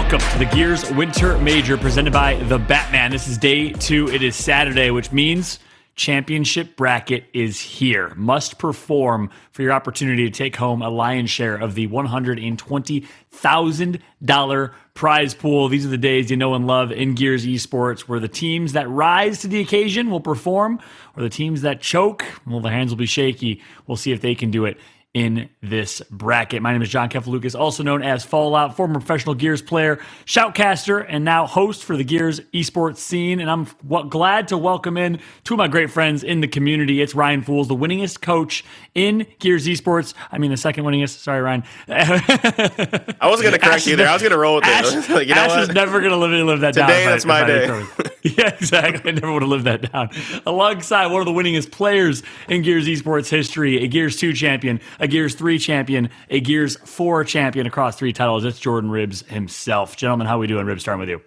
Welcome to the Gears Winter Major presented by the Batman. This is day 2. It is Saturday, which means championship bracket is here. Must perform for your opportunity to take home a lion's share of the $120,000 prize pool. These are the days you know and love in Gears Esports, where the teams that rise to the occasion will perform, or the teams that choke, well, their hands will be shaky. We'll see if they can do it in this bracket. My name is John Kefalukis, also known as Fallout, former professional Gears player, shoutcaster, and now host for the Gears esports scene. And I'm glad to welcome in two of my great friends in the community. It's Ryan Fools, the winningest coach in Gears esports. I mean, the second winningest. Sorry, Ryan. I wasn't going to correct you there. I was going to roll with it. Like, you know Ash is never going to live that down. Today, that's my day. Yeah, exactly. I never would have lived that down. Alongside one of the winningest players in Gears esports history, a Gears 2 champion, a Gears 3 champion, a Gears 4 champion across 3 titles. It's Jordan Ribbs himself. Gentlemen, how we doing? Ribbs, starting with you.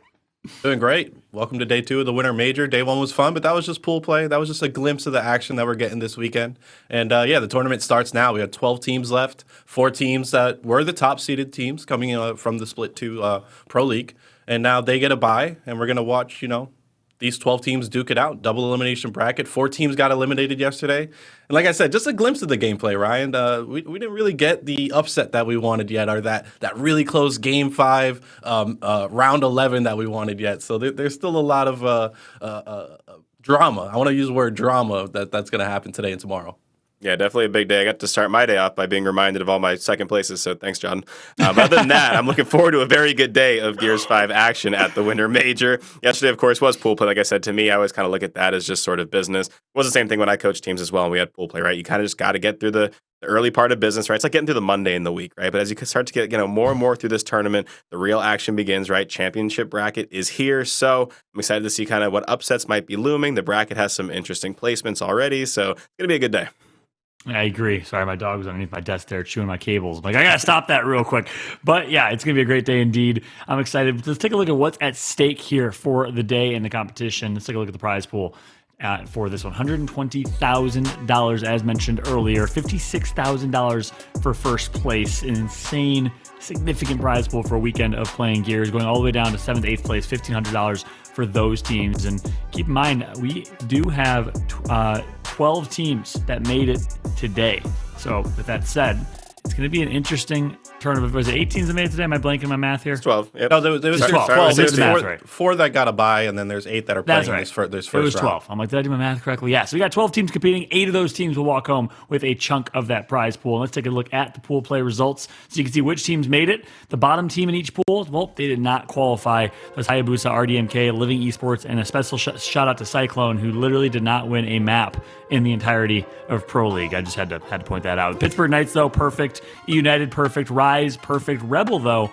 Doing great. Welcome to day 2 of the Winter Major. Day 1 was fun, but that was just pool play. That was just a glimpse of the action that we're getting this weekend. And yeah, the tournament starts now. We have 12 teams left, 4 teams that were the top seeded teams coming from the split 2 Pro League. And now they get a bye, and we're going to watch, these 12 teams duke it out, double elimination bracket. 4 teams got eliminated yesterday. And like I said, just a glimpse of the gameplay, Ryan. We didn't really get the upset that we wanted yet, or that really close Game 5, round 11 that we wanted yet. So there's still a lot of drama. I want to use the word drama that's going to happen today and tomorrow. Yeah, definitely a big day. I got to start my day off by being reminded of all my second places, so thanks, John. But other than that, I'm looking forward to a very good day of Gears 5 action at the Winter Major. Yesterday, of course, was pool play. Like I said, to me, I always kind of look at that as just sort of business. It was the same thing when I coached teams as well, and we had pool play, right? You kind of just got to get through the early part of business, right? It's like getting through the Monday in the week, right? But as you start to get, more and more through this tournament, the real action begins, right? Championship bracket is here. So I'm excited to see kind of what upsets might be looming. The bracket has some interesting placements already, so it's going to be a good day. I agree. Sorry, my dog was underneath my desk there chewing my cables. I'm like, I got to stop that real quick. But yeah, it's going to be a great day indeed. I'm excited. Let's take a look at what's at stake here for the day in the competition. Let's take a look at the prize pool for this one. $120,000, as mentioned earlier. $56,000 for first place. An insane, significant prize pool for a weekend of playing Gears, going all the way down to 7th, 8th place, $1,500 for those teams. And keep in mind, we do have 12 teams that made it today. So with that said, it's going to be an interesting tournament. Was it 8 teams that made it today? Am I blanking my math here? It's 12. Yep. No, there was 12. There's 4 that got a bye, and then there's 8 that are playing this first round. It was 12. I'm like, did I do my math correctly? Yeah, so we got 12 teams competing. 8 of those teams will walk home with a chunk of that prize pool. And let's take a look at the pool play results so you can see which teams made it. The bottom team in each pool, well, they did not qualify. Those Hayabusa, RDMK, Living Esports, and a special shout out to Cyclone, who literally did not win a map in the entirety of Pro League. I just had to point that out. Pittsburgh Knights, though, perfect. United, perfect. Rise, perfect. Rebel, though,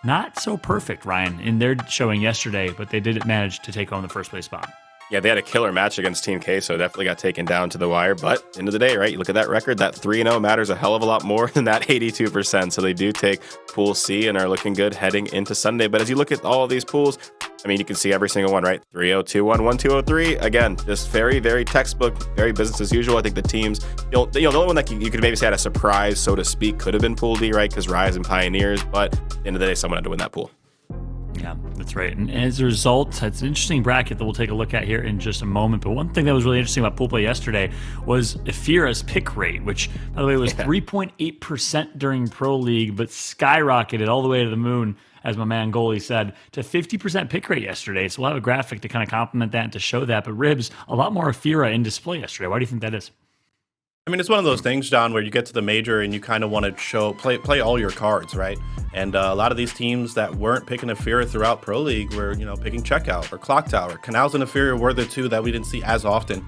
not so perfect, Ryan, in their showing yesterday, but they did manage to take home the first place spot. Yeah, they had a killer match against Team K, so definitely got taken down to the wire. But end of the day, right, you look at that record, that 3-0 matters a hell of a lot more than that 82%. So they do take Pool C and are looking good heading into Sunday. But as you look at all of these pools, I mean, you can see every single one, right? 3-0, 2-1, 1-2, 0-3. Again, just very, very textbook, very business as usual. I think the teams, the only one that you could maybe say had a surprise, so to speak, could have been Pool D, right? Because Rise and Pioneers. But at the end of the day, someone had to win that pool. Yeah, that's right. And as a result, it's an interesting bracket that we'll take a look at here in just a moment. But one thing that was really interesting about pool play yesterday was Efira's pick rate, which, by the way, was 3.8% during Pro League, but skyrocketed all the way to the moon, as my man Goalie said, to 50% pick rate yesterday. So we'll have a graphic to kind of complement that and to show that. But Ribbs, a lot more Efira in display yesterday. Why do you think that is? I mean, it's one of those things, John, where you get to the major and you kind of want to play all your cards, right? And a lot of these teams that weren't picking Efira throughout Pro League were, picking Checkout or Clock Tower. Canals and Efira were the 2 that we didn't see as often.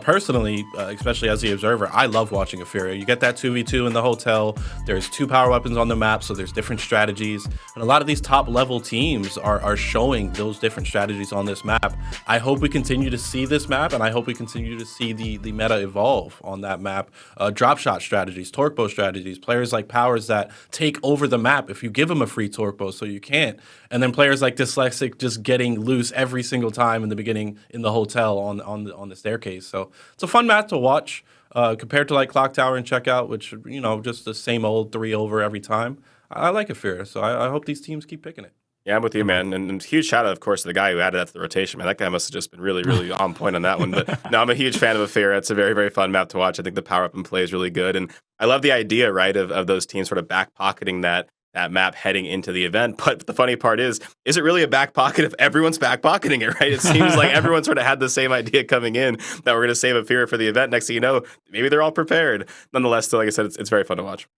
Personally, especially as the observer, I love watching Efira. You get that 2v2 in the hotel. There's 2 power weapons on the map, so there's different strategies. And a lot of these top-level teams are showing those different strategies on this map. I hope we continue to see this map, and I hope we continue to see the meta evolve on that map. Drop shot strategies, torque bow strategies, players like Powers that take over the map if you give them a free torque bow, so you can't. And then players like Dyslexic just getting loose every single time in the beginning in the hotel on the staircase. So it's a fun map to watch compared to like Clock Tower and Checkout, which, just the same old 3 over every time. I like Efira, so I hope these teams keep picking it. Yeah, I'm with you, man. And huge shout out, of course, to the guy who added that to the rotation, man. That guy must have just been really, really on point on that one. But no, I'm a huge fan of Afira. It's a very, very fun map to watch. I think the power up and play is really good. And I love the idea, right, of those teams sort of back pocketing that map heading into the event. But the funny part is it really a back pocket if everyone's back pocketing it, right? It seems like everyone sort of had the same idea coming in that we're going to save Afira for the event. Next thing you know, maybe they're all prepared. Nonetheless, still, like I said, it's very fun to watch.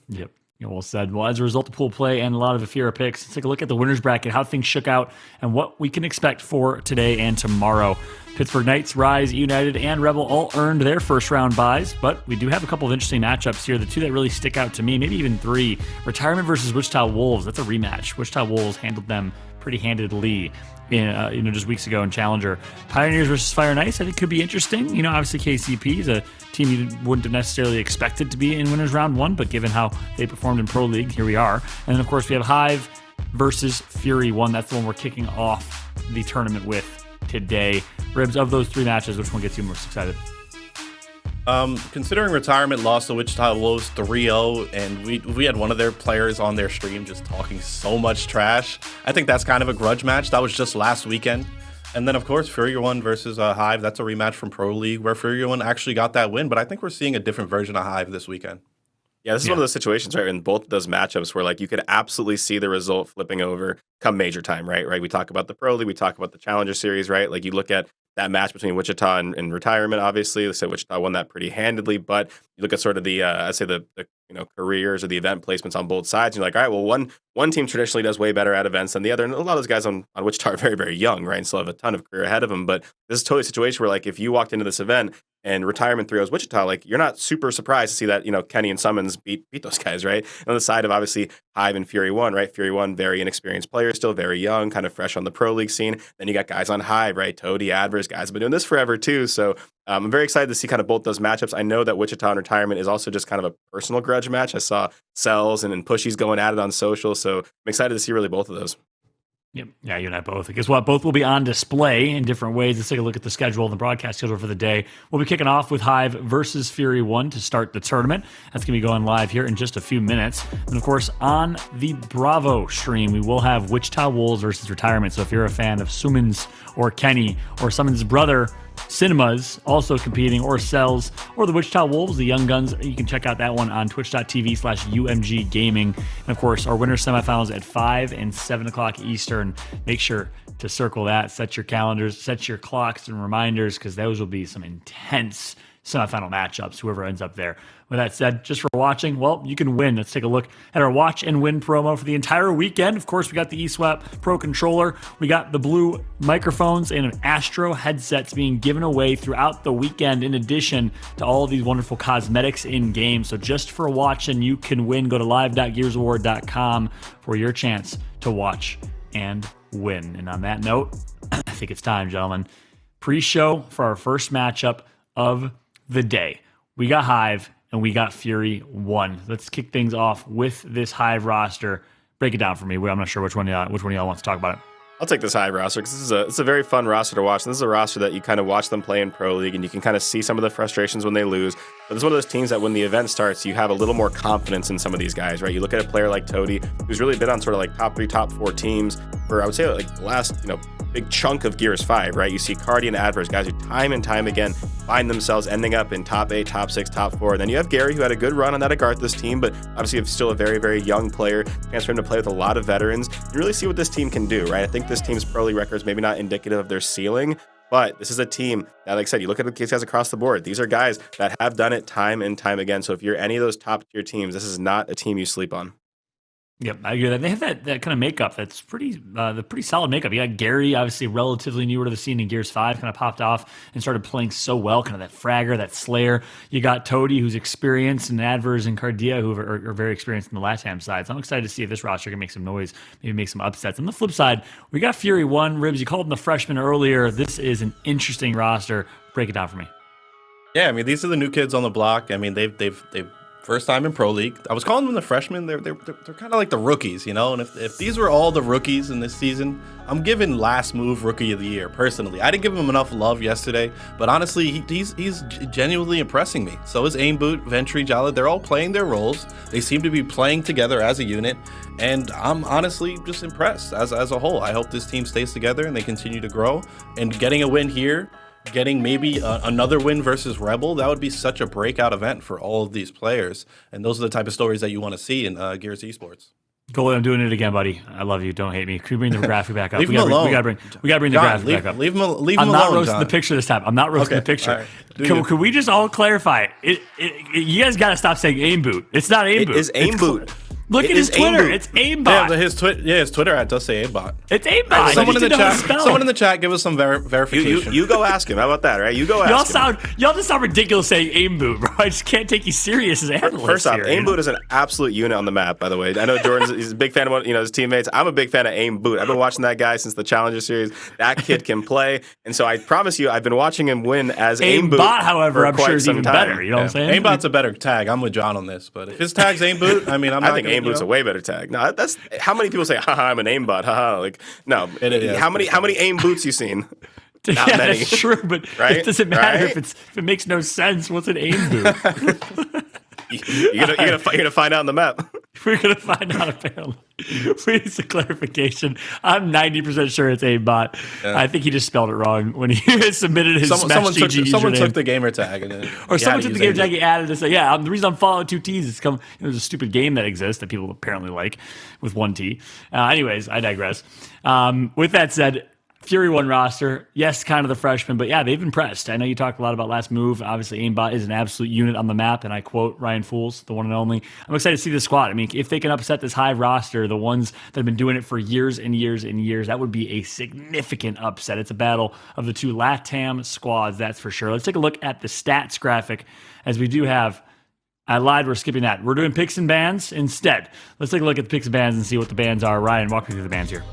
Yep. Well said. Well, as a result of pool play and a lot of Afira picks, let's take a look at the winners bracket, how things shook out, and what we can expect for today and tomorrow. Pittsburgh Knights, Rise, United, and Rebel all earned their first round buys, but we do have a couple of interesting matchups here. The two that really stick out to me, maybe even three. Retirement versus Wichita Wolves. That's a rematch. Wichita Wolves handled them pretty handedly in just weeks ago in Challenger. Pioneers versus Fire and Ice, I think could be interesting. Obviously KCP is a team you wouldn't have necessarily expected to be in winners round one, but given how they performed in Pro League, here we are. And then of course we have Hive versus Fury 1. That's the one we're kicking off the tournament with today. Ribs, of those three matches, which one gets you most excited? Considering Retirement lost to Wichita Wolves 3-0, and we had one of their players on their stream just talking so much trash, I think that's kind of a grudge match. That was just last weekend. And then, of course, Fury 1 versus Hive. That's a rematch from Pro League where Fury 1 actually got that win, but I think we're seeing a different version of Hive this weekend. Yeah, this is one of those situations, right, in both of those matchups where, like, you could absolutely see the result flipping over come major time, right? We talk about the Pro League, we talk about the Challenger Series, right? Like, you look at that match between Wichita and Retirement, obviously. So Wichita won that pretty handedly, but you look at sort of the, I'd say the careers or the event placements on both sides, and you're like, all right, well, one team traditionally does way better at events than the other, and a lot of those guys on Wichita are very, very young, right, and still have a ton of career ahead of them, but this is totally a situation where, like, if you walked into this event and Retirement 3-0's Wichita, like, you're not super surprised to see that, Kenny and Summons beat those guys, right? And on the side of, obviously, Hive and Fury 1, right? Fury 1, very inexperienced players, still very young, kind of fresh on the Pro League scene. Then you got guys on Hive, right? Toti, Addvers, guys have been doing this forever, too. So I'm very excited to see kind of both those matchups. I know that Wichita and Retirement is also just kind of a personal grudge match. I saw Cells and Pushies going at it on social, so I'm excited to see really both of those. Yep. Yeah, you and I both. Guess what? Both will be on display in different ways. Let's take a look at the schedule and the broadcast schedule for the day. We'll be kicking off with Hive versus Fury 1 to start the tournament. That's going to be going live here in just a few minutes. And of course, on the Bravo stream, we will have Wichita Wolves versus Retirement. So if you're a fan of Summons or Kenny or Summons' brother, Cinemas also competing, or Cells, or the Wichita Wolves, the Young Guns, you can check out that one on twitch.tv/UMG Gaming. And of course, our winners semifinals at 5 and 7 o'clock Eastern. Make sure to circle that, set your calendars, set your clocks and reminders, because those will be some intense semifinal matchups, whoever ends up there. With that said, just for watching, well, you can win. Let's take a look at our watch and win promo for the entire weekend. Of course, we got the eSwap Pro Controller. We got the blue microphones and an Astro headsets being given away throughout the weekend, in addition to all of these wonderful cosmetics in game. So just for watching, you can win. Go to live.gearsaward.com for your chance to watch and win. And on that note, I think it's time, gentlemen. Pre-show for our first matchup of the day. We got Hive and we got Fury 1. Let's kick things off with this Hive roster. Break it down for me. I'm not sure which one of y'all wants to talk about it. I'll take this Hive roster because it's a very fun roster to watch. And this is a roster that you kind of watch them play in Pro League, and you can kind of see some of the frustrations when they lose. But it's one of those teams that when the event starts, you have a little more confidence in some of these guys, right? You look at a player like Toti, who's really been on sort of like top 3, top 4 teams for, I would say, like the last, big chunk of Gears 5, right? You see Kardia and Addvers, guys who time and time again find themselves ending up in top 8, top 6, top 4. And then you have Gary, who had a good run on that Agarthas team, but obviously still a very, very young player. Chance for him to play with a lot of veterans. You really see what this team can do, right? I think this team's Pro League records maybe not indicative of their ceiling, but this is a team that, like I said, you look at these guys across the board. These are guys that have done it time and time again. So if you're any of those top tier teams, this is not a team you sleep on. Yep, I agree. They have that kind of makeup that's pretty solid makeup. You got Gary, obviously relatively newer to the scene in Gears 5, kind of popped off and started playing so well, kind of that Fragger, that Slayer. You got Toti, who's experienced, and Addvers and Kardia, who are very experienced in the LATAM side. So I'm excited to see if this roster can make some noise, maybe make some upsets. On the flip side, we got Fury 1. Ribs, you called him the freshman earlier. This is an interesting roster. Break it down for me. Yeah, I mean, these are the new kids on the block. I mean, they've First time in Pro League. I was calling them the freshmen. They're kind of like the rookies, you know? And if these were all the rookies in this season, I'm giving last move rookie of the year, personally. I didn't give him enough love yesterday, but honestly, he's genuinely impressing me. So is Aimboot, Ventry, Jaled. They're all playing their roles. They seem to be playing together as a unit, and I'm honestly just impressed as a whole. I hope this team stays together and they continue to grow. And getting a win here, getting maybe another win versus Rebel, that would be such a breakout event for all of these players. And those are the type of stories that you want to see in Gears Esports. Go, I'm doing it again, buddy. I love you. Don't hate me. Can you bring the graphic back up? Leave him alone. We gotta bring the graphic back up. Leave him alone. I'm not roasting the picture this time. I'm not roasting the picture. Right. Can we just all clarify? You guys got to stop saying Aimboot. It's not Aimboot. It is Aimboot. Look at his Twitter. Aimboot. It's Aimbot. His Twitter ad does say Aimbot. It's Aimbot. Someone in the chat, give us some verification. You go ask him. How about that, right? You go ask him. Y'all just sound ridiculous saying Aimboot, bro. I just can't take you serious as an analyst. First off, here, Aimboot is an absolute unit on the map, by the way. I know he's a big fan of his teammates. I'm a big fan of Aimboot. I've been watching that guy since the Challenger series. That kid can play. And so I promise you, I've been watching him win as Aimboot. Aimbot, however, I'm sure is even better. You know what I'm saying? Aimbot's a better tag. I'm with John on this. But if his tag's Aimboot, I think Aimboot's a way better tag. No, that's how many people say, haha, I'm an aimbot, haha. Like, no. How many aim boots you seen? Not many. That's true, but right? It doesn't matter if it makes no sense. What's an aim boot? You're gonna find out on the map. We're gonna find out apparently. We need some clarification. I'm 90% sure it's Aimbot. Yeah. I think he just spelled it wrong when he submitted his Smash GG username. Someone took the gamer tag or someone took the gamer tag. He added to say, "Yeah, the reason I'm following 2 T's is there's a stupid game that exists that people apparently like with 1 T." Anyways, I digress. With that said, Fury One roster, yes, kind of the freshman, but yeah, they've impressed. I know you talked a lot about last move. Obviously, Aimbot is an absolute unit on the map, and I quote Ryan Fools, the one and only. I'm excited to see the squad. I mean, if they can upset this Hive roster, the ones that have been doing it for years and years and years, that would be a significant upset. It's a battle of the 2 LATAM squads, that's for sure. Let's take a look at the stats graphic, as we do have. I lied, we're skipping that. We're doing picks and bans instead. Let's take a look at the picks and bans and see what the bans are. Ryan, walk me through the bans here.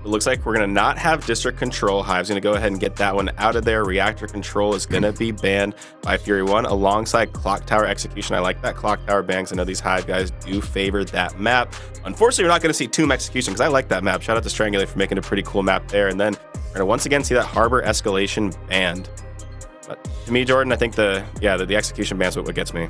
It looks like we're going to not have district control. Hive's going to go ahead and get that one out of there. Reactor control is going to be banned by Fury One alongside clock tower execution. I like that clock tower ban because I know these Hive guys do favor that map. Unfortunately, we're not going to see Tomb execution because I like that map. Shout out to Strangulate for making a pretty cool map there. And then we're going to once again see that Harbor Escalation banned. But to me, Jordan, I think the execution ban's what gets me.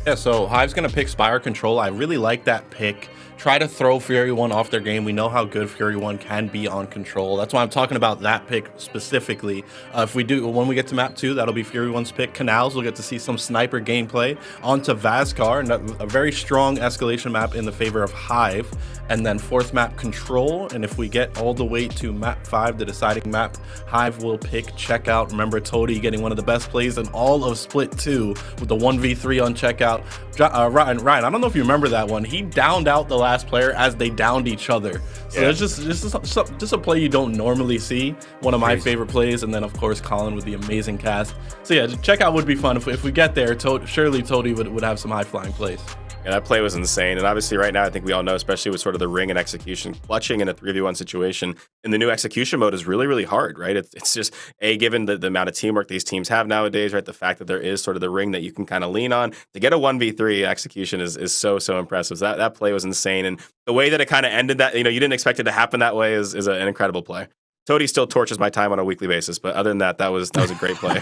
Yeah, so Hive's going to pick Speyer control. I really like that pick. Try to throw Fury One off their game. We know how good Fury One can be on control. That's why I'm talking about that pick specifically. When we get to map 2, that'll be Fury One's pick. Canals, we'll get to see some sniper gameplay. Onto Vasgar, a very strong escalation map in the favor of Hive. And then 4th map control. And if we get all the way to map 5, the deciding map, Hive will pick checkout. Remember Toti getting one of the best plays in all of Split 2 with the 1v3 on checkout. Ryan, I don't know if you remember that one. He downed out the last player as they downed each other. So it's just a play you don't normally see. One of my favorite plays. And then, of course, Colin with the amazing cast. So yeah, checkout would be fun. If we get there, surely Toti would have some high-flying plays. Yeah, that play was insane. And obviously right now, I think we all know, especially with sort of the ring and execution, clutching in a 3v1 situation in the new execution mode is really, really hard, right? It's just, given the amount of teamwork these teams have nowadays, right? The fact that there is sort of the ring that you can kind of lean on to get a 1v3 execution is so impressive. So that play was insane. And the way that it kind of ended that, you didn't expect it to happen that way is an incredible play. Toti still torches my time on a weekly basis, but other than that was a great play.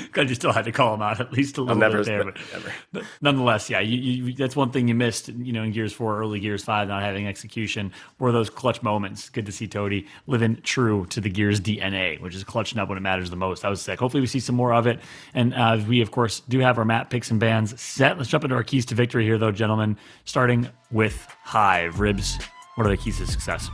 Because you still had to call him out at least a little bit there. But nonetheless, yeah, you that's one thing you missed, in Gears 4, early Gears 5, not having execution, were those clutch moments. Good to see Toti living true to the Gears DNA, which is clutching up when it matters the most. That was sick. Hopefully we see some more of it. And we, of course, do have our map picks and bans set. Let's jump into our keys to victory here, though, gentlemen, starting with Hive. Ribs, what are the keys to success?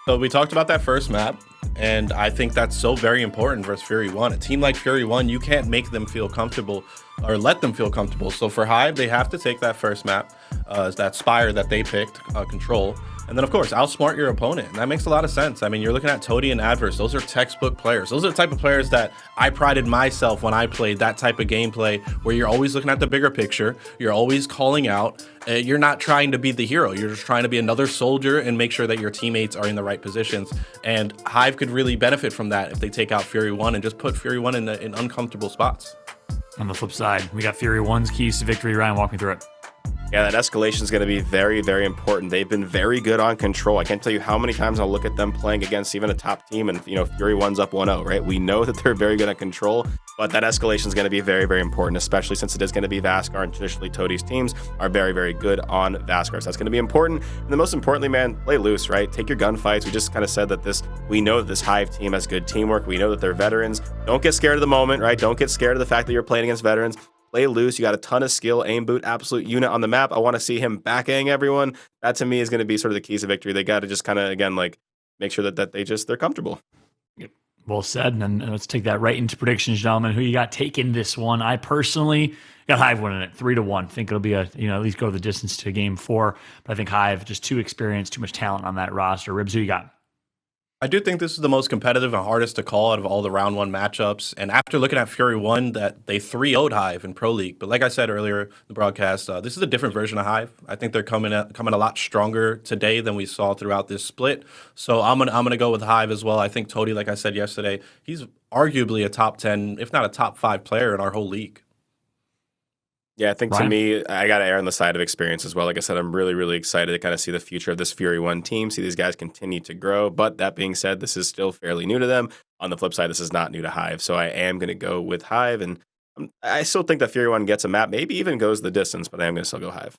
So we talked about that first map, and I think that's so very important versus Fury One. A team like Fury One, you can't make them feel comfortable or let them feel comfortable. So for Hive, they have to take that first map, that Speyer that they picked, control. And then, of course, outsmart your opponent. And that makes a lot of sense. I mean, you're looking at Toti and Addvers. Those are textbook players. Those are the type of players that I prided myself when I played that type of gameplay, where you're always looking at the bigger picture. You're always calling out. You're not trying to be the hero. You're just trying to be another soldier and make sure that your teammates are in the right positions. And Hive could really benefit from that if they take out Fury One and just put Fury One in uncomfortable spots. On the flip side, we got Fury 1's keys to victory. Ryan, walk me through it. Yeah, that escalation is going to be very, very important. They've been very good on control. I can't tell you how many times I'll look at them playing against even a top team and, Fury 1's up 1-0, right? We know that they're very good at control, but that escalation is going to be very, very important, especially since it is going to be Vasgar, and traditionally Toti's teams are very, very good on Vasgar. So that's going to be important. And the most importantly, man, play loose, right? Take your gunfights. We just kind of said that we know that this Hive team has good teamwork. We know that they're veterans. Don't get scared of the moment, right? Don't get scared of the fact that you're playing against veterans. Play loose. You got a ton of skill. Aimboot, absolute unit on the map. I want to see him backing everyone. That to me is going to be sort of the keys to victory. They got to just kind of, again, make sure that they're comfortable. Yep. Well said. And let's take that right into predictions, gentlemen. Who you got taking this one? I personally got Hive winning it 3-1. Think it'll be at least go the distance to game 4. But I think Hive, just too experienced, too much talent on that roster. Ribs, who you got? I do think this is the most competitive and hardest to call out of all the round 1 matchups. And after looking at Fury 1, that they 3-0'd Hive in Pro League. But like I said earlier in the broadcast, this is a different version of Hive. I think they're coming a lot stronger today than we saw throughout this split. So I'm gonna go with Hive as well. I think Toti, like I said yesterday, he's arguably a top 10, if not a top 5 player in our whole league. Yeah, I think to me, I got to err on the side of experience as well. Like I said, I'm really, really excited to kind of see the future of this Fury 1 team, see these guys continue to grow. But that being said, this is still fairly new to them. On the flip side, this is not new to Hive. So I am going to go with Hive. And I still think that Fury 1 gets a map, maybe even goes the distance, but I am going to still go Hive.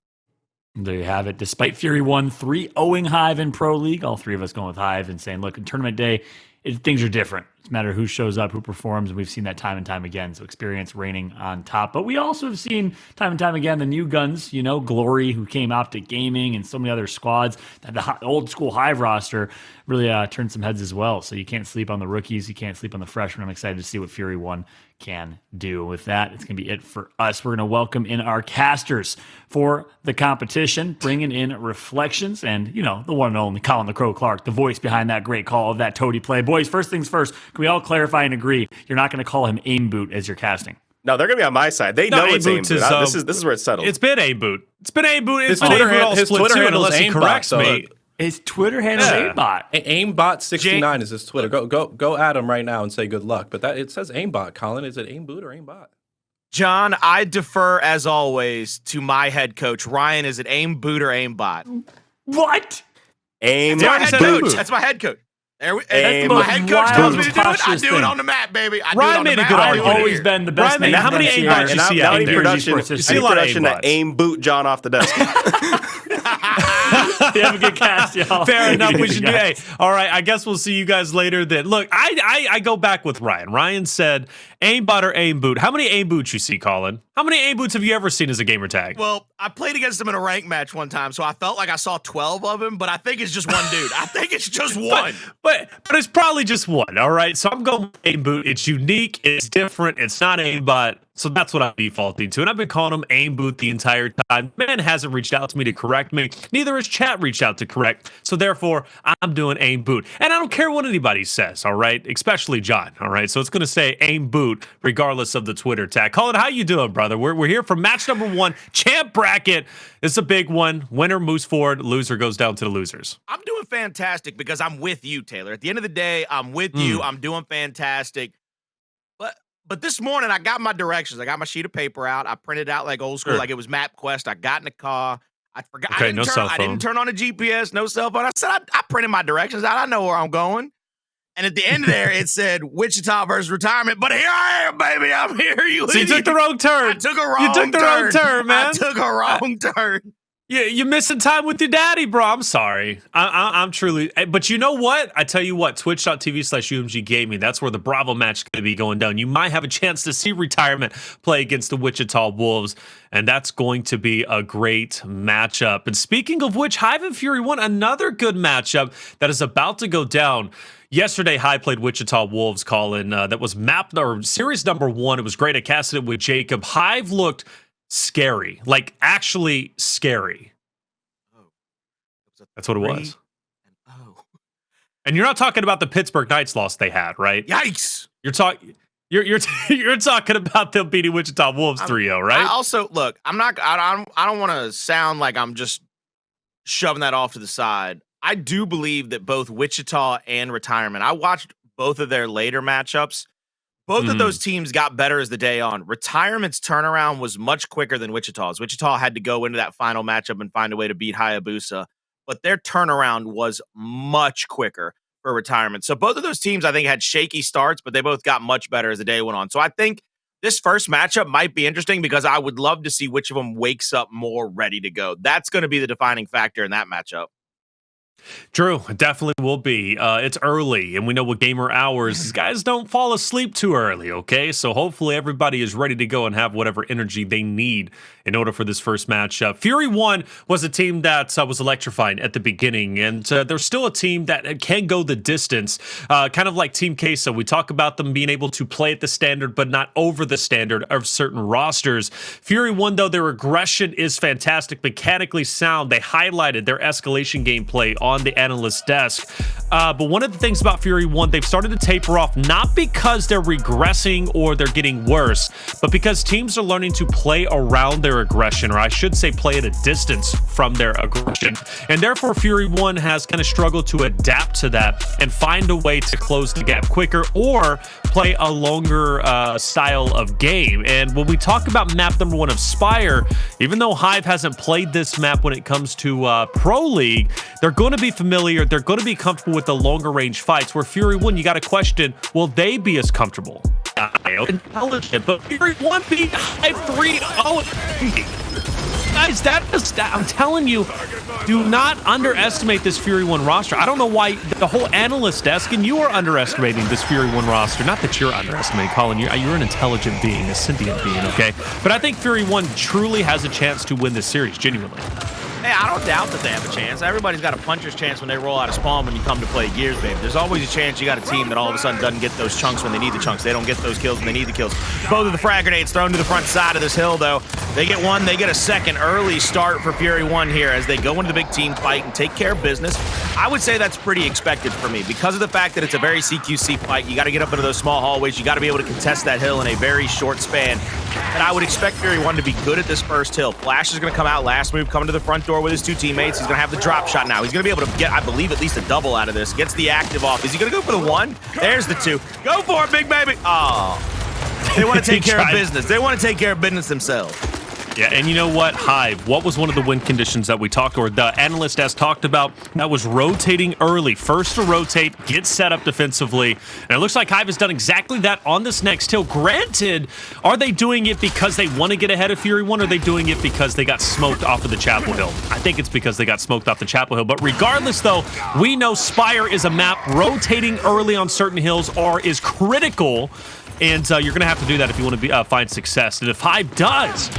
There you have it. Despite Fury 1 3-0ing Hive in Pro League, all three of us going with Hive and saying, look, in tournament day, things are different. It's a matter of who shows up, who performs, and we've seen that time and time again. So experience reigning on top. But we also have seen time and time again the new guns, Glory, who came out to gaming, and so many other squads. The old school Hive roster really turned some heads as well. So you can't sleep on the rookies. You can't sleep on the freshmen. I'm excited to see what Fury 1 can do. With that, it's going to be it for us. We're going to welcome in our casters for the competition, bringing in reflections and, the one and only Colin the Crow Clark, the voice behind that great call of that Toti play. Boys, first things first, can we all clarify and agree you're not going to call him Aimboot as you're casting? No, they're going to be on my side. They know it's Aimboot. This is where it's settled. It's been Aimboot. It's been Aimboot. His Twitter handle is unless he corrects me. His Twitter handle is Aimbot. Aimbot69 is his Twitter. Go at him right now and say good luck. But it says Aimbot. Colin, is it Aimboot or Aimbot? John, I defer as always to my head coach. Ryan, is it Aimboot or Aimbot? What? Aimboot. That's my head coach. If my head coach tells me to do it, I do it on the map, baby. Ryan made a good I've argument. always been the best. Ryan, how many Aimbots you see out there? You see a lot of Aimbots. Aimboot John off the desk. You have a good cast, y'all. Fair enough. We should do. Hey, all right. I guess we'll see you guys later. Then look, I go back with Ryan. Ryan said Aimbot or Aimboot. How many Aimboots you see, Colin? How many Aimboots have you ever seen as a gamer tag? Well, I played against him in a rank match one time, so I felt like I saw 12 of him, but I think it's just one dude. I think it's just one. But it's probably just one. All right. So I'm going with Aimboot. It's unique. It's different. It's not Aimbot. So that's what I'm defaulting to. And I've been calling him Aimboot the entire time. Man hasn't reached out to me to correct me. Neither has chat reached out to correct. So therefore, I'm doing Aimboot. And I don't care what anybody says, all right? Especially John, all right? So it's going to say Aimboot regardless of the Twitter tag. Colin, how you doing, brother? We're here for match number 1, champ bracket. It's a big one. Winner moves forward. Loser goes down to the losers. I'm doing fantastic because I'm with you, Taylor. At the end of the day, I'm with you. I'm doing fantastic. But this morning, I got my directions. I got my sheet of paper out. I printed out like old school, like it was MapQuest. I got in the car. I forgot. Okay, I didn't turn on the GPS, no cell phone. I said, I printed my directions out. I know where I'm going. And at the end of there, it said Wichita versus retirement. But here I am, baby. I'm here. So you took the wrong turn. I took a wrong turn. You took the wrong turn, man. I took a wrong turn. Yeah, you're missing time with your daddy, bro. I'm sorry. I'm truly. But you know what? I tell you what, twitch.tv/UMG Gaming, that's where the Bravo match is going to be going down. You might have a chance to see retirement play against the Wichita Wolves, and that's going to be a great matchup. And speaking of which, Hive and Fury 1, another good matchup that is about to go down. Yesterday, Hive played Wichita Wolves, Colin. That was series number 1. It was great. I casted it with Jacob. Hive looked scary, like actually scary. That's what it was. And you're not talking about the Pittsburgh Knights loss they had, right? Yikes! You're talking about them beating Wichita Wolves 3-0, right? I also look. I don't want to sound like I'm just shoving that off to the side. I do believe that both Wichita and Retirement. I watched both of their later matchups. Both of those teams got better as the day on. Retirement's turnaround was much quicker than Wichita's. Wichita had to go into that final matchup and find a way to beat Hayabusa, but their turnaround was much quicker for Retirement. So both of those teams, I think, had shaky starts, but they both got much better as the day went on. So I think this first matchup might be interesting because I would love to see which of them wakes up more ready to go. That's going to be the defining factor in that matchup. Drew, it definitely will be. It's early, and we know with gamer hours, these guys don't fall asleep too early, okay? So hopefully everybody is ready to go and have whatever energy they need in order for this first matchup. Fury 1 was a team that was electrifying at the beginning, and they're still a team that can go the distance, kind of like Team Queso. We talk about them being able to play at the standard, but not over the standard of certain rosters. Fury 1, though, their aggression is fantastic, mechanically sound. They highlighted their escalation gameplay on the analyst desk. But one of the things about Fury 1, they've started to taper off, not because they're regressing or they're getting worse, but because teams are learning to play around their aggression, or I should say play at a distance from their aggression. And therefore, Fury 1 has kind of struggled to adapt to that and find a way to close the gap quicker or play a longer style of game. And when we talk about map number 1 of Speyer, even though Hive hasn't played this map when it comes to Pro League, they're going to be familiar, they're going to be comfortable with the longer range fights, where Fury 1, you got to question, will they be as comfortable? Intelligent, but Fury 1 beat Hive 3-0. Guys, that is, I'm telling you, do not underestimate this Fury 1 roster. I don't know why the whole analyst desk and you are underestimating this Fury 1 roster. Not that you're underestimating, Colin. You're an intelligent being, a sentient being, okay? But I think Fury 1 truly has a chance to win this series, genuinely. Hey, I don't doubt that they have a chance. Everybody's got a puncher's chance when they roll out of spawn when you come to play Gears, babe. There's always a chance you got a team that all of a sudden doesn't get those chunks when they need the chunks. They don't get those kills when they need the kills. Both of the frag grenades thrown to the front side of this hill, though. They get one, they get a second. Early start for Fury 1 here as they go into the big team fight and take care of business. I would say that's pretty expected for me because of the fact that it's a very CQC fight. You got to get up into those small hallways. You got to be able to contest that hill in a very short span. And I would expect Fury 1 to be good at this first hill. Flash is going to come out last move, coming to the front door with his 2 teammates. He's going to have the drop shot now. He's going to be able to get, I believe, at least a double out of this. Gets the active off. Is he going to go for the 1? There's the 2. Go for it, big baby. Oh, they want to take care of business. They want to take care of business themselves. Yeah, and you know what, Hive, what was one of the win conditions that we talked, or the analyst has talked about? That was rotating early. First to rotate, get set up defensively. And it looks like Hive has done exactly that on this next hill. Granted, are they doing it because they want to get ahead of Fury 1, or are they doing it because they got smoked off of the Chapel Hill? I think it's because they got smoked off the Chapel Hill. But regardless, though, we know Speyer is a map. Rotating early on certain hills is critical. And you're going to have to do that if you want to find success. And if Hive does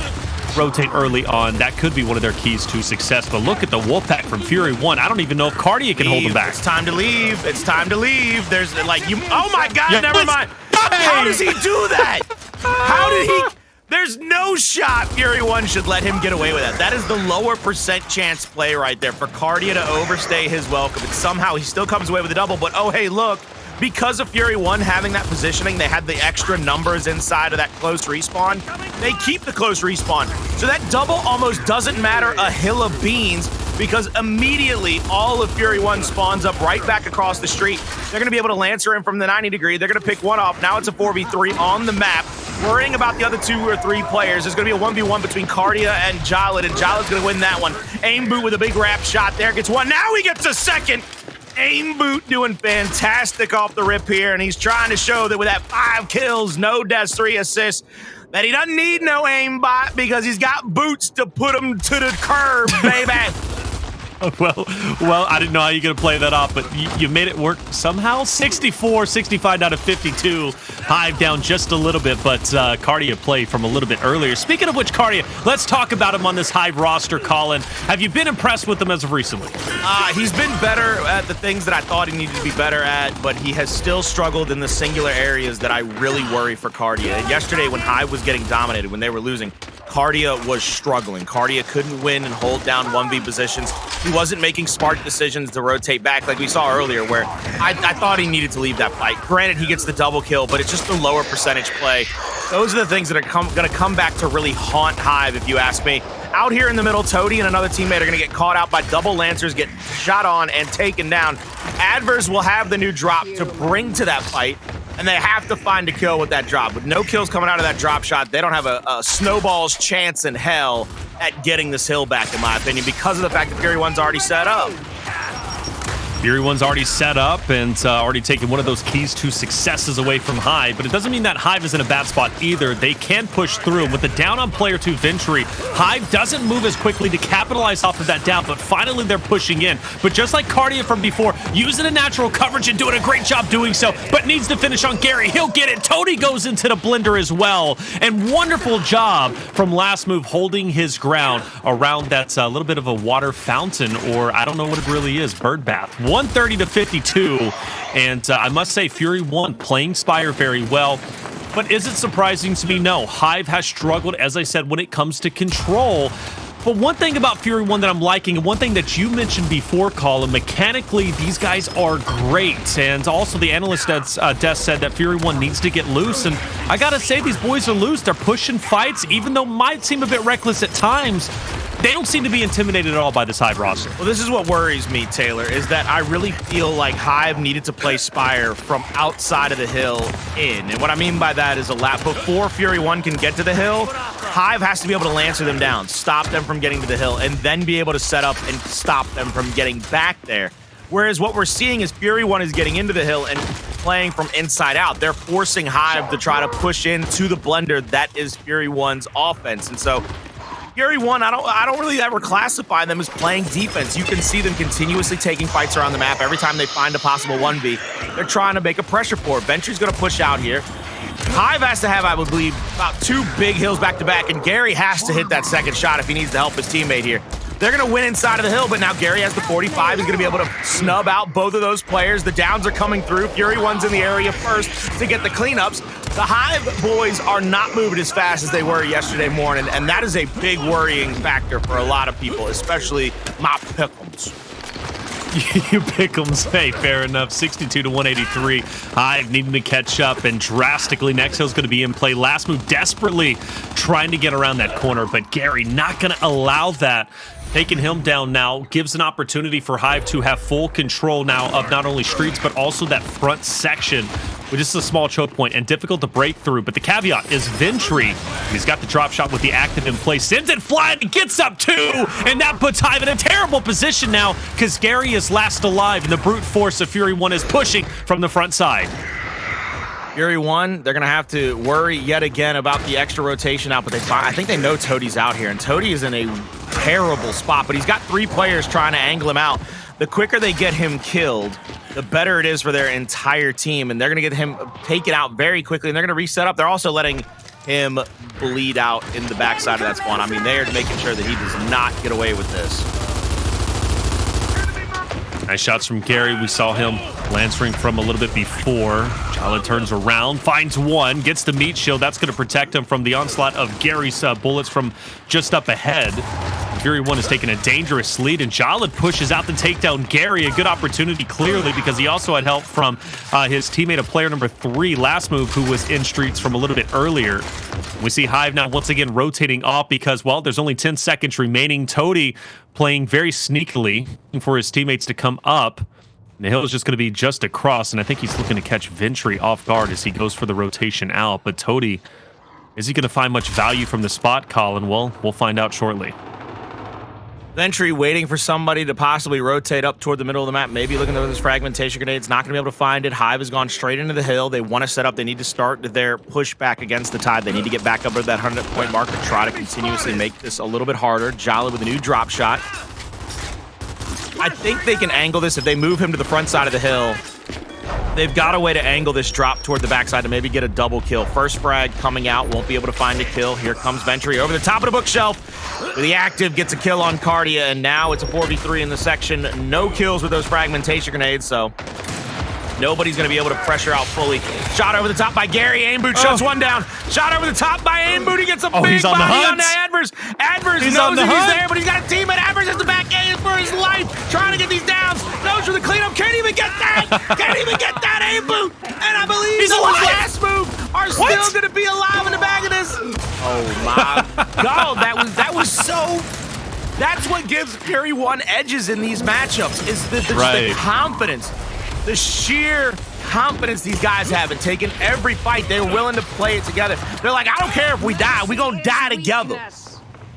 rotate early on, that could be one of their keys to success. But look at the Wolfpack from Fury 1. I don't even know if Kardia can hold them back. It's time to leave. It's time to leave. There's like you. Oh my God! Yeah, never mind. How does he do that? How did he? There's no shot Fury 1 should let him get away with that. That is the lower percent chance play right there for Kardia to overstay his welcome. And somehow he still comes away with a double. But oh hey, look. Because of Fury 1 having that positioning, they had the extra numbers inside of that close respawn. They keep the close respawn. So that double almost doesn't matter a hill of beans because immediately all of Fury 1 spawns up right back across the street. They're going to be able to Lancer him from the 90 degree. They're going to pick one off. Now it's a 4v3 on the map. Worrying about the other 2 or 3 players. There's going to be a 1v1 between Kardia and Jaled, and Jaled's going to win that one. Aimboot with a big wrap shot there. Gets one. Now he gets a second. Aimboot doing fantastic off the rip here, and he's trying to show that with that 5 kills, no deaths, 3 assists, that he doesn't need no aimbot because he's got boots to put him to the curb, baby. Well, I didn't know how you're going to play that off, but you made it work somehow. 64, 65 out of 52. Hive down just a little bit, but Kardia play from a little bit earlier. Speaking of which, Kardia, let's talk about him on this Hive roster, Colin. Have you been impressed with him as of recently? He's been better at the things that I thought he needed to be better at, but he has still struggled in the singular areas that I really worry for Kardia. And yesterday when Hive was getting dominated, when they were losing, Kardia was struggling. Kardia couldn't win and hold down 1v positions. He wasn't making smart decisions to rotate back like we saw earlier, where I thought he needed to leave that fight. Granted, he gets the double kill, but it's just the lower percentage play. Those are the things that are going to come back to really haunt Hive, if you ask me. Out here in the middle, Toti and another teammate are going to get caught out by double Lancers, get shot on and taken down. Addvers will have the new drop to bring to that fight. and they have to find a kill with that drop. With no kills coming out of that drop shot, they don't have a snowball's chance in hell at getting this hill back, in my opinion, because of the fact that Fury One's already set up. Fury One's already set up and already taken one of those keys to successes away from Hive, but it doesn't mean that Hive is in a bad spot either. They can push through. With the down on player 2 Ventry, Hive doesn't move as quickly to capitalize off of that down, but finally they're pushing in. But just like Kardia from before, using a natural coverage and doing a great job doing so, but needs to finish on Gary. He'll get it. Toti goes into the blender as well, and wonderful job from last move holding his ground around that little bit of a water fountain, or I don't know what it really is, bird bath. 130 to 52, and I must say Fury 1 playing Speyer very well. But is it surprising to me? No. Hive has struggled, as I said, when it comes to control. But one thing about Fury 1 that I'm liking, and one thing that you mentioned before, Colin, mechanically, these guys are great. And also the analyst desk said that Fury 1 needs to get loose. And I gotta say, these boys are loose. They're pushing fights, even though might seem a bit reckless at times. They don't seem to be intimidated at all by this Hive roster. Well, this is what worries me, Taylor, is that I really feel like Hive needed to play Speyer from outside of the hill in. And what I mean by that is a lap before Fury 1 can get to the hill, Hive has to be able to lancer them down, stop them from getting to the hill, and then be able to set up and stop them from getting back there. Whereas what we're seeing is Fury 1 is getting into the hill and playing from inside out. They're forcing Hive to try to push into the blender that is Fury 1's offense. And so Fury 1, I don't really ever classify them as playing defense. You can see them continuously taking fights around the map. Every time they find a possible 1v, they're trying to make a pressure for it. Ventry's going to push out here. Hive has to have, I would believe, about 2 big hills back-to-back, and Gary has to hit that second shot if he needs to help his teammate here. They're going to win inside of the hill, but now Gary has the 45. He's going to be able to snub out both of those players. The downs are coming through. Fury 1's in the area first to get the cleanups. The Hive boys are not moving as fast as they were yesterday morning, and that is a big worrying factor for a lot of people, especially my pick'ems. You pick'ems. Hey, fair enough. 62 to 183. Hive needing to catch up, and drastically next hill's going to be in play. Last move desperately trying to get around that corner, but Gary not going to allow that. Taking him down now gives an opportunity for Hive to have full control now of not only streets, but also that front section, which is a small choke point and difficult to break through. But the caveat is Ventry. He's got the drop shot with the active in place, sends it flying, gets up 2, and that puts Hive in a terrible position now because Gary is last alive, and the brute force of Fury 1 is pushing from the front side. Fury 1, they're going to have to worry yet again about the extra rotation out, but I think they know Toti's out here, and Toti is in a terrible spot, but he's got 3 players trying to angle him out. The quicker they get him killed, the better it is for their entire team, and they're going to get him taken out very quickly, and they're going to reset up. They're also letting him bleed out in the backside of that spawn. I mean, they are making sure that he does not get away with this. Nice shots from Gary. We saw him lancering from a little bit before. Jaled turns around, finds one, gets the meat shield. That's going to protect him from the onslaught of Gary's bullets from just up ahead. Fury 1 is taking a dangerous lead, and Jaled pushes out the takedown. Gary, a good opportunity clearly, because he also had help from his teammate of player number 3, last move, who was in streets from a little bit earlier. We see Hive now once again rotating off because, well, there's only 10 seconds remaining. Toti playing very sneakily for his teammates to come up. And the hill is just going to be just across, and I think he's looking to catch Ventry off guard as he goes for the rotation out. But Toti, is he going to find much value from the spot, Colin? Well, we'll find out shortly. Ventry waiting for somebody to possibly rotate up toward the middle of the map, maybe looking for this fragmentation grenade. It's not going to be able to find it. Hive has gone straight into the hill. They want to set up. They need to start their pushback against the tide. They need to get back up to that 100-point mark to try to continuously make this a little bit harder. Jaled with a new drop shot. I think they can angle this if they move him to the front side of the hill. They've got a way to angle this drop toward the backside to maybe get a double kill. First frag coming out, won't be able to find a kill. Here comes Ventry over the top of the bookshelf. The active gets a kill on Kardia, and now it's a 4v3 in the section. No kills with those fragmentation grenades, so nobody's going to be able to pressure out fully. Shot over the top by Gary. Aimboot shuts one down. Shot over the top by Aimboot. He gets a big body on Addvers. Addvers knows that he's there, but he's got a team, and Addvers has the back aim for his life, trying to get these downs. Knows for the cleanup. Can't even get that. Can't even get that Aimboot. And I believe his last move are still going to be alive in the back of this. Oh my God, that was so. That's what gives Fury 1 edges in these matchups, is the confidence. The sheer confidence these guys have in taking every fight. They're willing to play it together. They're like, I don't care if we die. We gonna die together.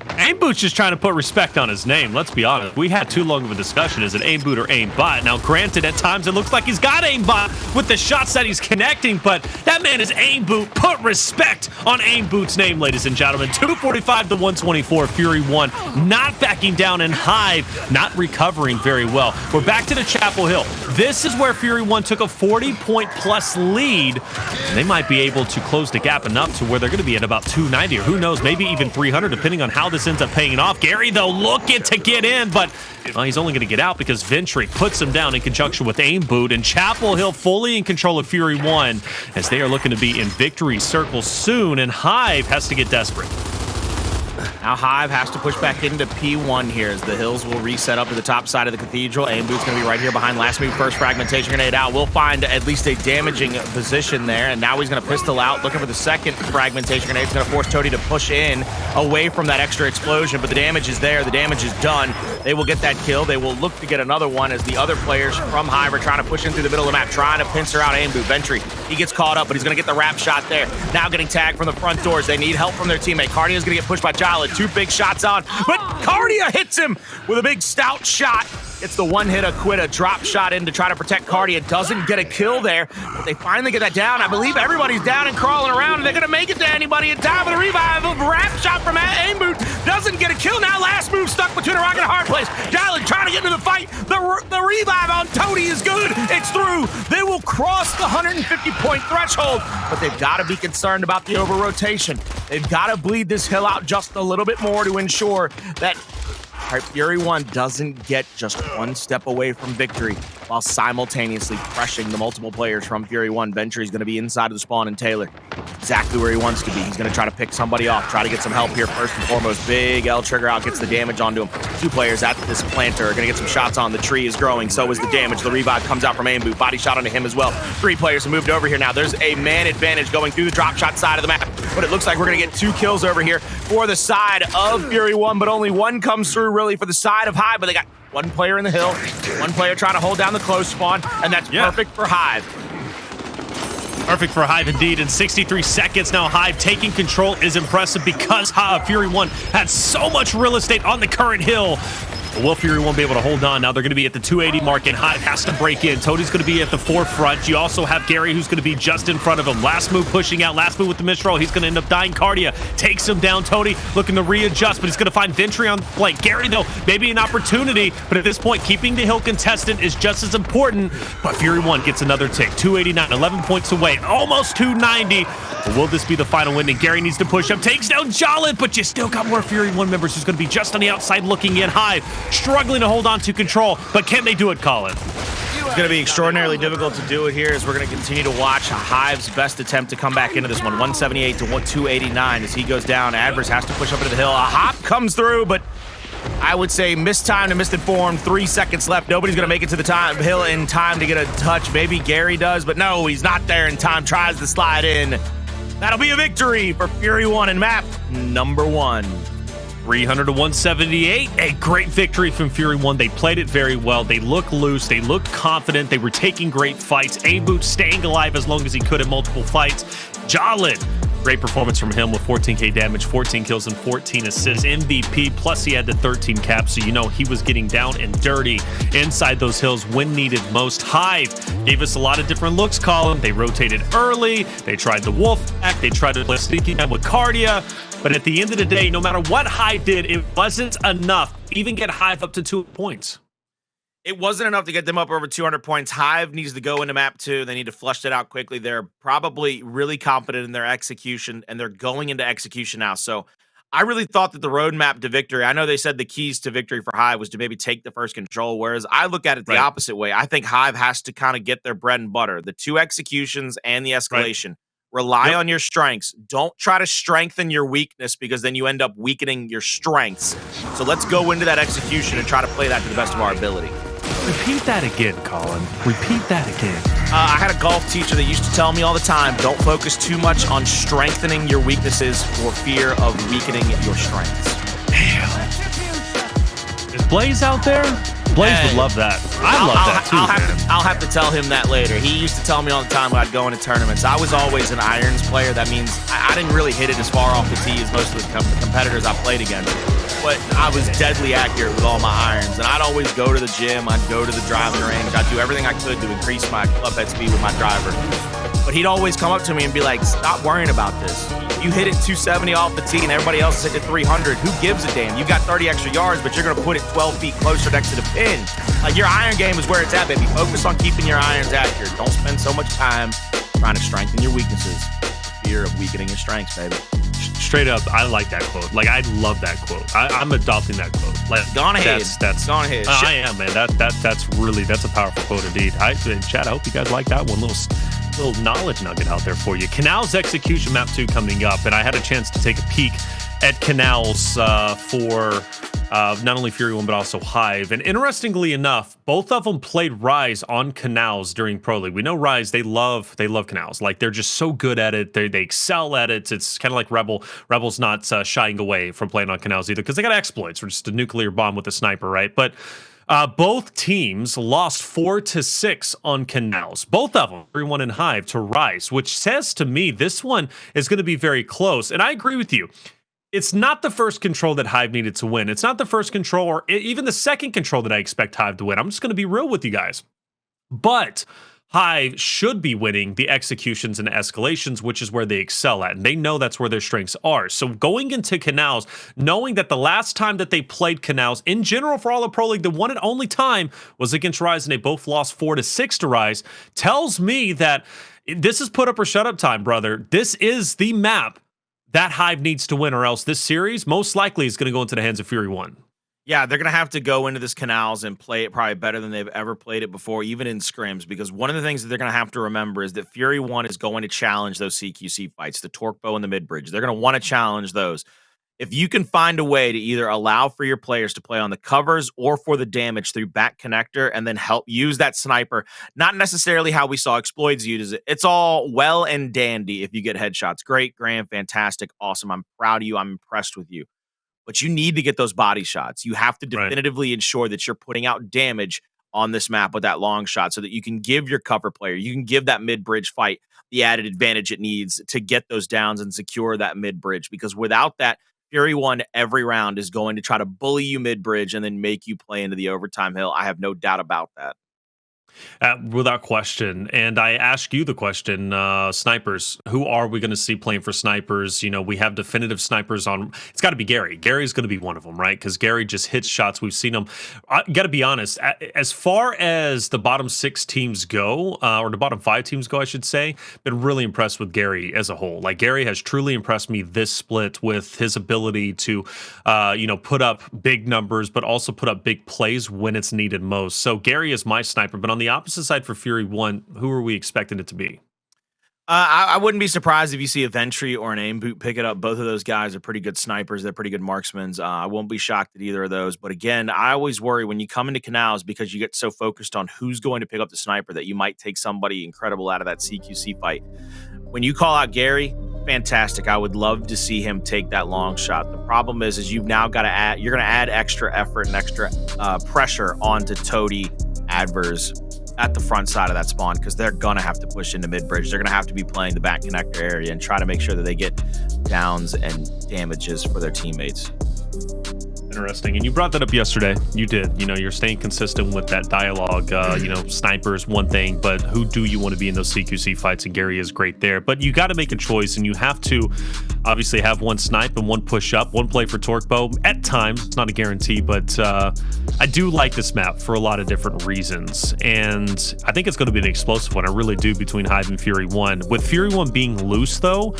Aimboot's just trying to put respect on his name. Let's be honest. We had too long of a discussion. Is it Aimboot or Aimbot? Now, granted, at times it looks like he's got Aimbot with the shots that he's connecting, but that man is Aimboot. Put respect on Aimboot's name, ladies and gentlemen. 245 to 124. Fury 1 not backing down, and Hive not recovering very well. We're back to the Chapel Hill. This is where Fury 1 took a 40-point plus lead. And they might be able to close the gap enough to where they're going to be at about 290, or who knows, maybe even 300, depending on how this ends up paying off. Gary, though, looking to get in, but well, he's only going to get out because Ventry puts him down in conjunction with Aimboot, and Chapel Hill fully in control of Fury 1 as they are looking to be in victory circle soon, and Hive has to get desperate. Now Hive has to push back into P1 here as the Hills will reset up to the top side of the Cathedral. Aimboot's going to be right here behind last move. First fragmentation grenade out. We'll find at least a damaging position there, and now he's going to pistol out, looking for the second fragmentation grenade. It's going to force Toti to push in away from that extra explosion, but the damage is there. The damage is done. They will get that kill. They will look to get another one as the other players from Hive are trying to push in through the middle of the map, trying to pincer out Aimboot. Ventry, he gets caught up, but he's going to get the wrap shot there. Now getting tagged from the front doors. They need help from their teammate. Kardia's going to get pushed by Jaled. Two big shots on, but Kardia hits him with a big stout shot. It's the one-hit quit, a drop shot in to try to protect Kardia. Doesn't get a kill there, but they finally get that down. I believe everybody's down and crawling around, and they're going to make it to anybody in time for the revive. A wrap shot from Aimboot doesn't get a kill. Now last move stuck between a rock and a hard place. Jaled trying to get into the fight. The revive on Toti is good. It's through. They will cross the 150-point threshold, but they've got to be concerned about the over-rotation. They've got to bleed this hill out just a little bit more to ensure that Fury 1 doesn't get just one step away from victory while simultaneously crushing the multiple players from Fury 1. Ventry is going to be inside of the spawn, and Taylor exactly where he wants to be. He's going to try to pick somebody off, try to get some help here first and foremost. Big L trigger out, gets the damage onto him. Two players at this planter are going to get some shots on. The tree is growing, so is the damage. The revive comes out from Aimboot. Body shot onto him as well. Three players have moved over here now. There's a man advantage going through the drop shot side of the map, but it looks like we're going to get two kills over here for the side of Fury 1, but only one comes through really for the side of Hive, but they got one player in the hill, one player trying to hold down the close spawn, and that's perfect for Hive. Perfect for Hive indeed. In 63 seconds now, Hive taking control is impressive because Fury 1 had so much real estate on the current hill. Will Fury 1 be able to hold on? Now they're going to be at the 280 mark, and Hive has to break in. Toti's going to be at the forefront. You also have Gary, who's going to be just in front of him. Last move pushing out. Last move with the Mistral. He's going to end up dying. Kardia takes him down. Toti looking to readjust, but he's going to find Ventry on flank. Gary, though, maybe an opportunity, but at this point, keeping the hill contestant is just as important. But Fury 1 gets another tick. 289, 11 points away. Almost 290. But will this be the final win? And Gary needs to push up. Takes down Jaled, but you still got more Fury 1 members who's going to be just on the outside looking in. Hive struggling to hold on to control, but can they do it, Colin? It's going to be extraordinarily difficult to do it here as we're going to continue to watch Hive's best attempt to come back into this one. 178 to 289 as he goes down. Addvers has to push up into the hill. A hop comes through, but I would say mistimed and misinformed. 3 seconds left. Nobody's going to make it to the hill in time to get a touch. Maybe Gary does, but no, he's not there in time. Tries to slide in. That'll be a victory for Fury 1 in map number 1. 300 to 178, a great victory from Fury 1. They played it very well. They looked loose. They looked confident. They were taking great fights. Aimboot staying alive as long as he could in multiple fights. Jaled, great performance from him with 14k damage, 14 kills, and 14 assists. MVP, plus he had the 13 caps, so you know he was getting down and dirty inside those hills when needed most. Hive gave us a lot of different looks, Colin. They rotated early. They tried the wolf act. They tried to play sneaky time with Kardia. But at the end of the day, no matter what Hive did, it wasn't enough to even get Hive up to 2 points. It wasn't enough to get them up over 200 points. Hive needs to go into map 2. They need to flush that out quickly. They're probably really confident in their execution, and they're going into execution now. So I really thought that the roadmap to victory, I know they said the keys to victory for Hive was to maybe take the first control, whereas I look at it the opposite way. I think Hive has to kind of get their bread and butter, the 2 executions and the escalation. Rely on your strengths. Don't try to strengthen your weakness because then you end up weakening your strengths. So let's go into that execution and try to play that to the best of our ability. Repeat that again, Colin. Repeat that again. I had a golf teacher that used to tell me all the time, don't focus too much on strengthening your weaknesses for fear of weakening your strengths. Is Blaze out there? Blaze would love that. I love that too, I'll have to tell him that later. He used to tell me all the time when I'd go into tournaments. I was always an irons player. That means I didn't really hit it as far off the tee as most of the competitors I played against. But I was deadly accurate with all my irons. And I'd always go to the gym. I'd go to the driving range. I'd do everything I could to increase my club head speed with my driver. But he'd always come up to me and be like, stop worrying about this. You hit it 270 off the tee and everybody else is hitting it 300. Who gives a damn? You got 30 extra yards, but you're going to put it 12 feet closer next to the pin. Like, your iron game is where it's at, baby. Focus on keeping your irons accurate. Don't spend so much time trying to strengthen your weaknesses. Fear of weakening your strengths, baby. Straight up, I like that quote. Like, I love that quote. I'm adopting that quote. Like, Go on ahead. Go on ahead. I am, man. That's a powerful quote indeed. Chad, I hope you guys like that one. Little knowledge nugget out there for you. Canals Execution Map 2 coming up, and I had a chance to take a peek at Canals for not only Fury 1 but also Hive. And interestingly enough, both of them played Rise on Canals during Pro League. We know Rise, they love Canals. Like, they're just so good at it. They excel at it. It's kind of like Rebel. Rebel's not shying away from playing on Canals either because they got exploits. We're just a nuclear bomb with a sniper, right? But both teams lost 4-6 on Canals. Both of them, Fury 1 and Hive, to Rise, which says to me this one is going to be very close. And I agree with you. It's not the first control that Hive needed to win. It's not the first control or even the second control that I expect Hive to win. I'm just going to be real with you guys. But Hive should be winning the executions and escalations, which is where they excel at. And they know that's where their strengths are. So going into Canals, knowing that the last time that they played Canals, in general for all of Pro League, the one and only time was against Rise, and they both lost 4-6 to Rise, tells me that this is put up or shut up time, brother. This is the map that Hive needs to win, or else this series most likely is going to go into the hands of Fury 1. Yeah, they're going to have to go into this Canals and play it probably better than they've ever played it before, even in scrims, because one of the things that they're going to have to remember is that Fury 1 is going to challenge those CQC fights, the torque bow and the mid-bridge. They're going to want to challenge those. If you can find a way to either allow for your players to play on the covers or for the damage through back connector and then help use that sniper, not necessarily how we saw exploits use it. It's all well and dandy if you get headshots. Great, grand, fantastic, awesome. I'm proud of you. I'm impressed with you. But you need to get those body shots. You have to definitively ensure that you're putting out damage on this map with that long shot so that you can give your cover player, you can give that mid-bridge fight the added advantage it needs to get those downs and secure that mid-bridge. Because without that, Fury 1 every round is going to try to bully you mid-bridge and then make you play into the overtime hill. I have no doubt about that. Without question. And I ask you the question, snipers, who are we going to see playing for snipers? You know, we have definitive snipers on. It's got to be Gary. Gary's going to be one of them, right? Because Gary just hits shots. We've seen him. I got to be honest, as far as the bottom 6 teams go, or the bottom 5 teams go, I should say, been really impressed with Gary as a whole. Like, Gary has truly impressed me this split with his ability to, put up big numbers, but also put up big plays when it's needed most. So Gary is my sniper, but on the opposite side for Fury 1, who are we expecting it to be? I wouldn't be surprised if you see a Ventry or an Aimboot pick it up. Both of those guys are pretty good snipers. They're pretty good marksmen. I won't be shocked at either of those. But again, I always worry when you come into Canals because you get so focused on who's going to pick up the sniper that you might take somebody incredible out of that CQC fight. When you call out Gary, fantastic. I would love to see him take that long shot. The problem is you've now got to you're going to add extra effort and extra pressure onto Toti, Addvers, at the front side of that spawn because they're going to have to push into mid-bridge. They're going to have to be playing the back connector area and try to make sure that they get downs and damages for their teammates. Interesting. And you brought that up yesterday. You did. You're staying consistent with that dialogue. Snipers, one thing, but who do you want to be in those CQC fights? And Gary is great there. But you got to make a choice, and you have to obviously have one snipe and one push up, one play for torque bow. At times, it's not a guarantee, but I do like this map for a lot of different reasons. And I think it's going to be an explosive one. I really do, between Hive and Fury 1. With Fury 1 being loose, though,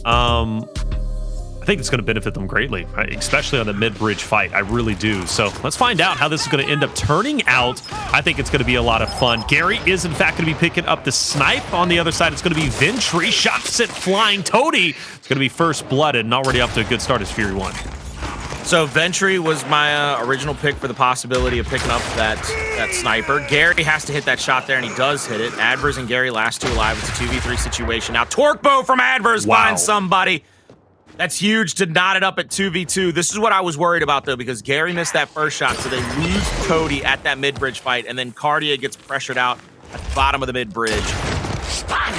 I think it's going to benefit them greatly, right? Especially on the mid-bridge fight. I really do. So let's find out how this is going to end up turning out. I think it's going to be a lot of fun. Gary is, in fact, going to be picking up the snipe. On the other side, it's going to be Ventry. Shot sent flying. Toti. It's going to be first blooded and already off to a good start as Fury 1. So Ventry was my original pick for the possibility of picking up that sniper. Gary has to hit that shot there, and he does hit it. Addvers and Gary last two alive. It's a 2v3 situation. Now torque bow from Addvers finds somebody. That's huge to knot it up at 2v2. This is what I was worried about, though, because Gary missed that first shot, so they lose Toti at that mid-bridge fight, and then Kardia gets pressured out at the bottom of the mid-bridge.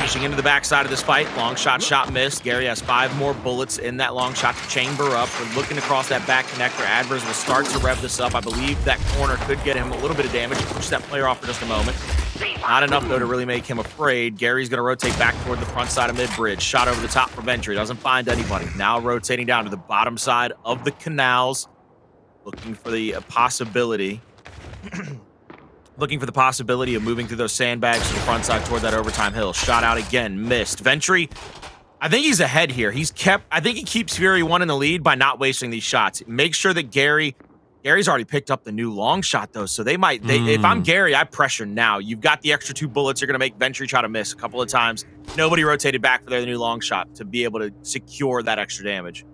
Pushing into the backside of this fight. Long shot missed. Gary has 5 more bullets in that long shot to chamber up. We're looking across that back connector. Addvers will start to rev this up. I believe that corner could get him a little bit of damage. Push that player off for just a moment. Not enough, though, to really make him afraid. Gary's going to rotate back toward the front side of mid-bridge. Shot over the top for Ventry. Doesn't find anybody. Now rotating down to the bottom side of the Canals. Looking for the possibility. Looking for the possibility of moving through those sandbags to the front side toward that overtime hill. Shot out again. Missed. Ventry, I think he's ahead here. I think he keeps Fury 1 in the lead by not wasting these shots. Make sure that Gary's already picked up the new long shot, though, so if I'm Gary, I pressure now. You've got the extra 2 bullets. You're going to make Ventry try to miss a couple of times. Nobody rotated back for their new long shot to be able to secure that extra damage.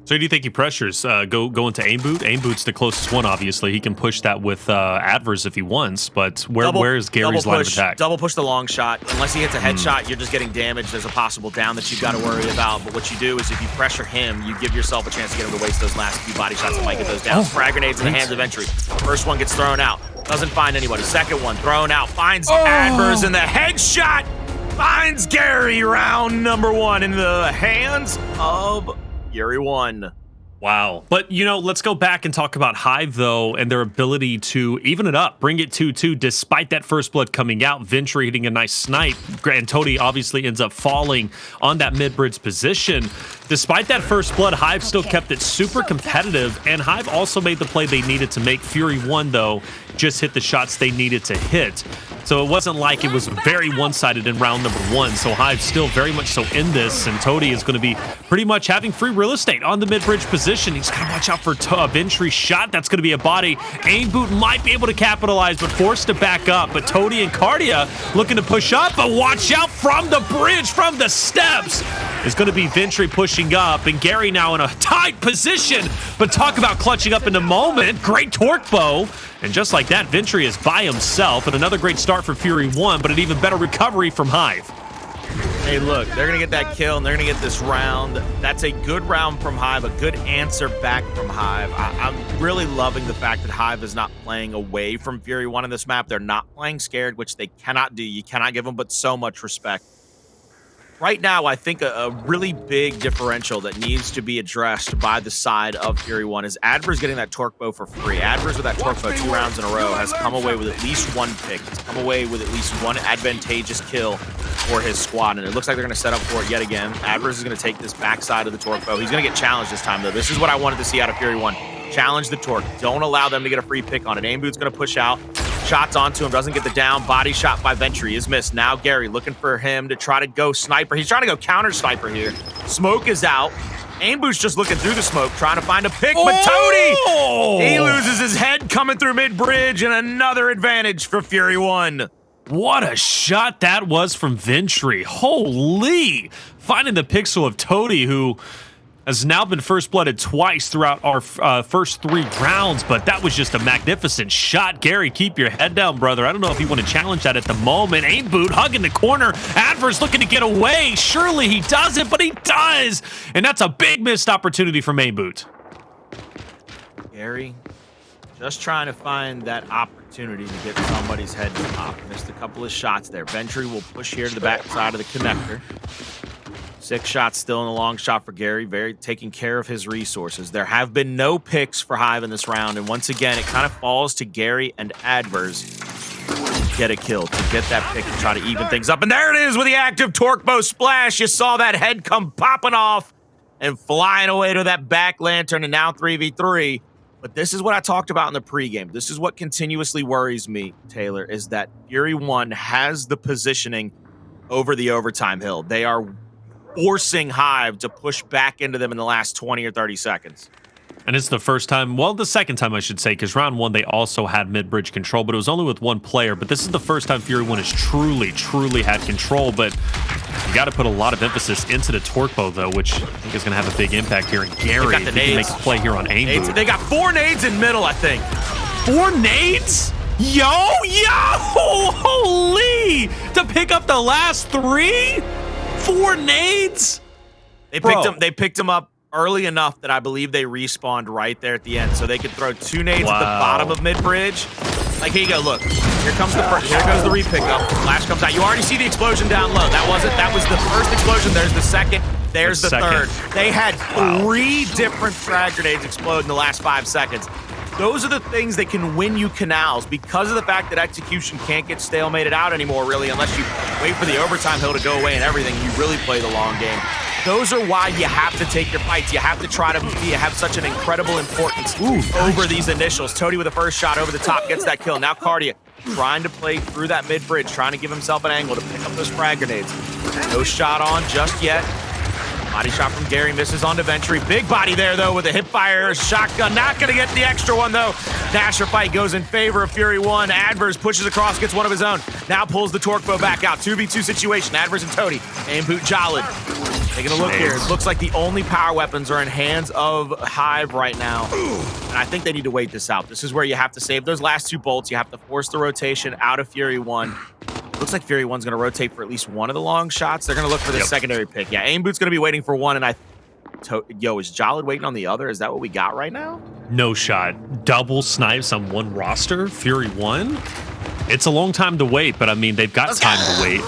So who do you think he pressures? Go into Aimboot? Aimboot's the closest one, obviously. He can push that with Addvers if he wants, but where is Gary's line of attack? Double push the long shot. Unless he hits a headshot, you're just getting damage. There's a possible down that you've got to worry about. But what you do is if you pressure him, you give yourself a chance to get him to waste those last few body shots and might get those down. Frag grenades in the hands of Ventry. First one gets thrown out. Doesn't find anybody. Second one thrown out. Finds Addvers in the headshot. Finds Gary. Round number 1 in the hands of Fury 1. Wow. But, let's go back and talk about Hive, though, and their ability to even it up, bring it 2-2, despite that first blood coming out. Ventry hitting a nice snipe, and Toti obviously ends up falling on that mid-bridge position. Despite that first blood, Hive still kept it super competitive, and Hive also made the play they needed to make. Fury 1, though, just hit the shots they needed to hit. So it wasn't like it was very one-sided in round number 1. So Hive still very much so in this, and Toti is going to be pretty much having free real estate on the mid-bridge position. He's got to watch out for Ventry's shot. That's going to be a body. Aimboot might be able to capitalize, but forced to back up. But Toti and Kardia looking to push up, but watch out from the bridge, from the steps. It's going to be Ventry pushing up, and Gary now in a tight position. But talk about clutching up in the moment. Great torque bow. And just like that, Ventry is by himself, and another great start for Fury 1, but an even better recovery from Hive. Hey, look, they're going to get that kill, and they're going to get this round. That's a good round from Hive, a good answer back from Hive. I'm really loving the fact that Hive is not playing away from Fury 1 in this map. They're not playing scared, which they cannot do. You cannot give them but so much respect. Right now, I think a really big differential that needs to be addressed by the side of Fury 1 is Addvers getting that torque bow for free. Addvers with that torque bow 2 rounds in a row has come away with at least 1 pick. He's come away with at least 1 advantageous kill for his squad, and it looks like they're going to set up for it yet again. Addvers is going to take this backside of the torque bow. He's going to get challenged this time, though. This is what I wanted to see out of Fury 1. Challenge the torque. Don't allow them to get a free pick on it. Aimboot's going to push out. Shots onto him, doesn't get the down. Body shot by Ventry is missed. Now Gary looking for him to try to go sniper. He's trying to go counter sniper here. Smoke is out. Aimboot's just looking through the smoke, trying to find a pick, but Toti! He loses his head coming through mid-bridge, and another advantage for Fury 1. What a shot that was from Ventry. Holy! Finding the pixel of Toti, who has now been first blooded twice throughout our first 3 rounds, but that was just a magnificent shot. Gary, keep your head down, brother. I don't know if you want to challenge that at the moment. Aimboot hugging the corner. Addvers looking to get away. Surely he doesn't, but he does. And that's a big missed opportunity from Aimboot. Gary just trying to find that opportunity to get somebody's head to pop. Missed a couple of shots there. Ventry will push here to the back side of the connector. 6 shots still in the long shot for Gary. Very taking care of his resources. There have been no picks for Hive in this round. And once again, it kind of falls to Gary and Addvers to get a kill, to get that pick and try to even things up. And there it is with the active torque bow splash. You saw that head come popping off and flying away to that back lantern, and now 3v3. But this is what I talked about in the pregame. This is what continuously worries me, Taylor, is that Fury 1 has the positioning over the overtime hill. They are forcing Hive to push back into them in the last 20 or 30 seconds. And it's the first time, well, the second time I should say, because round 1 they also had mid-bridge control, but it was only with 1 player. But this is the first time Fury 1 has truly had control. But you got to put a lot of emphasis into the torque bow, though, which I think is going to have a big impact here. And Gary, if he can make a play here on Aimboot. They got 4 nades in middle, I think. 4 nades? Yo! Holy! To pick up the last 3? 4 nades? They picked him up early enough that I believe they respawned right there at the end, so they could throw 2 nades at the bottom of mid-bridge. Like, here you go, look. Here comes the first, here goes the re-pickup. Flash comes out. You already see the explosion down low. That was the first explosion. There's the second. There's the third. They had 3 different frag grenades explode in the last 5 seconds. Those are the things that can win you Canals because of the fact that execution can't get stalemated out anymore, really, unless you wait for the overtime hill to go away and everything. You really play the long game. Those are why you have to take your fights. You have to try to have such an incredible importance over these initials. Toti with the first shot over the top gets that kill. Now Kardia trying to play through that mid-bridge, trying to give himself an angle to pick up those frag grenades. No shot on just yet. Body shot from Gary misses onto Ventry. Big body there, though, with a hip fire shotgun. Not going to get the extra one, though. Dasher fight goes in favor of Fury 1. Addvers pushes across, gets one of his own. Now pulls the torque bow back out. 2v2 situation. Addvers and Toti. Aimboot Jaled. Taking a look here. It looks like the only power weapons are in hands of Hive right now. And I think they need to wait this out. This is where you have to save those last 2 bolts. You have to force the rotation out of Fury 1. Looks like Fury 1's going to rotate for at least one of the long shots. They're going to look for the secondary pick. Yeah, Aimboot's going to be waiting for one, and Yo, is Jaled waiting on the other? Is that what we got right now? No shot. Double snipes on one roster. Fury 1. It's a long time to wait, but I mean, they've got time to wait.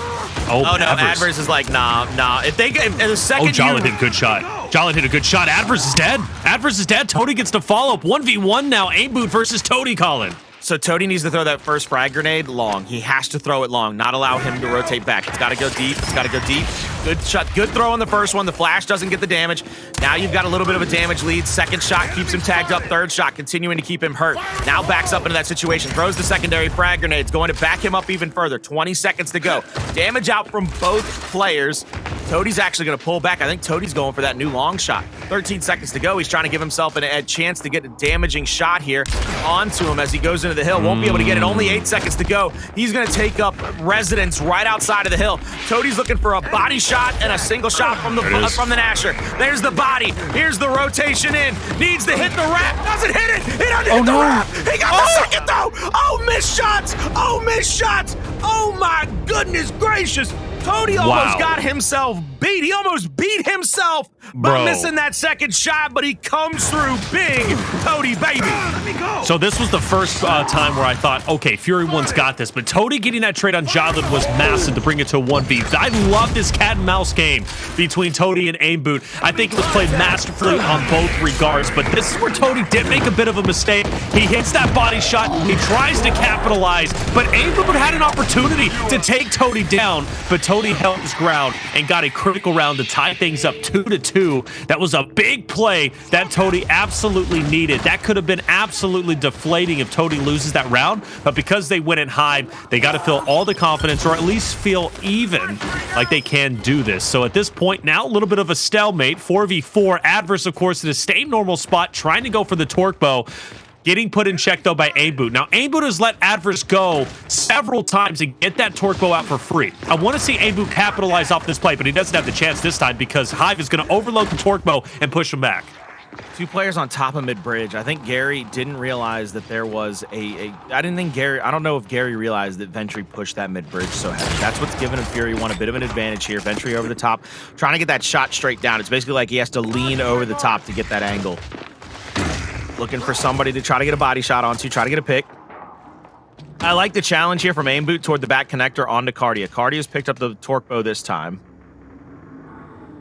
Oh no, Addvers is like, nah. If they get in the second, Jaled hit a good shot. Jaled hit a good shot. Addvers is dead. Addvers is dead. Toti gets to follow up. 1v1 now. Aimboot versus Toti, Colin. So Toti needs to throw that first frag grenade long. He has to throw it long, not allow him to rotate back. It's got to go deep. It's got to go deep. Good shot. Good throw on the first one. The flash doesn't get the damage. Now you've got a little bit of a damage lead. Second shot keeps him tagged up. Third shot continuing to keep him hurt. Now backs up into that situation. Throws the secondary frag grenades, going to back him up even further. 20 seconds to go. Damage out from both players. Toti's actually going to pull back. I think Toti's going for that new long shot. 13 seconds to go. He's trying to give himself a chance to get a damaging shot here onto him as he goes into the hill. Won't be able to get it. Only 8 seconds to go. He's going to take up residence right outside of the hill. Toti's looking for a body shot and a single shot from the Nasher. There's the body. Here's the rotation in. Needs to hit the wrap. Doesn't hit it. He doesn't hit the wrap. He got the second though. Oh, missed shots. Oh, missed shots. Oh my goodness gracious. Toti almost got himself beat. He almost beat himself by missing that second shot, but he comes through big. Toti, baby. Let me go. So this was the first time where I thought, okay, Fury 1's got this, but Toti getting that trade on Jaled was massive to bring it to a 1v. I love this cat and mouse game between Toti and Aimboot. I think it was played masterfully on both regards, but this is where Toti did make a bit of a mistake. He hits that body shot. He tries to capitalize, but Aimboot had an opportunity to take Toti down, but Toti held his ground and got a critical round to tie things up 2-2. That was a big play that Toti absolutely needed. That could have been absolutely deflating if Toti loses that round, but because they win at Hive, they got to feel all the confidence, or at least feel even like they can do this. So at this point now, a little bit of a stalemate. 4v4. Addvers, of course, in the same normal spot, trying to go for the torque bow. Getting put in check, though, by Aimboot. Now, Aimboot has let Addvers go several times and get that torque bow out for free. I want to see Aimboot capitalize off this play, but he doesn't have the chance this time because Hive is going to overload the torque bow and push him back. 2 players on top of mid-bridge. I think Gary didn't realize that there was I don't know if Gary realized that Ventry pushed that mid-bridge so heavy. That's what's giving him Fury 1 a bit of an advantage here. Ventry over the top, trying to get that shot straight down. It's basically like he has to lean over the top to get that angle. Looking for somebody to try to get a body shot onto, try to get a pick. I like the challenge here from Aimboot toward the back connector onto Kardia. Kardia's picked up the torque bow this time.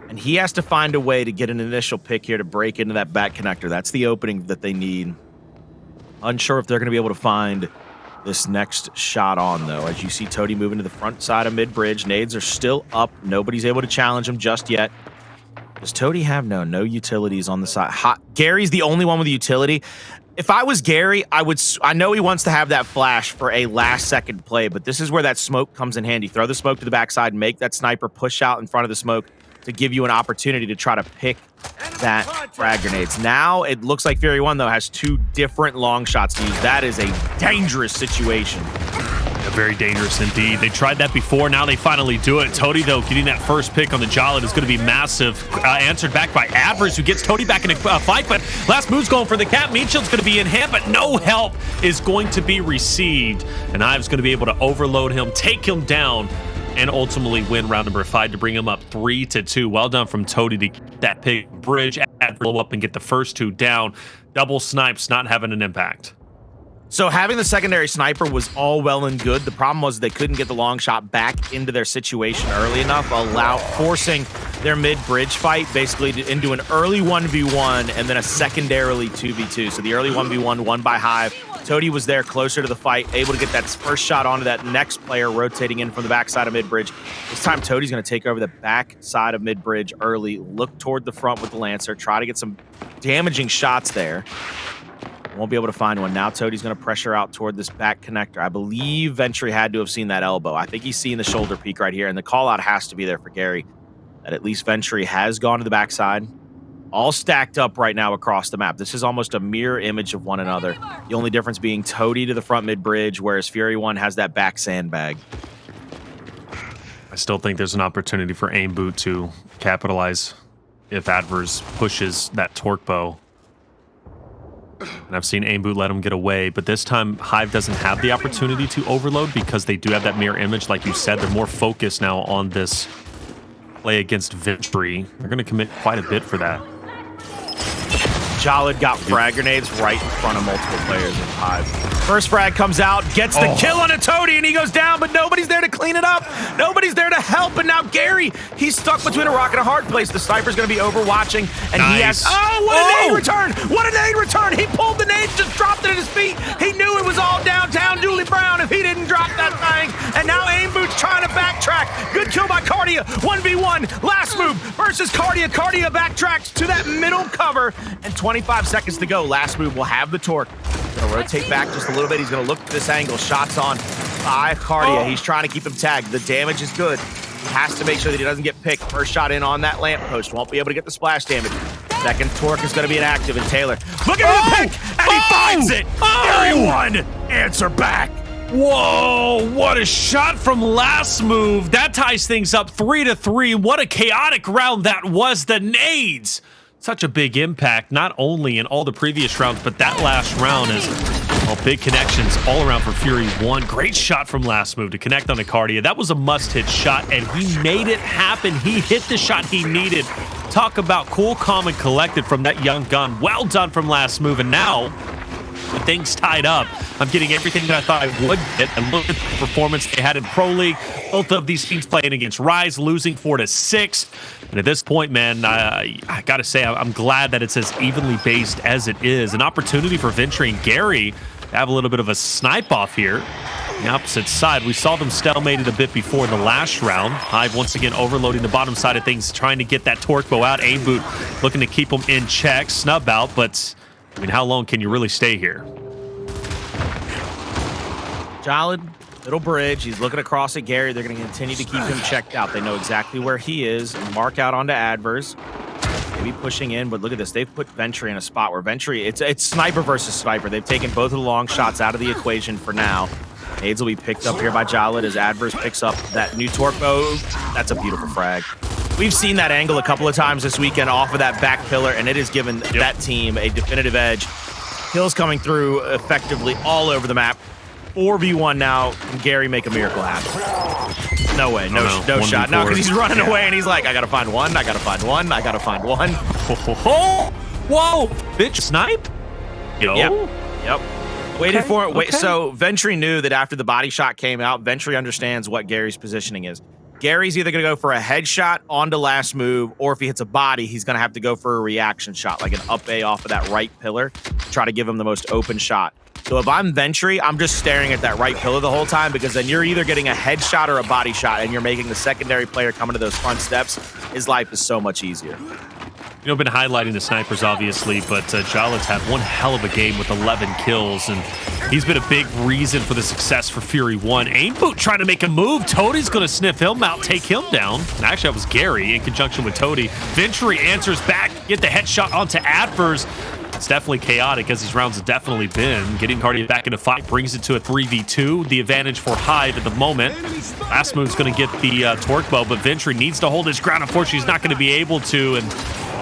And he has to find a way to get an initial pick here to break into that back connector. That's the opening that they need. Unsure if they're going to be able to find this next shot on, though. As you see Toti moving to the front side of mid-bridge. Nades are still up. Nobody's able to challenge him just yet. Does Toti have no utilities on the side? Gary's the only one with a utility. If I was Gary, I know he wants to have that flash for a last-second play, but this is where that smoke comes in handy. Throw the smoke to the backside, make that sniper push out in front of the smoke to give you an opportunity to try to pick that frag grenades. Now, it looks like Fury 1, though, has 2 different long shots to use. That is a dangerous situation. Very dangerous indeed. They tried that before. Now they finally do it. Toti, though, getting that first pick on the Jaled is going to be massive. Answered back by Addvers, who gets Toti back in a fight, but last move's going for the cap. Meat Shield's going to be in hand, but no help is going to be received. And Hive's going to be able to overload him, take him down and ultimately win round number 5 to bring him up 3-2. Well done from Toti to get that big bridge, blow up and get the first 2 down. Double snipes not having an impact. So having the secondary sniper was all well and good. The problem was they couldn't get the long shot back into their situation early enough, forcing their mid-bridge fight basically into an early 1v1 and then a secondarily 2v2. So the early 1v1 won by Hive. Toti was there closer to the fight, able to get that first shot onto that next player rotating in from the backside of mid-bridge. This time Toti's going to take over the back side of mid-bridge early, look toward the front with the Lancer, try to get some damaging shots there. Won't be able to find one. Now Toti's going to pressure out toward this back connector. I believe Ventry had to have seen that elbow. I think he's seeing the shoulder peak right here, and the call out has to be there for Gary. That at least Ventry has gone to the backside. All stacked up right now across the map. This is almost a mirror image of one another. The only difference being Toti to the front mid-bridge, whereas Fury 1 has that back sandbag. I still think there's an opportunity for Aimboot to capitalize if Addvers pushes that torque bow. And I've seen Aimboot let him get away, but this time Hive doesn't have the opportunity to overload because they do have that mirror image. Like you said, they're more focused now on this play against Ventry. They're going to commit quite a bit for that. Jaled got frag grenades right in front of multiple players in Hive. First frag comes out, gets the kill on a Toti, and he goes down, but nobody's there to clean it up. Nobody's there to help, and now Gary, he's stuck between a rock and a hard place. The sniper's going to be overwatching, and he has... Oh, what a nade return! What a nade return! He pulled the nade, just dropped it at his feet. He knew it was all downtown Julie Brown if he didn't drop that thing, and now Aimboot's trying to backtrack. Good kill by Kardia, 1v1, last move versus Kardia. Kardia backtracks to that middle cover, and 25 seconds to go. Last move will have the torque. Gonna rotate back just a little bit. He's gonna look at this angle. Shots on by Kardia. He's trying to keep him tagged. The damage is good. He has to make sure that he doesn't get picked. First shot in on that lamppost. Won't be able to get the splash damage. Second torque is gonna be inactive, and Taylor looking for the pick, and he finds it. Everyone, answer back. Whoa, what a shot from last move. That ties things up 3-3. What a chaotic round that was. The nades. Such a big impact, not only in all the previous rounds, but that last round is big connections all around for Fury 1. Great shot from last move to connect on the Kardia. That was a must-hit shot, and he made it happen. He hit the shot he needed. Talk about cool, calm, and collected from that young gun. Well done from last move, and now with things tied up, I'm getting everything that I thought I would get. And look at the performance they had in Pro League. Both of these teams playing against Rise, losing 4-6. And at this point, man, I got to say, I'm glad that it's as evenly based as it is. An opportunity for Ventry and Gary to have a little bit of a snipe off here. On the opposite side, we saw them stalemated a bit before in the last round. Hive once again overloading the bottom side of things, trying to get that torque bow out. Aimboot looking to keep them in check, snub out, but I mean, how long can you really stay here? Jaled, middle bridge. He's looking across at Gary. They're going to continue to keep him checked out. They know exactly where he is. And mark out onto Addvers. Maybe pushing in, but look at this. They've put Ventry in a spot where Ventry, it's sniper versus sniper. They've taken both of the long shots out of the equation for now. Nades will be picked up here by Jaled as Addvers picks up that new torque bow. That's a beautiful frag. We've seen that angle a couple of times this weekend off of that back pillar, and it has given that team a definitive edge. Kills coming through effectively all over the map. 4v1 now. Can Gary make a miracle happen? No way. No shot. No, because he's running away, and he's like, I got to find one. I got to find one. I got to find one. Whoa. Bitch, snipe? Yo. Yep. Waited for it. Wait. So Ventry knew that after the body shot came out, Ventry understands what Gary's positioning is. Gary's either going to go for a headshot onto last move, or if he hits a body, he's going to have to go for a reaction shot, like an up A off of that right pillar, to try to give him the most open shot. So if I'm Ventry, I'm just staring at that right pillar the whole time, because then you're either getting a headshot or a body shot, and you're making the secondary player coming to those front steps. His life is so much easier. You know, been highlighting the snipers, obviously, but Jaled's had one hell of a game with 11 kills, and he's been a big reason for the success for Fury 1. Aimboot trying to make a move. Toti's going to sniff him out, take him down. And actually, that was Gary in conjunction with Toti. Ventry answers back, get the headshot onto Addvers. It's definitely chaotic, as these rounds have definitely been. Getting Kardia back into fight brings it to a 3v2. The advantage for Hive at the moment. Last move's going to get the torque bow, but Ventry needs to hold his ground. Unfortunately, he's not going to be able to, and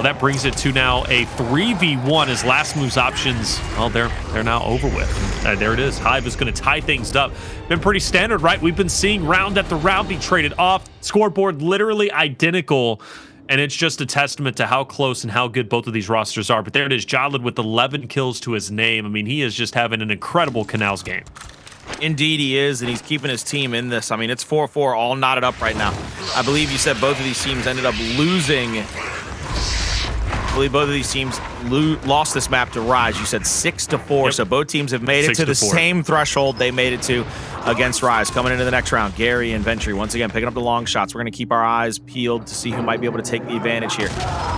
Well, that brings it to now a 3v1 as last move's options, well, they're now over with. There it is. Hive is going to tie things up. Been pretty standard, right? We've been seeing round after round be traded off. Scoreboard literally identical. And it's just a testament to how close and how good both of these rosters are. But there it is, Jaled with 11 kills to his name. I mean, he is just having an incredible Canals game. Indeed he is, and he's keeping his team in this. I mean, it's 4-4 all knotted up right now. I believe you said both of these teams ended up losing. I believe both of these teams lost this map to Rise. You said 6-4, yep. So both teams have made it to the same threshold they made it to against Rise. Coming into the next round, Gary and Ventry once again picking up the long shots. We're going to keep our eyes peeled to see who might be able to take the advantage here.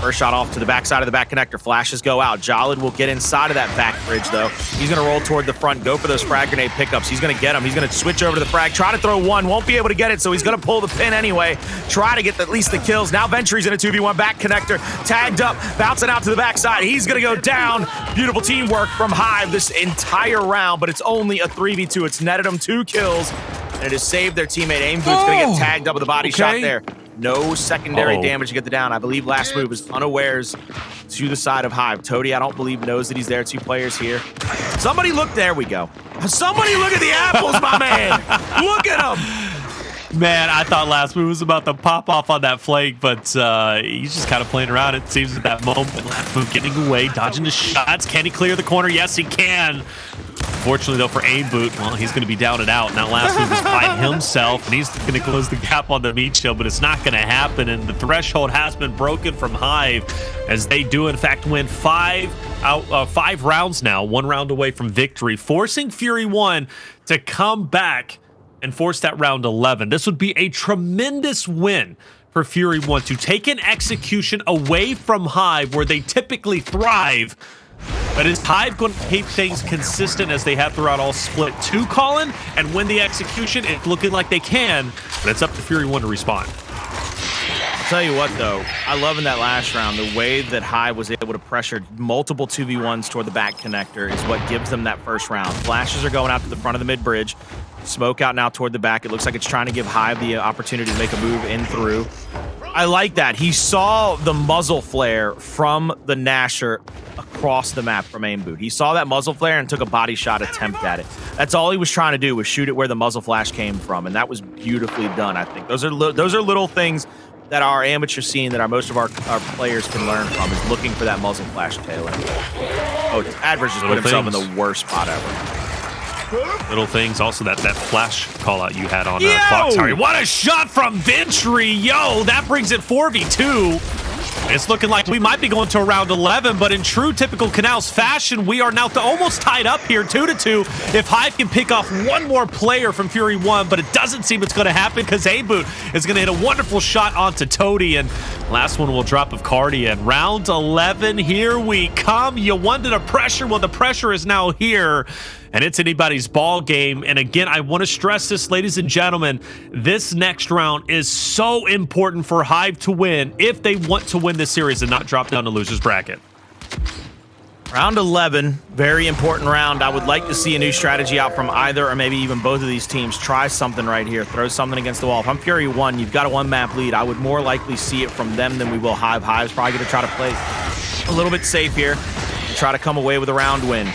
First shot off to the backside of the back connector. Flashes go out. Jaled will get inside of that back bridge, though. He's going to roll toward the front, go for those frag grenade pickups. He's going to get them. He's going to switch over to the frag, try to throw one. Won't be able to get it, so he's going to pull the pin anyway. Try to get at least the kills. Now Ventry's in a 2v1 back connector. Tagged up, bouncing out to the backside. He's going to go down. Beautiful teamwork from Hive this entire round, but it's only a 3v2. It's netted them 2 kills, and it has saved their teammate. Aimboot's going to get tagged up with a body shot there. No secondary damage to get the down. I believe last move is unawares to the side of Hive. Toti, I don't believe, knows that he's there. 2 players here. Somebody look. There we go. Somebody look at the apples, my man. Look at them. Man, I thought last move was about to pop off on that flank, but he's just kind of playing around, it seems, at that moment. Last move getting away, dodging the shots. Can he clear the corner? Yes, he can. Fortunately, though, for Aimboot, well, he's going to be down and out. Now, last move is by himself, and he's going to close the gap on the meat show, but it's not going to happen, and the threshold has been broken from Hive as they do, in fact, win 5 rounds now, 1 round away from victory, forcing Fury 1 to come back and force that round 11. This would be a tremendous win for Fury 1 to take an execution away from Hive where they typically thrive. But is Hive going to keep things consistent as they have throughout all split 2, Colin, and win the execution? It's looking like they can, but it's up to Fury 1 to respond. I'll tell you what, though, I love in that last round, the way that Hive was able to pressure multiple 2v1s toward the back connector is what gives them that first round. Flashes are going out to the front of the mid bridge. Smoke out now toward the back. It looks like it's trying to give Hive the opportunity to make a move in through. I like that. He saw the muzzle flare from the Nasher across the map from Aimboot. He saw that muzzle flare and took a body shot attempt at it. That's all he was trying to do, was shoot it where the muzzle flash came from, and that was beautifully done, I think. Those are little things that our amateur scene, that most of our players can learn from, is looking for that muzzle flash, Taylor. Oh, Addvers just put himself in the worst spot ever. Little things. Also, that flash call out you had on Fox. What a shot from Ventry. Yo, that brings it 4v2. It's looking like we might be going to around 11, but in true typical Canals fashion, we are now almost tied up here, 2-2. If Hive can pick off one more player from Fury 1, but it doesn't seem it's going to happen because Aimboot is going to hit a wonderful shot onto Toti, and last one will drop of Kardia. And round 11, here we come. You wanted a pressure. Well, the pressure is now here, and it's anybody's ball game. And again, I want to stress this, ladies and gentlemen, this next round is so important for Hive to win if they want to win this series and not drop down the loser's bracket. Round 11, very important round. I would like to see a new strategy out from either or maybe even both of these teams. Try something right here. Throw something against the wall. If I'm Fury 1, you've got a 1-map lead. I would more likely see it from them than we will Hive. Hive's probably going to try to play a little bit safe here and try to come away with a round win.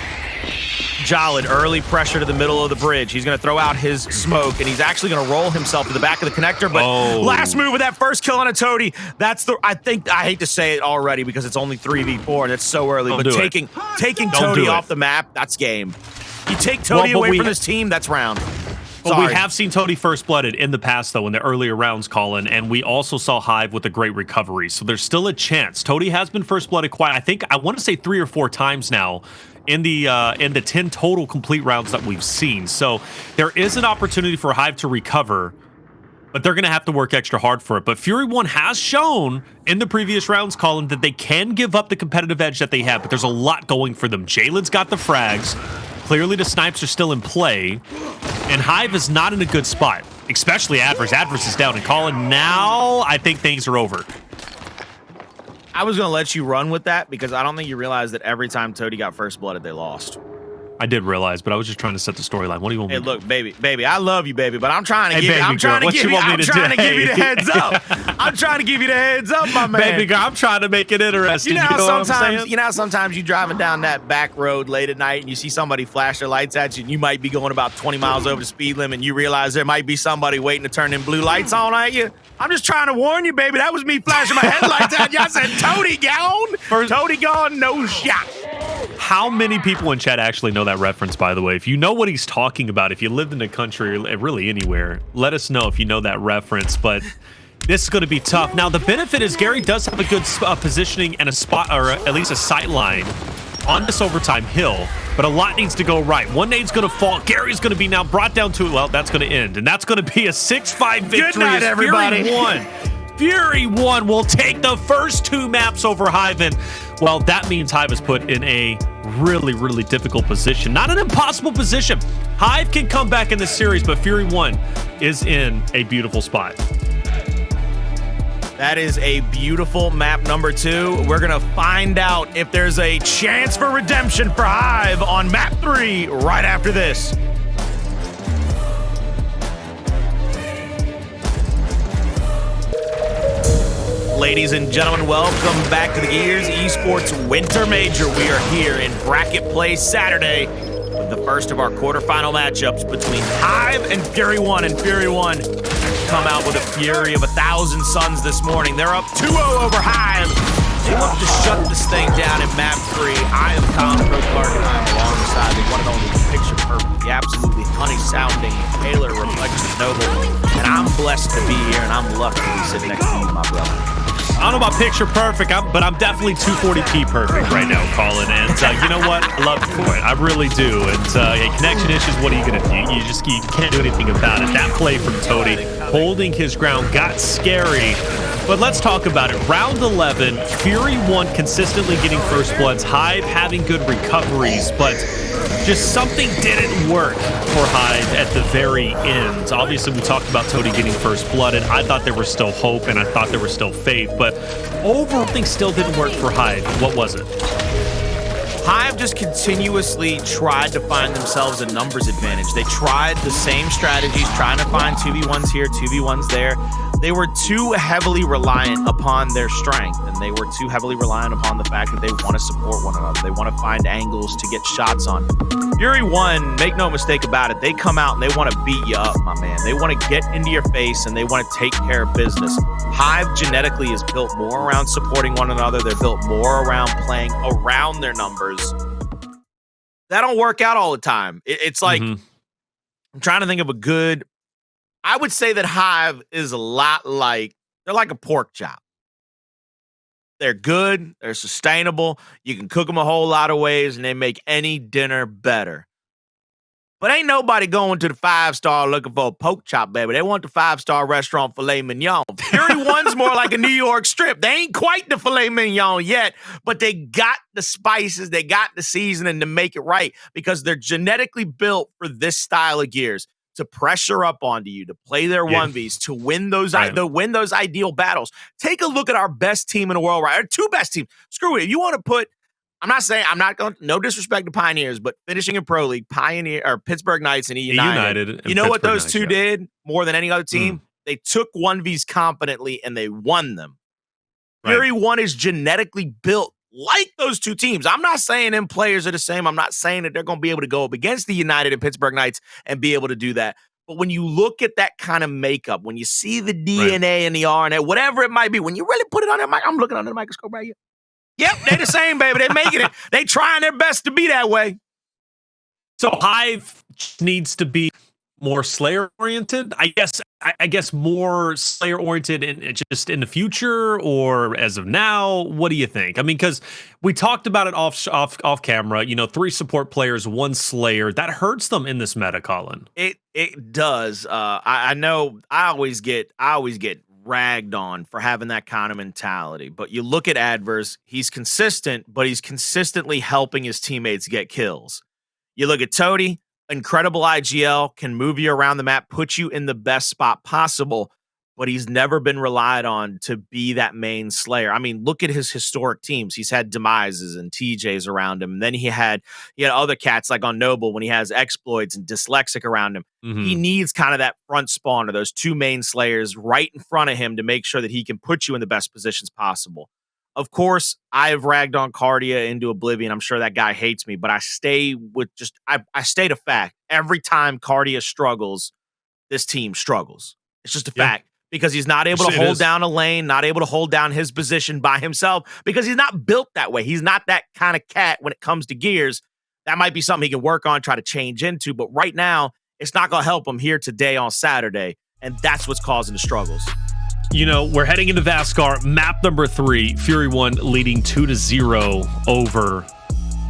Jaled, early pressure to the middle of the bridge. He's going to throw out his smoke, and he's actually going to roll himself to the back of the connector, but last move with that first kill on a Toti, that's I hate to say it already because it's only 3v4 and it's so early, but taking Toti off the map, that's game. You take Toti away from this team, that's round. Well, we have seen Toti first-blooded in the past, though, in the earlier rounds, Colin, and we also saw Hive with a great recovery, so there's still a chance. Toti has been first-blooded quite, I want to say 3 or 4 times now in the 10 total complete rounds that we've seen. So there is an opportunity for Hive to recover, but they're going to have to work extra hard for it. But Fury 1 has shown in the previous rounds, Colin, that they can give up the competitive edge that they have, but there's a lot going for them. Jaled's got the frags. Clearly the snipes are still in play, and Hive is not in a good spot, especially Addvers. Addvers is down, and Colin, now I think things are over. I was going to let you run with that because I don't think you realize that every time Toti got first blooded, they lost. I did realize, but I was just trying to set the storyline. What do you want me Hey, to do? look, baby, I love you, baby, but I'm trying to Hey, give you, baby I'm trying girl, to what give you you, want me I'm to trying do? to give you the Hey. heads up. I'm trying to give you the heads up, my man. Baby girl, I'm trying to make it interesting. You know how what I'm sometimes, saying? you know how sometimes you driving down that back road late at night and you see somebody flash their lights at you, and you might be going about 20 miles over the speed limit, and you realize there might be somebody waiting to turn them blue lights on at you. I'm just trying to warn you, baby. That was me flashing my headlights at you. I said, Toti gone, Toti gone, no shot. How many people in chat actually know that reference, by the way? If you know what he's talking about, if you lived in the country or really anywhere, let us know if you know that reference. But this is going to be tough. Now, the benefit is Gary does have a good positioning and a spot, or at least a sight line on this overtime hill, but a lot needs to go right. One nade's going to fall. Gary's going to be now brought down to, well, that's going to end. And that's going to be a 6-5 victory. Good night, everybody. Fury won. Fury 1 will take the first 2 maps over Hive. And, well, that means Hive is put in a really, really difficult position. Not an impossible position. Hive can come back in this series, but Fury 1 is in a beautiful spot. That is a beautiful map number 2. We're going to find out if there's a chance for redemption for Hive on map 3 right after this. Ladies and gentlemen, welcome back to the Gears Esports Winter Major. We are here in bracket play Saturday with the first of our quarterfinal matchups between Hive and Fury 1. And Fury 1 come out with a fury of 1,000 suns this morning. They're up 2-0 over Hive. They look to shut this thing down in map 3. I am Colin Clark, and I am alongside the one and only Picture Perfect, the absolutely honey-sounding Taylor Reflection Noble. And I'm blessed to be here, and I'm lucky to be sitting next to you, my brother. I don't know about picture perfect, but I'm definitely 240p perfect right now, Colin. And you know what? I love you for it. I really do. And hey, connection issues, what are you going to do? You can't do anything about it. That play from Toti, holding his ground, got scary. But let's talk about it. Round 11, Fury 1 consistently getting first bloods, Hive having good recoveries, but just something didn't work for Hive at the very end. Obviously, we talked about Toti getting first blood, and I thought there was still hope, and I thought there was still faith, but overall, things still didn't work for Hive. What was it? Hive just continuously tried to find themselves a numbers advantage. They tried the same strategies, trying to find 2v1s here, 2v1s there. They were too heavily reliant upon their strength, and they were too heavily reliant upon the fact that they want to support one another. They want to find angles to get shots on. Fury 1, make no mistake about it, they come out and they want to beat you up, my man. They want to get into your face, and they want to take care of business. Hive genetically is built more around supporting one another. They're built more around playing around their numbers. That don't work out all the time. It's like, I'm trying to think of a good, I would say that Hive is a lot like, they're like a pork chop. They're good, they're sustainable, you can cook them a whole lot of ways, and they make any dinner better. But ain't nobody going to the 5-star looking for a pork chop, baby. They want the 5-star restaurant filet mignon. Fury 1's more like a New York strip. They ain't quite the filet mignon yet, but they got the spices, they got the seasoning to make it right, because they're genetically built for this style of gears, to pressure up onto you, to play their 1Vs, to win those, win those ideal battles. Take a look at our best team in the world, right? Our 2 best teams. Screw it. If you want to put, I'm not going, no disrespect to Pioneers, but finishing in Pro League, Pittsburgh Knights and United. You know what those two did more than any other team? They took 1Vs confidently and they won them. Fury 1 is genetically built like those 2 teams. I'm not saying them players are the same. I'm not saying that they're going to be able to go up against the United and Pittsburgh Knights and be able to do that. But when you look at that kind of makeup, when you see the DNA and the RNA, whatever it might be, when you really put it on that mic, I'm looking under the microscope right here. Yep, they're the same, baby. They're making it. They trying their best to be that way. So Hive needs to be more Slayer oriented. I guess more Slayer oriented in just in the future, or as of now. What do you think? I mean, because we talked about it off camera. 3 support players, 1 Slayer. That hurts them in this meta, Colin. It does. I know. I always get ragged on for having that kind of mentality. But you look at Addvers, he's consistent, but he's consistently helping his teammates get kills. You look at Toti, incredible IGL, can move you around the map, put you in the best spot possible. but he's never been relied on to be that main slayer. I mean, look at his historic teams. He's had Demises and TJs around him. And then he had other cats like on Noble when he has Exploits and Dyslexic around him. He needs kind of that front spawn or those two main slayers right in front of him to make sure that he can put you in the best positions possible. Of course, I've ragged on Kardia into oblivion. I'm sure that guy hates me, but I stay with I state a fact. Every time Kardia struggles, this team struggles. It's just a fact. Because he's not able to hold down a lane, not able to hold down his position by himself, because he's not built that way. He's not that kind of cat when it comes to gears. That might be something he can work on, try to change into, but right now, it's not going to help him here today on Saturday, and that's what's causing the struggles. We're heading into Vasgar, map number 3, Fury 1 leading 2-0 over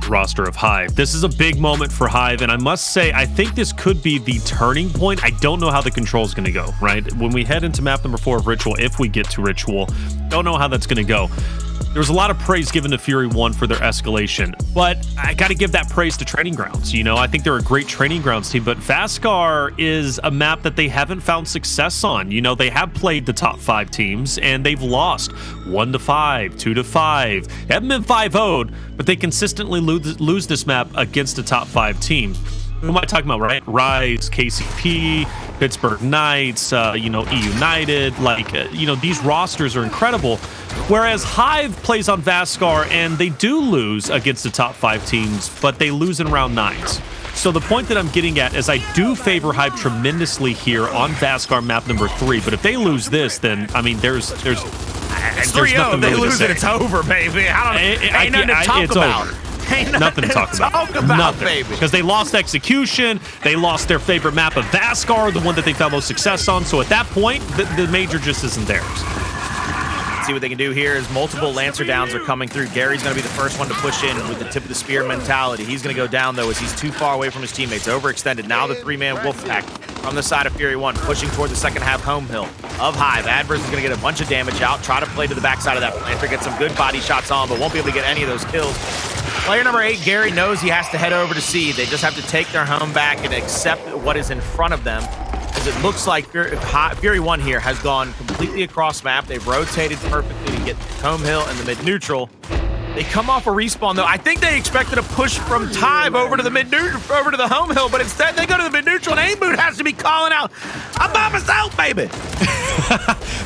roster of Hive. This is a big moment for Hive, and I must say, I think this could be the turning point. I don't know how the control is going to go, right? When we head into map number 4 of Ritual, if we get to Ritual, don't know how that's going to go. There was a lot of praise given to Fury 1 for their escalation, but I got to give that praise to Training Grounds. I think they're a great Training Grounds team, but Vasgar is a map that they haven't found success on. They have played the top 5 teams, and they've lost 1-5, 2-5. They haven't been 5-0'd, but they consistently lose this map against the top 5 teams. Who am I talking about, right? Rise, KCP, Pittsburgh Knights, E United. These rosters are incredible. Whereas Hive plays on Vasgar, and they do lose against the top 5 teams, but they lose in round 9s. So the point that I'm getting at is I do favor Hive tremendously here on Vasgar map number 3. But if they lose this, then, I mean, there's It's there's 3-0. nothing They really lose to it, say. it's over, baby. Ain't nothing to talk it's about. over. Ain't Nothing to talk about. Nothing. Baby. Because they lost execution, they lost their favorite map of Vasgar, the one that they found most success on. So at that point, the major just isn't theirs. See what they can do here as multiple Lancer downs are coming through. Gary's going to be the first one to push in with the tip of the spear mentality. He's going to go down, though, as he's too far away from his teammates. Overextended. Now the 3-man wolf pack from the side of Fury 1, pushing toward the second half home hill of Hive. Addvers is going to get a bunch of damage out, try to play to the backside of that Lancer, get some good body shots on, but won't be able to get any of those kills. Player number 8, Gary, knows he has to head over to C. They just have to take their home back and accept what is in front of them. As it looks like Fury 1 here has gone completely across map. They've rotated perfectly to get home hill and the mid-neutral. They come off a respawn, though. I think they expected a push from Hive over to the mid-neutral, over to the home hill, but instead they go to the mid-neutral, and Aimboot has to be calling out, I'm by myself, baby!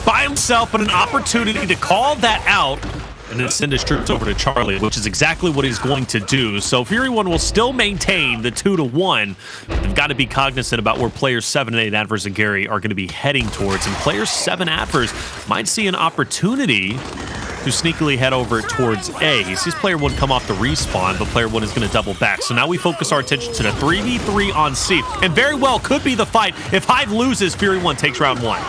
By himself, but an opportunity to call that out and then send his troops over to Charlie, which is exactly what he's going to do. So Fury 1 will still maintain the 2-1. They've got to be cognizant about where players 7 and 8, Addvers and Gary, are going to be heading towards. And players 7, Addvers, might see an opportunity to sneakily head over towards A. He sees player 1 come off the respawn, but player 1 is going to double back. So now we focus our attention to the 3v3 on C. And very well could be the fight. If Hive loses, Fury 1 takes round 1.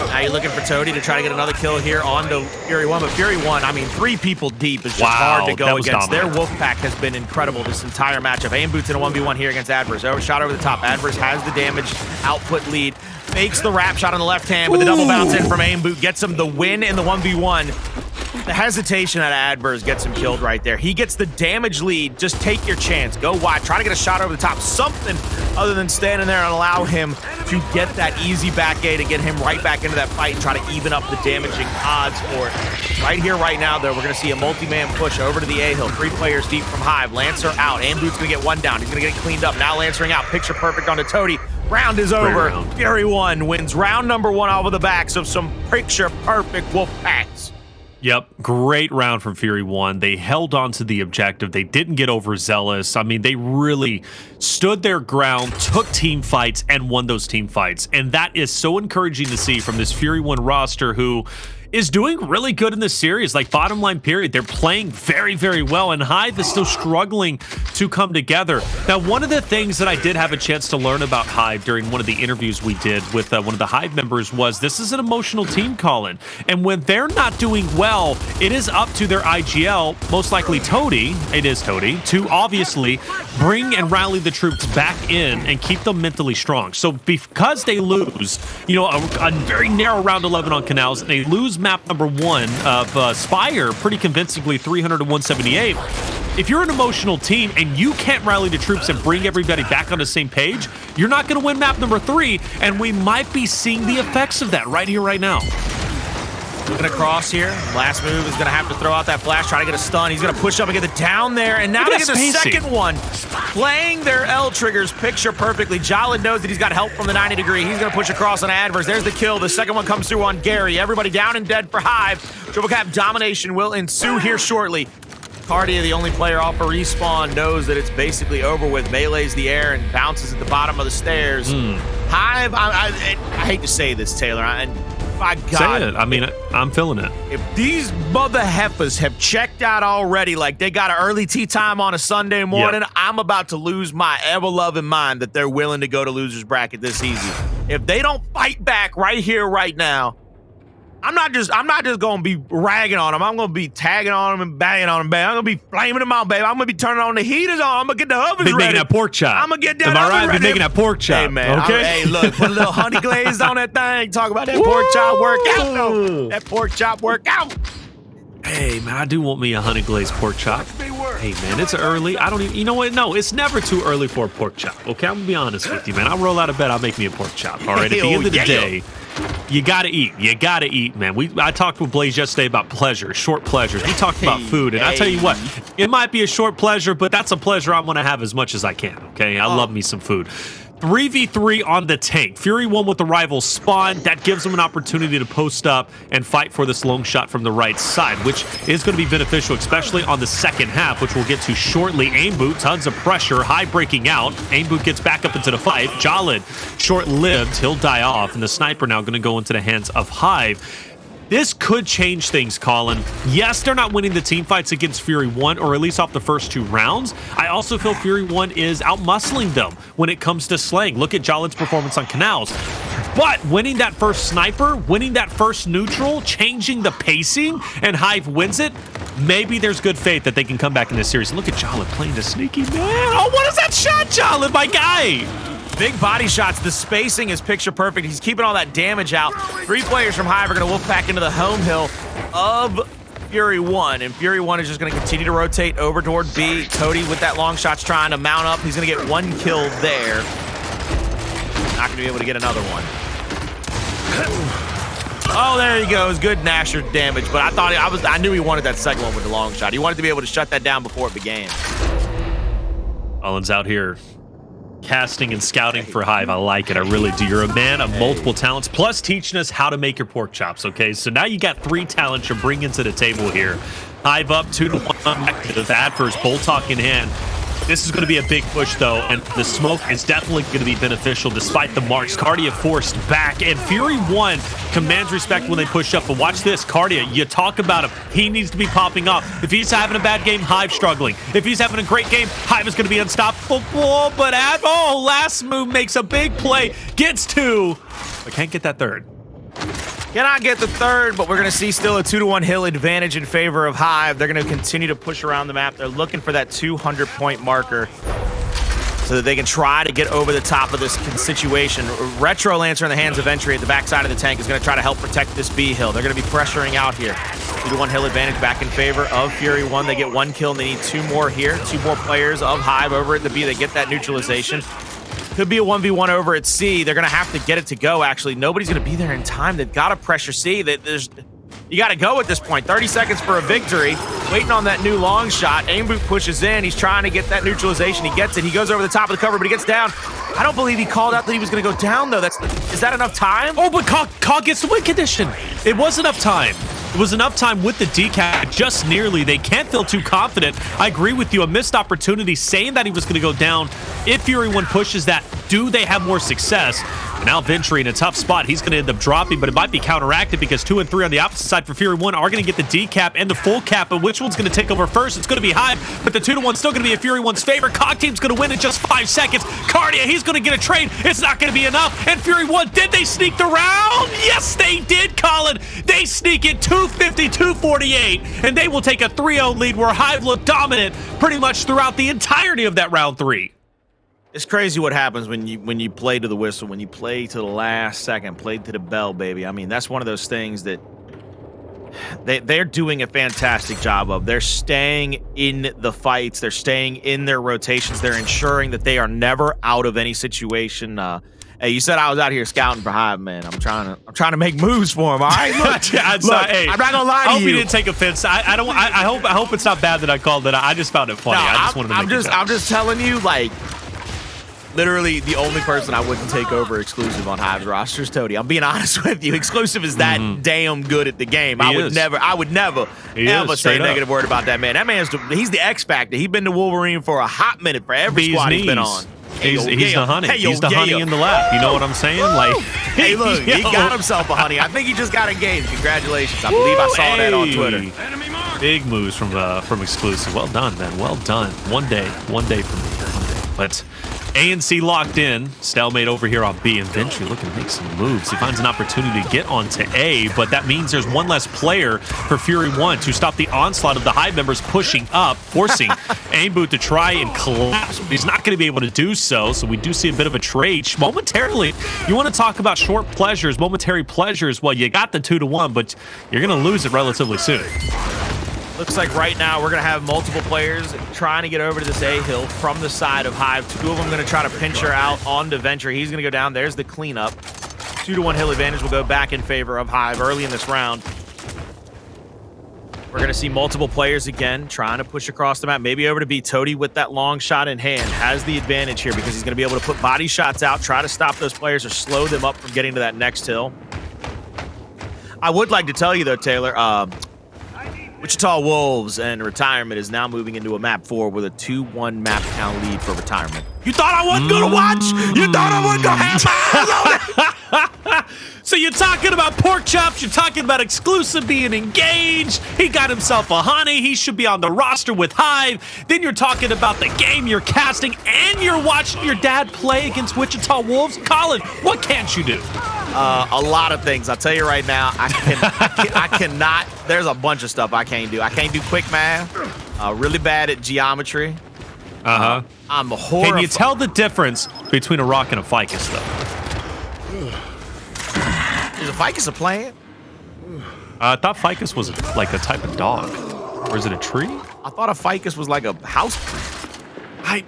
Now you're looking for Toti to try to get another kill here onto Fury 1, but Fury 1, I mean, 3 people deep is just hard to go against. Their wolf pack has been incredible this entire matchup. Aimboot's in a 1v1 here against Addvers. Shot over the top. Addvers has the damage output lead. Fakes the wrap shot on the left hand, but the double bounce in from Aimboot gets him the win in the 1v1. The hesitation at Addvers gets him killed right there. He gets the damage lead. Just take your chance. Go wide. Try to get a shot over the top. Something other than standing there and allow him to get that easy back A to get him right back into that fight and try to even up the damaging odds for it. Right here, right now, though, we're going to see a multi-man push over to the A-hill. 3 players deep from Hive. Lancer out. Aimboot's going to get 1 down. He's going to get it cleaned up. Now Lancering out. Picture perfect onto Toti. Round is over. Fury 1 wins round number 1 off of the backs of some picture perfect wolf packs. Yep, great round from Fury 1. They held on to the objective. They didn't get overzealous. I mean, they really stood their ground, took team fights, and won those team fights. And that is so encouraging to see from this Fury 1 roster who is doing really good in this series. Like, bottom line period, they're playing very, very well, and Hive is still struggling to come together. Now, one of the things that I did have a chance to learn about Hive during one of the interviews we did with one of the Hive members was this is an emotional team, Colin. And when they're not doing well, it is up to their IGL, most likely Toti, it is Toti, to obviously bring and rally the troops back in and keep them mentally strong. So because they lose, a very narrow round 11 on Canals, and they lose map number 1 of Speyer pretty convincingly, 300 to 178. if you're an emotional team and you can't rally the troops and bring everybody back on the same page, you're not going to win map number 3, and we might be seeing the effects of that right here, right now. Looking across here. Last move is going to have to throw out that flash, try to get a stun. He's going to push up and get the down there, and now they get the second one. Playing their L triggers picture perfectly. Jaled knows that he's got help from the 90 degree. He's going to push across on Addvers. There's the kill. The second one comes through on Gary. Everybody down and dead for Hive. Triple cap domination will ensue here shortly. Kardia, the only player off a respawn, knows that it's basically over with. Melees the air and bounces at the bottom of the stairs. Hive, I hate to say this, Taylor, my God. Say it. I mean, I'm feeling it. If these mother heifers have checked out already, like they got an early tea time on a Sunday morning, I'm about to lose my ever-loving mind that they're willing to go to loser's bracket this easy. If they don't fight back right here, right now, I'm not just gonna be ragging on them. I'm gonna be tagging on them and banging on them, baby. I'm gonna be flaming them out, baby. I'm gonna be turning on the heaters on. I'm gonna get the ovens ready. Making that pork chop. I'm gonna get that Am I oven right? ready. Making that pork chop. Hey man, okay. hey look, put a little honey glaze on that thing. Talk about that pork chop workout. No, that pork chop workout. Hey man, I do want me a honey glazed pork chop. Hey man, it's early. I don't even. You know what? No, it's never too early for a pork chop. Okay, I'm gonna be honest with you, man. I'll roll out of bed. I'll make me a pork chop. All right. At the end of the day, you gotta eat. You gotta eat, man. I talked with Blaze yesterday about pleasure, short pleasures. We talked about food, and I tell you what, it might be a short pleasure, but that's a pleasure I'm gonna have as much as I can. Okay, I love me some food. 3v3 on the tank. Fury 1 with the rival spawn. That gives them an opportunity to post up and fight for this long shot from the right side, which is going to be beneficial, especially on the second half, which we'll get to shortly. Aimboot, tons of pressure. Hive breaking out. Aimboot gets back up into the fight. Jaled, short-lived. He'll die off, and the sniper now going to go into the hands of Hive. This could change things, Colin. Yes, they're not winning the team fights against Fury 1, or at least off the first 2 rounds. I also feel Fury 1 is outmuscling them when it comes to slaying. Look at Jaled's performance on Canals. But winning that first sniper, winning that first neutral, changing the pacing, and Hive wins it, maybe there's good faith that they can come back in this series. And look at Jaled playing the sneaky man. Oh, what is that shot, Jaled, my guy? Big body shots. The spacing is picture perfect. He's keeping all that damage out. 3 players from Hive are going to wolf back into the home hill of Fury 1. And Fury 1 is just going to continue to rotate over toward B. Toti with that long shot's trying to mount up. He's going to get 1 kill there. Not going to be able to get another one. Oh, there he goes. Good Nasher damage. But I knew he wanted that second one with the long shot. He wanted to be able to shut that down before it began. Collins out here casting and scouting for Hive. I like it. I really do. You're a man of multiple talents, plus teaching us how to make your pork chops, okay? So now you got 3 talents you're bringing to the table here. Hive up 2-1 active. Addvers, bull talk in hand. This is going to be a big push, though, and the smoke is definitely going to be beneficial despite the marks. Kardia forced back, and Fury 1 commands respect when they push up. But watch this. Kardia, you talk about him. He needs to be popping up. If he's having a bad game, Hive struggling. If he's having a great game, Hive is going to be unstoppable. But last move makes a big play. Gets 2, but can't get that third. Cannot get the third, but we're going to see still a 2-1 hill advantage in favor of Hive. They're going to continue to push around the map. They're looking for that 200-point marker so that they can try to get over the top of this situation. Retro Lancer in the hands of Ventry at the backside of the tank is going to try to help protect this B hill. They're going to be pressuring out here. 2-1 hill advantage back in favor of Fury 1. They get 1 kill, and they need 2 more here. 2 more players of Hive over at the B. They get that neutralization. Could be a 1v1 over at C. They're going to have to get it to go, actually. Nobody's going to be there in time. They've got to pressure C. You got to go at this point. 30 seconds for a victory. Waiting on that new long shot. Aimboot pushes in. He's trying to get that neutralization. He gets it. He goes over the top of the cover, but he gets down. I don't believe he called out that he was going to go down, though. Is that enough time? Oh, but Cog gets the win condition. It was enough time. It was enough time with the decap, just nearly. They can't feel too confident. I agree with you. A missed opportunity saying that he was going to go down. If Fury 1 pushes that, do they have more success? And now Ventry in a tough spot. He's going to end up dropping, but it might be counteracted because 2 and 3 on the opposite side for Fury 1 are going to get the decap and the full cap. But which one's going to take over first? It's going to be Hive, but the 2-1's still going to be a Fury 1's favor. Cog team's going to win in just 5 seconds. Kardia, he's going to get a trade. It's not going to be enough. And Fury 1, did they sneak the round? Yes, they did, Colin. They sneak it 250-248, and they will take a 3-0 lead where Hive looked dominant pretty much throughout the entirety of that round 3. It's crazy what happens when you play to the whistle, when you play to the last second, play to the bell, baby. I mean, that's one of those things that they're doing a fantastic job of. They're staying in the fights. They're staying in their rotations. They're ensuring that they are never out of any situation. Hey, you said I was out here scouting for Hive, man. I'm trying to make moves for him. All right, look, hey, I'm not gonna lie to you. I hope you didn't take offense. I hope it's not bad that I called it. I just found it funny. No, I just wanted to make I'm just telling you, like, literally the only person I wouldn't take over exclusive on Hive's roster is Toti. I'm being honest with you. Exclusive is that damn good at the game. I would never ever say a negative word about that man. That man's he's the X factor. He's been to Wolverine for a hot minute for every squad he's been on. He's the honey. He's the honey in the lab. You know what I'm saying? Like, hey, look, he got himself a honey. I think he just got engaged. Congratulations. I believe I saw that on Twitter. Big moves from exclusive. Well done, man. Well done. One day from me. But ANC locked in. Stalemate over here on B, and Ventry looking to make some moves. He finds an opportunity to get onto A, but that means there's one less player for Fury 1 to stop the onslaught of the Hive members pushing up, forcing Aimboot to try and collapse. But he's not going to be able to do so we do see a bit of a trade. Momentarily, you want to talk about short pleasures, momentary pleasures. Well, you got the 2-1, but you're going to lose it relatively soon. Looks like right now we're going to have multiple players trying to get over to this A hill from the side of Hive. Two of them going to try to pinch her out onto Ventry. He's going to go down. There's the cleanup. 2-1 hill advantage will go back in favor of Hive early in this round. We're going to see multiple players again trying to push across the map. Maybe over to B. Toti with that long shot in hand has the advantage here because he's going to be able to put body shots out, try to stop those players or slow them up from getting to that next hill. I would like to tell you, though, Taylor, Wichita Wolves and Retirement is now moving into a map 4 with a 2-1 map count lead for Retirement. You thought I wasn't going to watch? You thought I wasn't going to have my eyes on it? So you're talking about pork chops, you're talking about exclusive being engaged, he got himself a honey, he should be on the roster with Hive, then you're talking about the game you're casting, and you're watching your dad play against Wichita Wolves. Colin, what can't you do? A lot of things. I'll tell you right now, I cannot, there's a bunch of stuff I can't do. I can't do quick math, really bad at geometry. I'm horrified. Can you tell the difference between a rock and a ficus, though? Is a ficus a plant? I thought ficus was like a type of dog. Or is it a tree? I thought a ficus was like a house tree.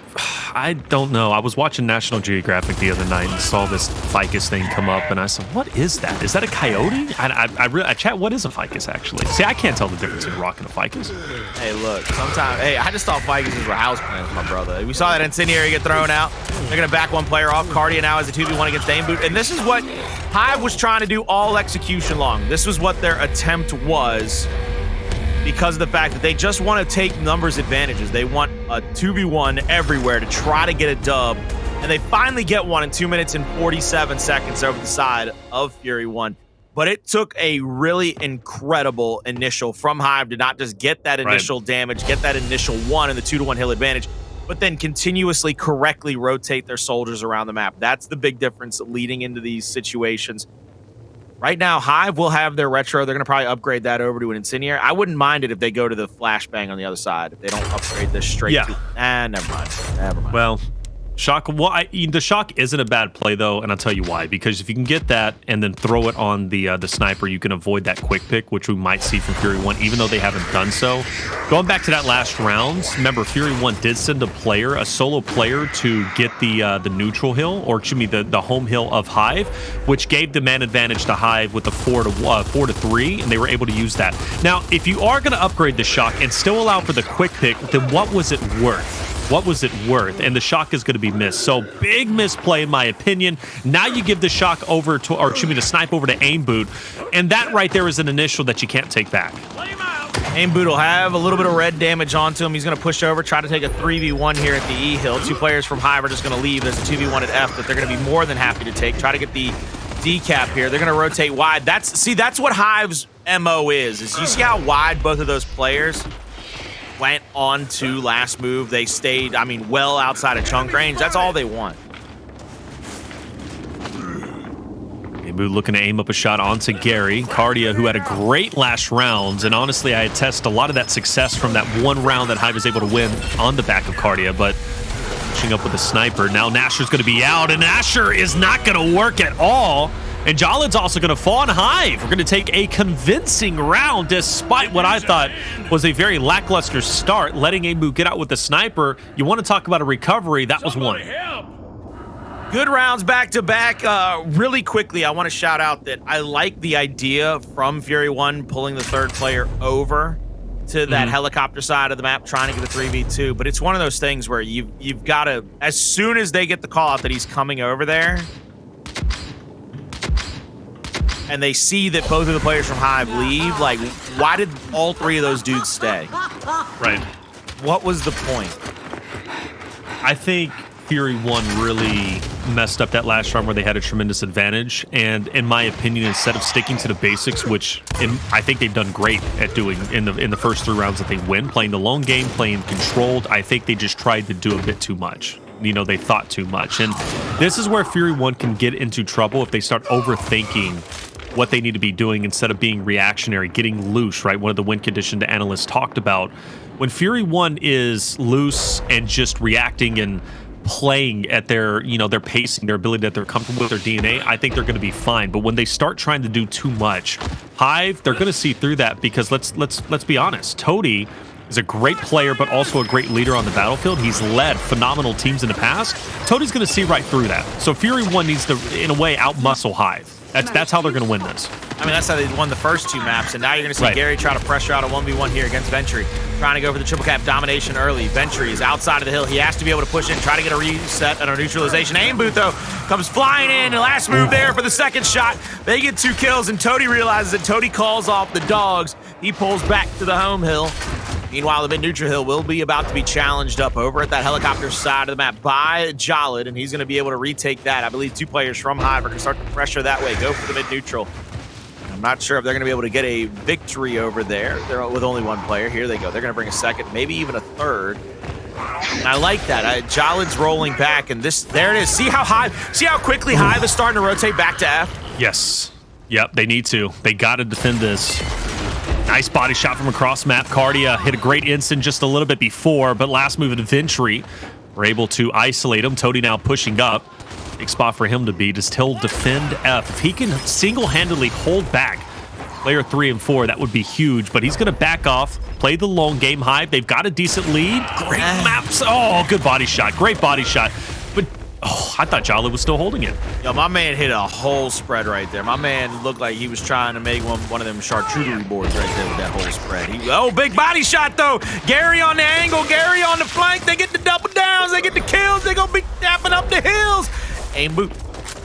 I don't know. I was watching National Geographic the other night and saw this ficus thing come up, and I said, what is that? Is that a coyote? I chat, what is a ficus, actually? See, I can't tell the difference between a rock and a ficus. Hey, look, sometimes, I just thought ficuses were house plants, my brother. We saw that incendiary get thrown out. They're going to back one player off. Kardia now has a 2v1 against Aimboot, and this is what Hive was trying to do all execution long. This was what their attempt was, because of the fact that they just want to take numbers advantages. They want a 2v1 everywhere to try to get a dub, and they finally get one in 2 minutes and 47 seconds over the side of Fury 1. But it took a really incredible initial from Hive to not just get that initial damage, get that initial one in the 2-1 hill advantage, but then continuously correctly rotate their soldiers around the map. That's the big difference leading into these situations. Right now, Hive will have their retro. They're going to probably upgrade that over to an incendiary. I wouldn't mind it if they go to the flashbang on the other side. If they don't upgrade this straight to... Never mind. Well, Shock. Well, the Shock isn't a bad play, though, and I'll tell you why. Because if you can get that and then throw it on the sniper, you can avoid that quick pick, which we might see from Fury 1, even though they haven't done so. Going back to that last round, remember, Fury 1 did send a solo player, to get the neutral hill, or excuse me, the home hill of Hive, which gave the man advantage to Hive with the 4-3, and they were able to use that. Now, if you are going to upgrade the Shock and still allow for the quick pick, then what was it worth? What was it worth? And the Shock is going to be missed. So big misplay, in my opinion. Now you give the Shock over to, or excuse me, the snipe over to Aimboot, and that right there is an initial that you can't take back. Aimboot will have a little bit of red damage onto him. He's going to push over, try to take a 3v1 here at the E hill. Two players from Hive are just going to leave. There's a 2v1 at F that they're going to be more than happy to take. Try to get the decap here. They're going to rotate wide. That's what Hive's MO is you see how wide both of those players went on to last move. They stayed, well outside of chunk range. That's all they want. Aimboot looking to aim up a shot onto Gary. Kardia, who had a great last round, and honestly, I attest a lot of that success from that one round that Hive was able to win on the back of Kardia, but pushing up with a sniper. Now Nasher's going to be out, and Nasher is not going to work at all. And Jaled's also going to fall on Hive. We're going to take a convincing round despite what I thought was a very lackluster start, letting Aimboot get out with the sniper. You want to talk about a recovery, that was one. Good rounds back to back. Really quickly, I want to shout out that I like the idea from Fury 1 pulling the third player over to that helicopter side of the map, trying to get a 3v2. But it's one of those things where you've got to, as soon as they get the call out that he's coming over there, and they see that both of the players from Hive leave, like, why did all three of those dudes stay? Right. What was the point? I think Fury 1 really messed up that last round where they had a tremendous advantage. And in my opinion, instead of sticking to the basics, which I think they've done great at doing in the first 3 rounds that they win, playing the long game, playing controlled, I think they just tried to do a bit too much. You know, they thought too much. And this is where Fury 1 can get into trouble if they start overthinking what they need to be doing instead of being reactionary, getting loose, right? One of the win condition the analysts talked about. When Fury 1 is loose and just reacting and playing at their, you know, their pacing, their ability that they're comfortable with their DNA, I think they're going to be fine. But when they start trying to do too much, Hive, they're going to see through that because let's be honest, Toti is a great player, but also a great leader on the battlefield. He's led phenomenal teams in the past. Toti's going to see right through that. So Fury 1 needs to, in a way, outmuscle Hive. That's how they're going to win this. I mean, that's how they won the first 2 maps, and now you're going to see Gary try to pressure out a 1v1 here against Ventry, trying to go for the triple cap domination early. Ventry is outside of the hill. He has to be able to push in, try to get a reset and a neutralization. Aimboot, though, comes flying in. The last move there for the second shot. They get 2 kills, and Toti realizes that Toti calls off the dogs. He pulls back to the home hill. Meanwhile, the mid-neutral hill will be about to be challenged up over at that helicopter side of the map by Jaled, and he's going to be able to retake that. I believe 2 players from Hive are going to start to pressure that way, go for the mid-neutral. I'm not sure if they're going to be able to get a victory over there. They're with only 1 player. Here they go. They're going to bring a second, maybe even a third. And I like that. Jaled's rolling back, and there it is. See how quickly Hive is starting to rotate back to F? Yes. Yep, they need to. They got to defend this. Nice body shot from across map. Kardia hit a great instant just a little bit before, but last move of Ventry, we're able to isolate him. Toti now pushing up. Big spot for him to be. Does Till defend F? If he can single-handedly hold back player 3 and 4, that would be huge, but he's going to back off, play the long game. Hive, they've got a decent lead. Great maps. Oh, good body shot. Great body shot. But, oh, I thought Jaled was still holding it. Yo, my man hit a whole spread right there. My man looked like he was trying to make one of them charcuterie boards right there with that whole spread. Big body shot, though. Gary on the angle, Gary on the flank. They get the double downs. They get the kills. They're going to be tapping up the hills. Aimboot,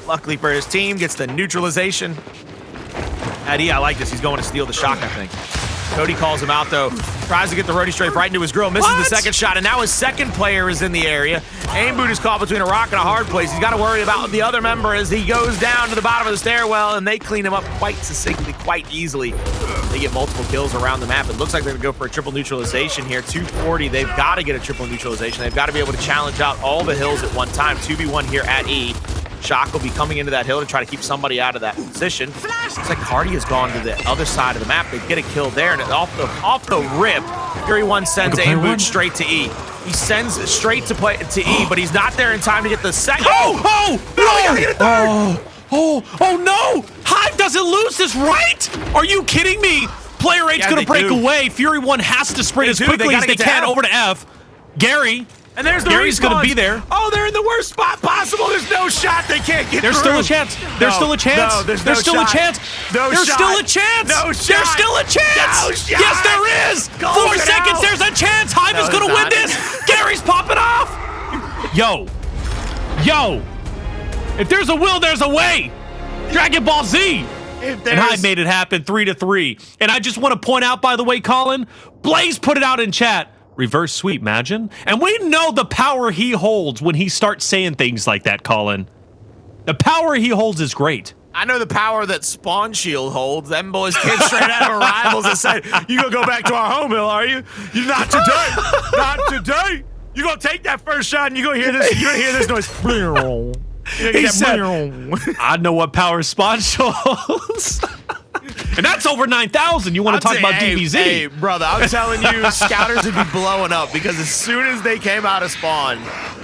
luckily for his team, gets the neutralization. Addy, I like this. He's going to steal the shot, I think. Toti calls him out, though. Tries to get the roadie strafe right into his grill. Misses the second shot, and now his second player is in the area. Aimboot is caught between a rock and a hard place. He's got to worry about the other member as he goes down to the bottom of the stairwell, and they clean him up quite succinctly, quite easily. They get multiple kills around the map. It looks like they're going to go for a triple neutralization here. 240. They've got to get a triple neutralization. They've got to be able to challenge out all the hills at one time. 2v1 here at E. Shock will be coming into that hill to try to keep somebody out of that position. Looks like Kardia's gone to the other side of the map. They get a kill there, and off the rip, Fury 1 sends Aimboot straight to E. He sends straight to E, but he's not there in time to get the second. Oh, no! Hive doesn't lose this, right? Are you kidding me? Player 8's going to break away. Fury 1 has to sprint as quickly as they can over to F. Gary. And there's the Gary's going to be there. Oh, they're in the worst spot possible. There's no shot. They can't get There's through. Still a chance. There's still a chance. No, there's still shot. a chance. No there's shot. still a chance. No shot. There's still a chance. No shot. Yes, there is. 4 seconds. There's a chance. Hive is going to win this. Gary's popping off. Yo. If there's a will, there's a way. Dragon Ball Z. And Hive made it happen 3-3. And I just want to point out, by the way, Colin, Blaze put it out in chat. Reverse sweep, imagine. And we know the power he holds when he starts saying things like that, Colin. The power he holds is great. I know the power that Spawn Shield holds. Them boys came straight out of Rivals and said, "You gonna go back to our home hill, are you? You not today. Not today. You gonna take that first shot and you gonna hear this. You gonna hear this noise." He said, "I know what power Spawn Shield holds." And that's over 9,000. You want to talk about DBZ? Hey, brother, I'm telling you, scouters would be blowing up because as soon as they came out of spawn,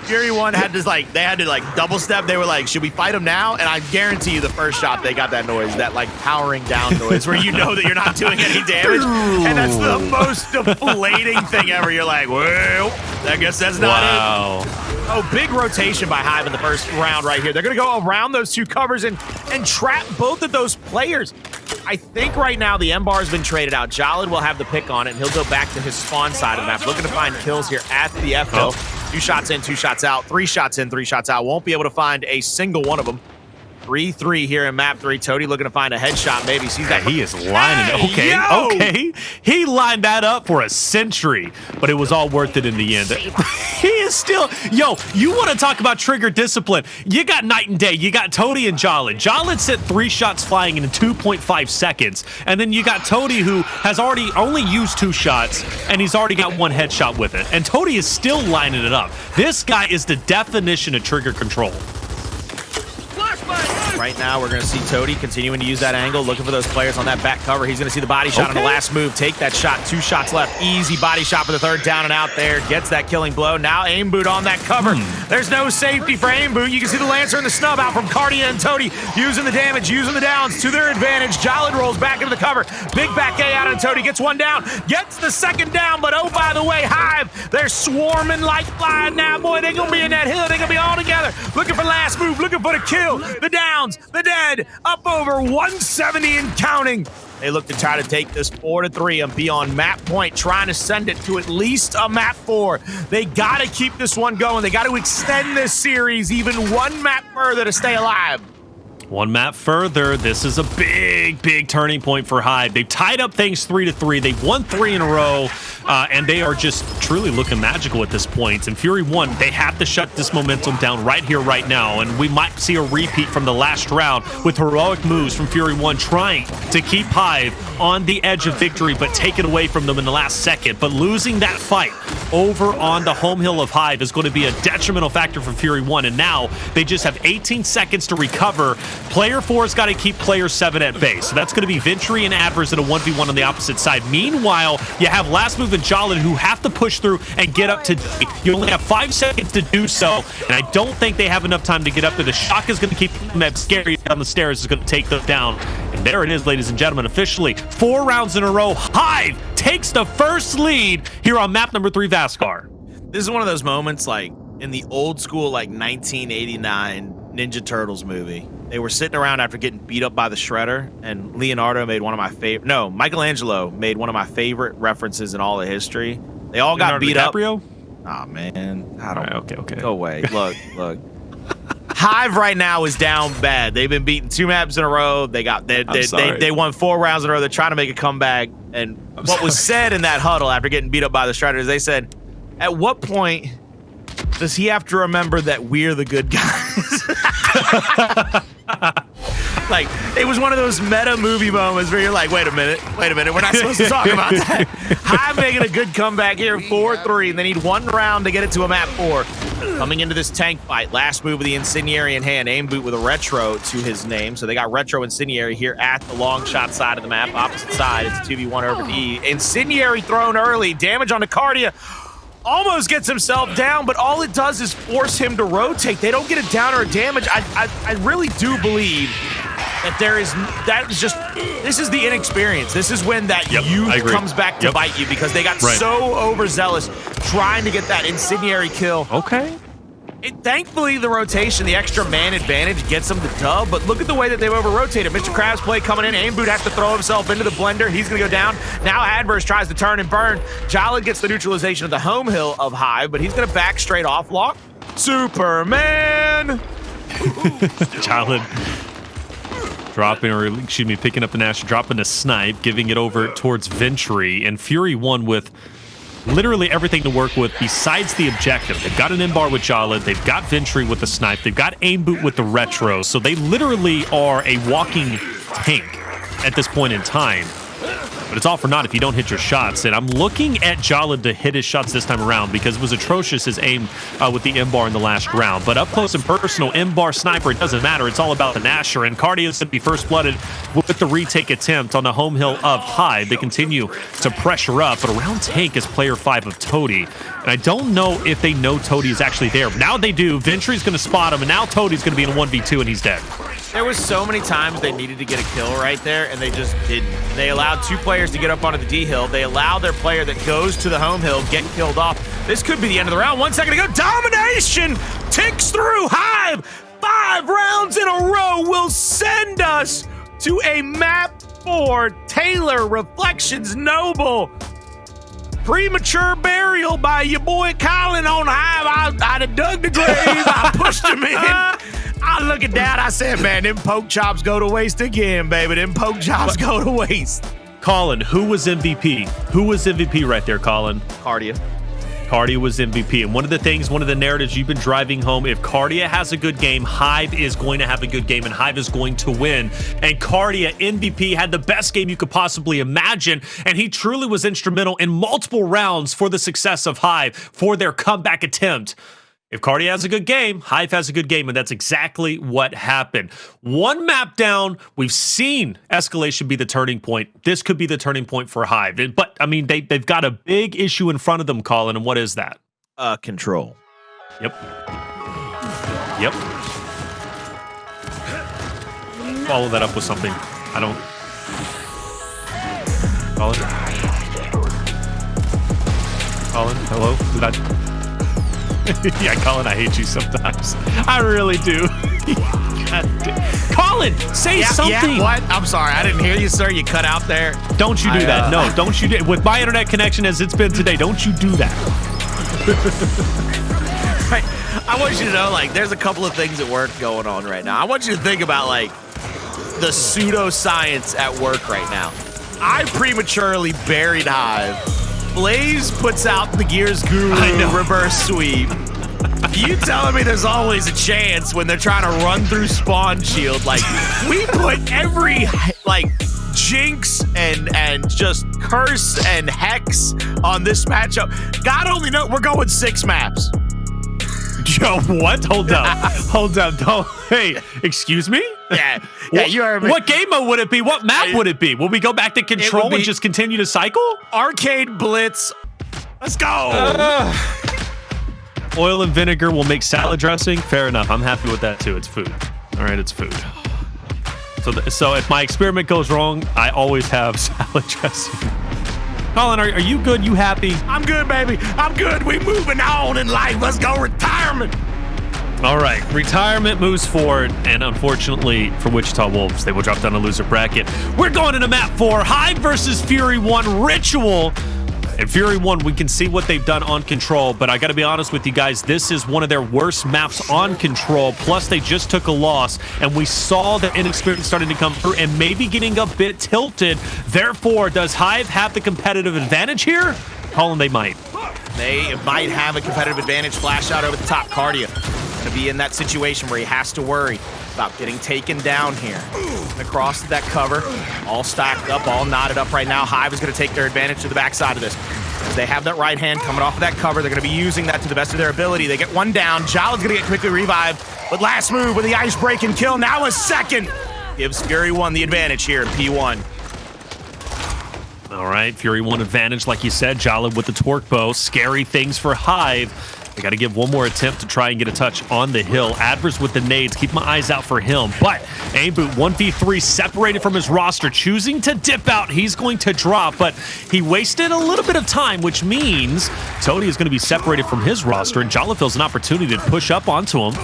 Fury One had to double step. They were like, should we fight him now? And I guarantee you the first shot they got that noise, that like powering down noise where you know that you're not doing any damage. And that's the most deflating thing ever. You're like, well, I guess that's not it. Oh, big rotation by Hive in the first round right here. They're going to go around those two covers and trap both of those players. I think right now the M-Bar has been traded out. Jaled will have the pick on it, and he'll go back to his spawn side of the map, looking to find kills here at the F-Hill. 2 shots in, 2 shots out, 3 shots in, 3 shots out. Won't be able to find a single one of them. 3-3 here in map 3. Toti looking to find a headshot, maybe. Sees that. He is lining okay. He lined that up for a century, but it was all worth it in the end. He is still, you want to talk about trigger discipline. You got night and day. You got Toti and Jaled. Jaled sent 3 shots flying in 2.5 seconds. And then you got Toti, who has already only used 2 shots, and he's already got 1 headshot with it. And Toti is still lining it up. This guy is the definition of trigger control. Right now, we're going to see Toti continuing to use that angle, looking for those players on that back cover. He's going to see the body shot on the last move. Take that shot. 2 shots left. Easy body shot for the 3rd down and out there. Gets that killing blow. Now Aimboot on that cover. There's no safety for Aimboot. You can see the Lancer and the snub out from Kardia and Toti using the damage, using the downs to their advantage. Jaled rolls back into the cover. Big back A out of Toti. Gets 1 down. Gets the 2nd down. But oh, by the way, Hive, they're swarming like flies now. Boy, they're going to be in that hill. They're going to be all together. Looking for last move. Looking for the kill. The downs. The dead, up over 170 and counting. They look to try to take this 4-3 and be on map point, trying to send it to at least a map 4. They got to keep this one going. They got to extend this series even 1 map further to stay alive. 1 map further. This is a big turning point for Hive. They've tied up things 3-3. They've won 3 in a row, and they are just truly looking magical at this point. And Fury One, they have to shut this momentum down right here, right now. And we might see a repeat from the last round with heroic moves from Fury One trying to keep Hive on the edge of victory, but take it away from them in the last second. But losing that fight over on the home hill of Hive is going to be a detrimental factor for Fury One. And now they just have 18 seconds to recover. Player 4's got to keep player 7 at bay. So that's going to be Ventry and Addvers at a 1v1 on the opposite side. Meanwhile, you have last move and Jaled who have to push through and get up to D. You only have 5 seconds to do so, and I don't think they have enough time to get up there. The shock is going to keep them that scary down the stairs, is going to take them down. And there it is, ladies and gentlemen, officially 4 rounds in a row. Hive takes the first lead here on map number 3, Vasgar. This is one of those moments like in the old school, like 1989 Ninja Turtles movie. They were sitting around after getting beat up by the Shredder, and Leonardo made one of my favorite. No, Michelangelo made one of my favorite references in all of history. They all got beat up. Oh man, I don't. Okay. Go away. Look. Hive right now is down bad. They've been beaten 2 maps in a row. They won 4 rounds in a row. They're trying to make a comeback. And what was said in that huddle after getting beat up by the Shredders, they said, "At what point does he have to remember that we're the good guys?" Like, it was one of those meta movie moments where you're like, wait a minute, we're not supposed to talk about that. Hive making a good comeback here, 4-3, and they need 1 round to get it to a map 4. Coming into this tank fight, last move with the Incendiary in hand, Aimboot with a Retro to his name. So they got Retro Incendiary here at the long shot side of the map, opposite side. It's a 2v1 over to E. Incendiary thrown early, damage on the Kardia. Almost gets himself down, but all it does is force him to rotate. They don't get a down or a damage. I really do believe that this is the inexperience. This is when that youth comes back to bite you, because they got so overzealous trying to get that incendiary kill. Okay. Thankfully, the rotation, the extra man advantage gets them the dub, but look at the way that they've over-rotated. Mr. Krabs play coming in. Aimboot has to throw himself into the blender. He's going to go down. Now Addvers tries to turn and burn. Jaled gets the neutralization of the home hill of Hive, but he's going to back straight off lock. Superman! Jaled picking up the Nash, dropping a snipe, giving it over towards Ventry, and Fury One with literally everything to work with besides the objective. They've got an M-Bar with Jaled, they've got Ventry with the snipe, they've got Aimboot with the retro, so they literally are a walking tank at this point in time. But it's all for naught if you don't hit your shots. And I'm looking at Jaled to hit his shots this time around, because it was atrocious, his aim with the M-Bar in the last round. But up close and personal, M-Bar sniper, it doesn't matter. It's all about the Nasher. And Kardia is going to be first blooded with the retake attempt on the home hill of Hive. They continue to pressure up, but around tank is player 5 of Toti. And I don't know if they know Toti is actually there. Now they do. Ventry's going to spot him, and now Toti's going to be in a 1v2, and he's dead. There was so many times they needed to get a kill right there, and they just didn't. They allowed 2 players to get up onto the D hill. They allowed their player that goes to the home hill get killed off. This could be the end of the round. 1 second to go. Domination ticks through. Hive, 5 rounds in a row will send us to a map 4. Taylor, Reflections, Noble. Premature burial by your boy Colin on Hive. I'd have dug the grave. I pushed him in. I look at that. I said, man, them poke chops go to waste again, baby. Them poke chops go to waste. Colin, who was MVP? Who was MVP right there, Colin? Kardia. Kardia was MVP. And one of the narratives you've been driving home, if Kardia has a good game, Hive is going to have a good game, and Hive is going to win. And Kardia, MVP, had the best game you could possibly imagine, and he truly was instrumental in multiple rounds for the success of Hive, for their comeback attempt. If Kardia has a good game, Hive has a good game, and that's exactly what happened. 1 map down, we've seen Escalation be the turning point. This could be the turning point for Hive. But, I mean, they've got a big issue in front of them, Colin, and what is that? Control. Yep. Yep. Follow that up with something. I don't... Colin, hello? Did I... Yeah, Colin, I hate you sometimes. I really do. Colin, say something. Yeah, what? I'm sorry. I didn't hear you, sir. You cut out there. Don't you do that. No, don't you do it. With my internet connection as it's been today, don't you do that. I want you to know, like, there's a couple of things at work going on right now. I want you to think about, like, the pseudoscience at work right now. I prematurely buried Hive. Blaze puts out the Gears Guru reverse sweep. You telling me there's always a chance when they're trying to run through spawn shield? Like, we put every, like, jinx and just curse and hex on this matchup. God only knows we're going 6 maps. Yo, what? Hold up. Hold up. Don't. Hey, excuse me? Yeah, you heard me. What game mode would it be? What map would it be? Will we go back to control and just continue to cycle? Arcade Blitz. Let's go. Oil and vinegar will make salad dressing. Fair enough. I'm happy with that too. It's food. All right, it's food. So if my experiment goes wrong, I always have salad dressing. Colin, are you good? You happy? I'm good, baby. I'm good. We moving on in life. Let's go retirement. All right, retirement moves forward, and unfortunately for Wichita Wolves, they will drop down a loser bracket. We're going into map 4, Hive versus Fury 1 Ritual. And Fury 1, we can see what they've done on Control, but I got to be honest with you guys, this is one of their worst maps on Control, plus they just took a loss, and we saw the inexperience starting to come through and maybe getting a bit tilted. Therefore, does Hive have the competitive advantage here? Colin, they might. They might have a competitive advantage. Flash out over the top. Kardia going to be in that situation where he has to worry about getting taken down here. Across that cover, all stacked up, all knotted up right now. Hive is going to take their advantage to the backside of this. As they have that right hand coming off of that cover, they're going to be using that to the best of their ability. They get 1 down. Jaled's going to get quickly revived, but last move with the ice break and kill. Now a second gives Fury 1 the advantage here in P1. All right, Fury 1 advantage, like you said. Jaled with the torque bow. Scary things for Hive. They got to give one more attempt to try and get a touch on the hill. Addvers with the nades. Keep my eyes out for him. But Aimboot 1v3 separated from his roster, choosing to dip out. He's going to drop, but he wasted a little bit of time, which means Toti is going to be separated from his roster, and Jaled feels an opportunity to push up onto him.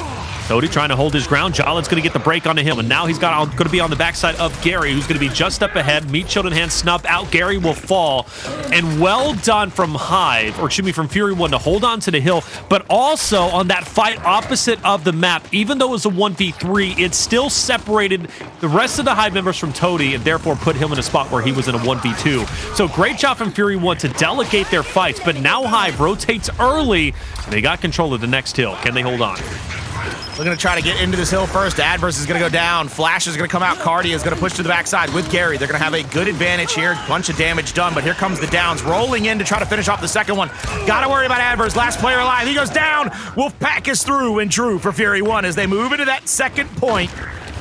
Toti trying to hold his ground. Jaled's going to get the break onto him, and now he's going to be on the backside of Gary, who's going to be just up ahead. Meat shield in hand, snub out. Gary will fall, and well done from Hive, or excuse me, from Fury 1 to hold on to the hill, but also on that fight opposite of the map, even though it was a 1v3, it still separated the rest of the Hive members from Toti, and therefore put him in a spot where he was in a 1v2. So great job from Fury 1 to delegate their fights, but now Hive rotates early, and they got control of the next hill. Can they hold on? They're going to try to get into this hill first. Addvers is going to go down. Flash is going to come out. Kardia is going to push to the backside with Gary. They're going to have a good advantage here. Bunch of damage done, but here comes the downs. Rolling in to try to finish off the second one. Got to worry about Addvers. Last player alive. He goes down. Wolfpack is through and true for Fury 1 as they move into that second point.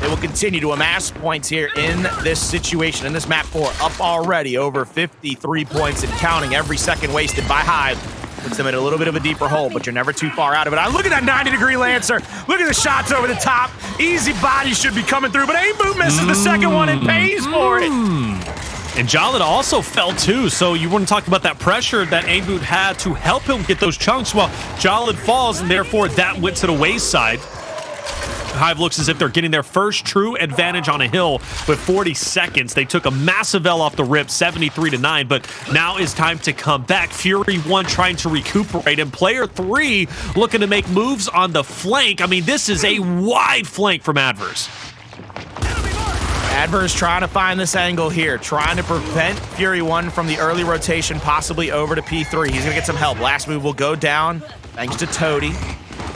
They will continue to amass points here in this situation, in this map 4. Up already over 53 points and counting. Every second wasted by Hive puts them in a little bit of a deeper hole, but you're never too far out of it. Look at that 90-degree Lancer. Look at the shots over the top. Easy bodies should be coming through, but Aimboot misses the second one and pays for it. And Jaled also fell too, so you want to talk about that pressure that Aimboot had to help him get those chunks. Well, Jaled falls, and therefore that went to the wayside. Hive looks as if they're getting their first true advantage on a hill with 40 seconds. They took a massive L off the rip, 73-9, but now is time to come back. Fury 1 trying to recuperate, and player 3 looking to make moves on the flank. I mean, this is a wide flank from Addvers. Addvers trying to find this angle here, trying to prevent Fury 1 from the early rotation, possibly over to P3. He's going to get some help. Last move will go down, thanks to Toti.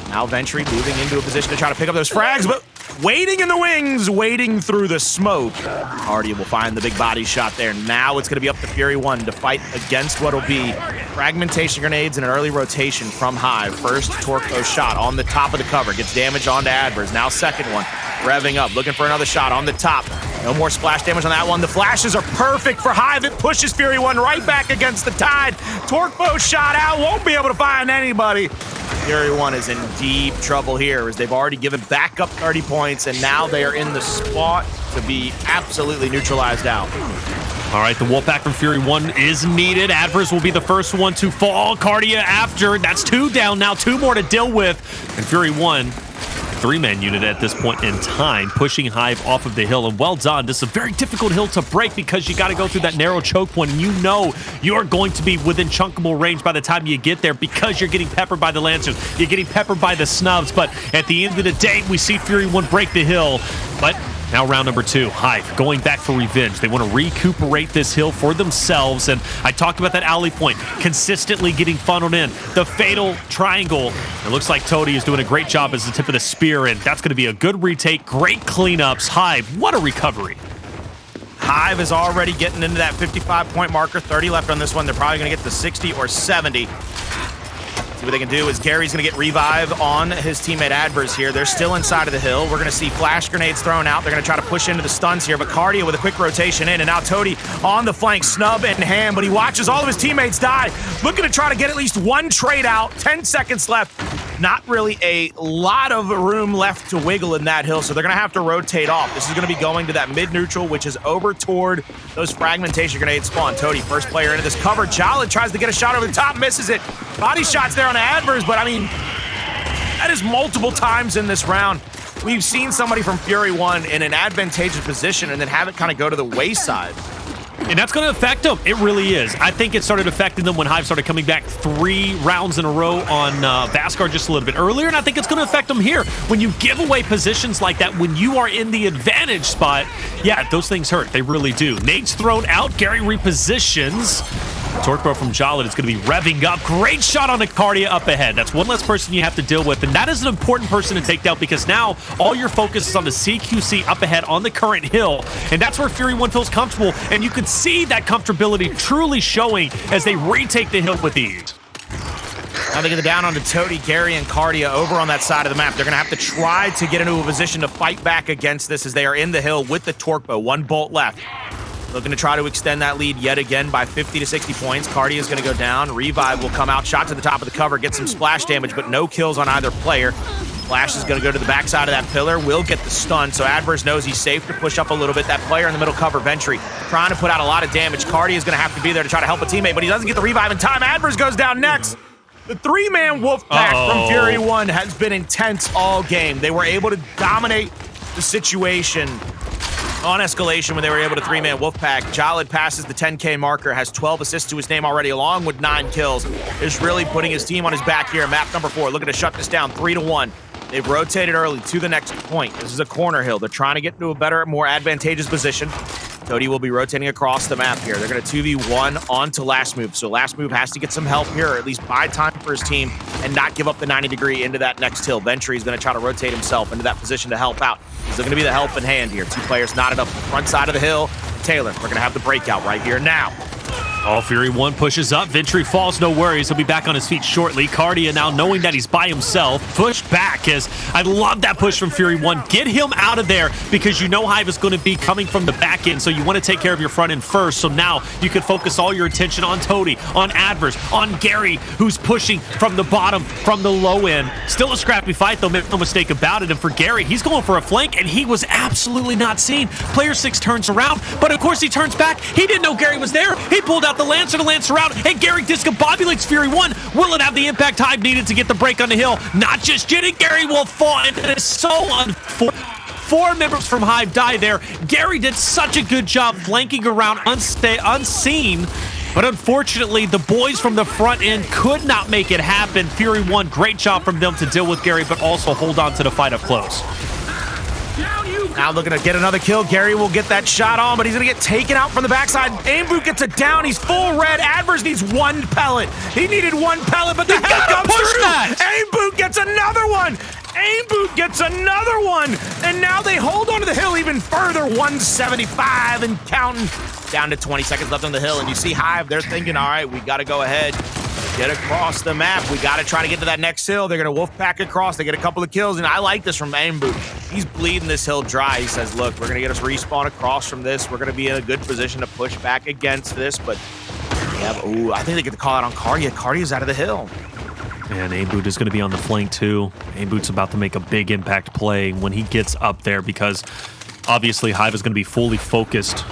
Now Ventry moving into a position to try to pick up those frags, but waiting in the wings, waiting through the smoke. Kardia will find the big body shot there. Now it's going to be up to Fury 1 to fight against what will be fragmentation grenades and an early rotation from Hive. First Torco shot on the top of the cover, gets damage onto Addvers. Now second one, revving up, looking for another shot on the top. No more splash damage on that one. The flashes are perfect for Hive. It pushes Fury 1 right back against the tide. Torco shot out, won't be able to find anybody. Fury 1 is in deep trouble here as they've already given back up 30 points, and now they are in the spot to be absolutely neutralized out. All right, the Wolfpack from Fury 1 is needed. Addvers will be the first one to fall. Kardia after. That's 2 down now, 2 more to deal with. And Fury 1, 3-man unit at this point in time, pushing Hive off of the hill. And well done. This is a very difficult hill to break because you got to go through that narrow choke point, and you know you're going to be within chunkable range by the time you get there because you're getting peppered by the Lancers. You're getting peppered by the snubs. But at the end of the day, we see Fury 1 break the hill. But now round number 2, Hive going back for revenge. They want to recuperate this hill for themselves. And I talked about that alley point, consistently getting funneled in. The fatal triangle. It looks like Toti is doing a great job as the tip of the spear, and that's going to be a good retake. Great cleanups. Hive, what a recovery. Hive is already getting into that 55-point marker. 30 left on this one. They're probably going to get to 60 or 70. See what they can do is Gary's going to get revive on his teammate Addvers here. They're still inside of the hill. We're going to see flash grenades thrown out. They're going to try to push into the stuns here, but Kardia with a quick rotation in, and now Toti on the flank, snub in hand, but he watches all of his teammates die. Looking to try to get at least one trade out. 10 seconds left. Not really a lot of room left to wiggle in that hill, so they're going to have to rotate off. This is going to be going to that mid-neutral, which is over toward those fragmentation grenades spawn. Toti, first player into this cover. Jaled tries to get a shot over the top, misses it. Body shots there on Addvers, but I mean, that is multiple times in this round. We've seen somebody from Fury 1 in an advantageous position and then have it kind of go to the wayside. And that's going to affect them. It really is. I think it started affecting them when Hive started coming back 3 rounds in a row on Vasgar just a little bit earlier, and I think it's going to affect them here. When you give away positions like that, when you are in the advantage spot, yeah, those things hurt. They really do. Nate's thrown out. Gary repositions. Torque from Jaled is going to be revving up. Great shot on the Kardia up ahead. That's one less person you have to deal with, and that is an important person to take down because now all your focus is on the CQC up ahead on the current hill, and that's where Fury 1 feels comfortable, and you can see that comfortability truly showing as they retake the hill with ease. Now they get it down onto Toti, Gary, and Kardia over on that side of the map. They're going to have to try to get into a position to fight back against this as they are in the hill with the torque bow. 1 bolt left. Looking to try to extend that lead yet again by 50 to 60 points. Kardia is going to go down. Revive will come out. Shot to the top of the cover. Get some splash damage, but no kills on either player. Flash is going to go to the backside of that pillar. Will get the stun, so Addvers knows he's safe to push up a little bit. That player in the middle cover, Ventry, trying to put out a lot of damage. Kardia is going to have to be there to try to help a teammate, but he doesn't get the revive in time. Addvers goes down next. The 3-man Wolfpack from Fury 1 has been intense all game. They were able to dominate the situation on Escalation when they were able to 3-man Wolfpack. Jaled passes the 10K marker, has 12 assists to his name already, along with 9 kills. Is really putting his team on his back here. Map number 4, looking to shut this down 3-1. They've rotated early to the next point. This is a corner hill. They're trying to get into a better, more advantageous position. Toti will be rotating across the map here. They're going to 2v1 onto Last Move. So Last Move has to get some help here, or at least buy time for his team and not give up the 90-degree into that next hill. Ventry is going to try to rotate himself into that position to help out. He's going to be the help in hand here. 2 players knotted up the front side of the hill. Taylor, we're going to have the breakout right here now. Oh, Fury 1 pushes up. Ventry falls, no worries. He'll be back on his feet shortly. Kardia now knowing that he's by himself. Push back as I love that push from Fury 1. Get him out of there because you know Hive is going to be coming from the back end, so you want to take care of your front end first. So now you can focus all your attention on Toti, on Addvers, on Gary, who's pushing from the bottom, from the low end. Still a scrappy fight, though, make no mistake about it. And for Gary, he's going for a flank, and he was absolutely not seen. Player 6 turns around, but of course he turns back. He didn't know Gary was there. He pulled out the Lancer to Lance around, and Gary discombobulates Fury 1. Will it have the impact Hive needed to get the break on the hill? Not just yet, and Gary will fall, and it is so unfortunate. 4 members from Hive die there. Gary did such a good job flanking around unseen, but unfortunately, the boys from the front end could not make it happen. Fury 1, great job from them to deal with Gary, but also hold on to the fight up close. Now looking to get another kill. Gary will get that shot on, but he's going to get taken out from the backside. Aimboot gets it down. He's full red. Addvers needs 1 pellet. He needed 1 pellet, but the head comes through. Aimboot gets another one. Aimboot gets another one. And now they hold onto the hill even further. 175 and counting. Down to 20 seconds left on the hill. And you see Hive, they're thinking, all right, we got to go ahead. Get across the map. We got to try to get to that next hill. They're going to wolf pack across. They get a couple of kills, and I like this from Aimboot. He's bleeding this hill dry. He says, look, we're going to get us respawn across from this. We're going to be in a good position to push back against this, but yeah, ooh, I think they get the call out on Kardia. Kardia's out of the hill. And Aimboot is going to be on the flank too. Aimboot's about to make a big impact play when he gets up there because obviously Hive is going to be fully focused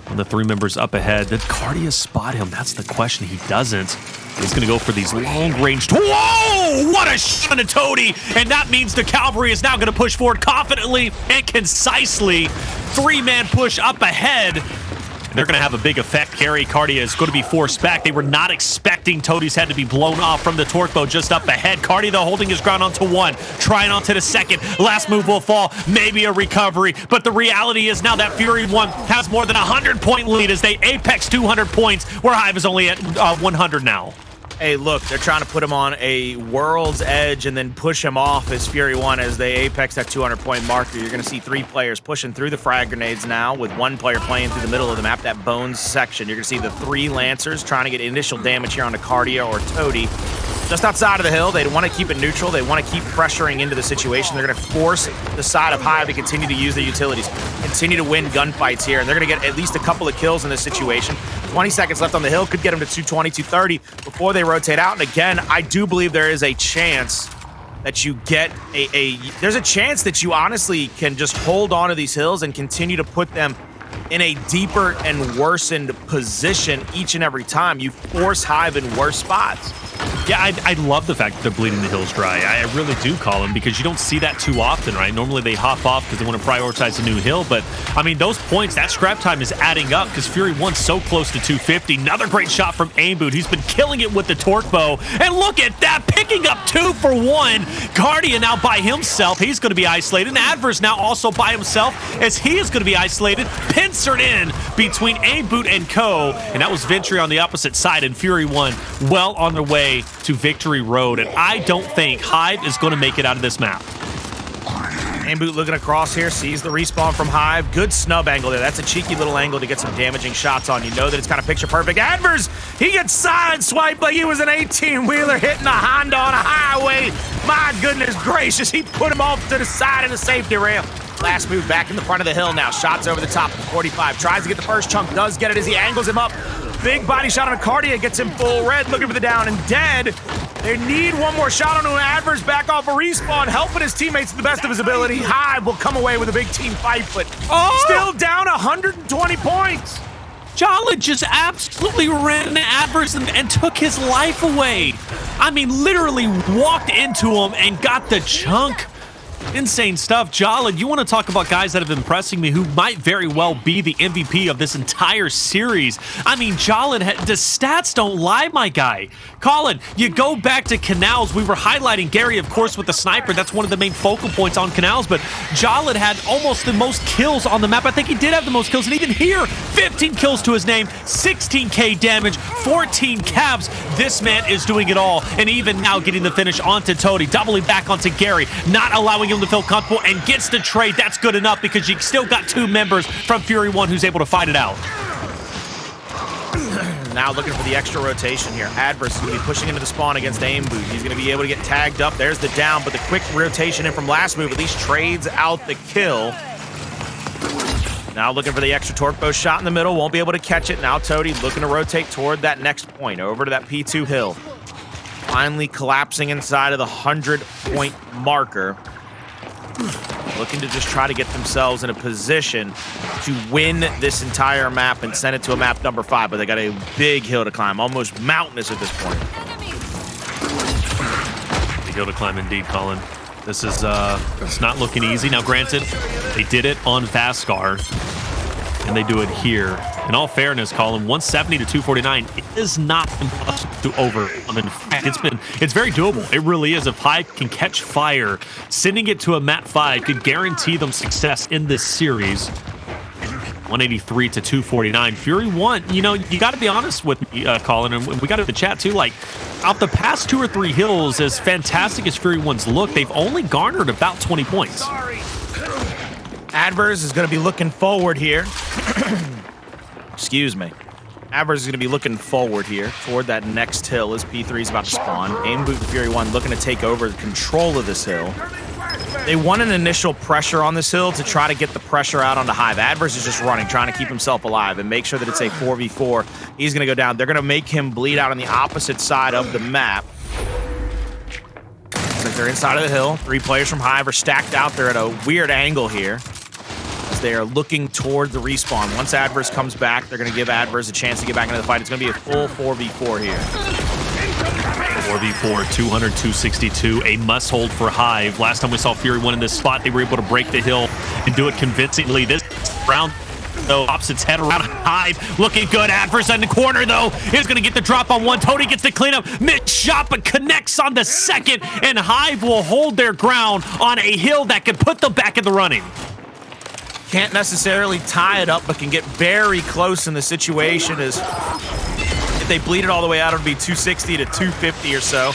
on the 3 members up ahead. Did Kardia spot him? That's the question. He doesn't. He's going to go for these long-range... Whoa! What a shot to Toti! And that means the Cavalry is now going to push forward confidently and concisely. 3-man push up ahead. And they're going to have a big effect. Gary Kardia is going to be forced back. They were not expecting Toti's head to be blown off from the torque bow just up ahead. Kardia, though, holding his ground onto 1, trying onto the 2nd. Last move will fall. Maybe a recovery. But the reality is now that Fury 1 has more than a 100-point lead as they apex 200 points, where Hive is only at 100 now. Hey, look, they're trying to put him on a world's edge and then push him off as Fury 1 as they apex that 200-point marker. You're going to see 3 players pushing through the frag grenades now with 1 player playing through the middle of the map, that bones section. You're going to see the 3 Lancers trying to get initial damage here onto Kardia or Toti. Just outside of the hill, they want to keep it neutral. They want to keep pressuring into the situation. They're going to force the side of Hive to continue to use their utilities, continue to win gunfights here, and they're going to get at least a couple of kills in this situation. 20 seconds left on the hill, could get them to 220, 230 before they rotate out. And again, I do believe there is a chance that you get there's a chance that you honestly can just hold on to these hills and continue to put them in a deeper and worsened position each and every time. You force Hive in worse spots. Yeah, I love the fact that they're bleeding the hills dry. I really do, Colin, because you don't see that too often, right? Normally they hop off because they want to prioritize a new hill, but I mean, those points, that scrap time is adding up because Fury 1's so close to 250. Another great shot from Aimboot. He's been killing it with the torque bow, and look at that, picking up 2 for 1. Kardia now by himself. He's going to be isolated, and Addvers now also by himself as he is going to be isolated, pincered in between Aimboot and Co. And that was Ventry on the opposite side, and Fury 1 well on their way to Victory Road, and I don't think Hive is going to make it out of this map. Aimboot looking across here, sees the respawn from Hive. Good snub angle there. That's a cheeky little angle to get some damaging shots on. You know that it's kind of picture perfect. Addvers, he gets sideswiped like he was an 18-wheeler hitting a Honda on a highway. My goodness gracious, he put him off to the side of the safety rail. Last move back in the front of the hill now. Shots over the top of 45. Tries to get the first chunk, does get it as he angles him up. Big body shot on Kardia, gets him full red, looking for the down and dead. They need one more shot on Addvers back off a respawn, helping his teammates to the best of his ability. Hive will come away with a big team fight, but still down 120 points. Jaled just absolutely ran Addvers and took his life away. I mean, literally walked into him and got the chunk. Insane stuff. Jaled, you want to talk about guys that have been impressing me who might very well be the MVP of this entire series. I mean, Jaled, the stats don't lie, my guy. Colin, you go back to Canals. We were highlighting Gary, of course, with the sniper. That's one of the main focal points on Canals, but Jaled had almost the most kills on the map. I think he did have the most kills, and even here, 15 kills to his name, 16k damage, 14 caps. This man is doing it all, and even now getting the finish onto Toti, doubling back onto Gary, not allowing him to feel comfortable, and gets the trade. That's good enough because you still got 2 members from Fury 1 who's able to fight it out. now looking for the extra rotation here. Addvers is going to be pushing into the spawn against Aimboot. He's going to be able to get tagged up. There's the down, but the quick rotation in from last move at least trades out the kill. Now looking for the extra torque bow shot in the middle. Won't be able to catch it. Now Toti looking to rotate toward that next point, over to that P2 hill. Finally collapsing inside of the 100-point marker. Looking to just try to get themselves in a position to win this entire map and send it to a map number 5, but they got a big hill to climb, almost mountainous at this point. Big hill to climb indeed, Colin. This is it's not looking easy. Now, granted, they did it on Vasgar, and they do it here. In all fairness, Colin, 170 to 249 is not impossible to overcome. In fact, it's very doable. It really is. If Hive can catch fire, sending it to a map 5 could guarantee them success in this series. 183 to 249. Fury 1, you know, you got to be honest with me, Colin, and we got to chat too. Like, out the past 2 or 3 hills, as fantastic as Fury 1's look, they've only garnered about 20 points. Addvers is going to be looking forward here. Excuse me. Addvers is going to be looking forward here toward that next hill as P3 is about to spawn. Aimboot and Fury 1 looking to take over the control of this hill. They want an initial pressure on this hill to try to get the pressure out onto Hive. Addvers is just running, trying to keep himself alive and make sure that it's a 4v4. He's going to go down. They're going to make him bleed out on the opposite side of the map. Since they're inside of the hill, 3 players from Hive are stacked out there at a weird angle here. They are looking toward the respawn. Once Addvers comes back, they're going to give Addvers a chance to get back into the fight. It's going to be a full 4v4 here. 4v4, 200, 262, a must-hold for Hive. Last time we saw Fury 1 in this spot, they were able to break the hill and do it convincingly. This round, though, pops its head around Hive. Looking good. Addvers in the corner, though, is going to get the drop on one. Toti gets the cleanup. Mid-shot, but connects on the second, and Hive will hold their ground on a hill that can put them back in the running. Can't necessarily tie it up, but can get very close in the situation. As if they bleed it all the way out, it would be 260 to 250 or so.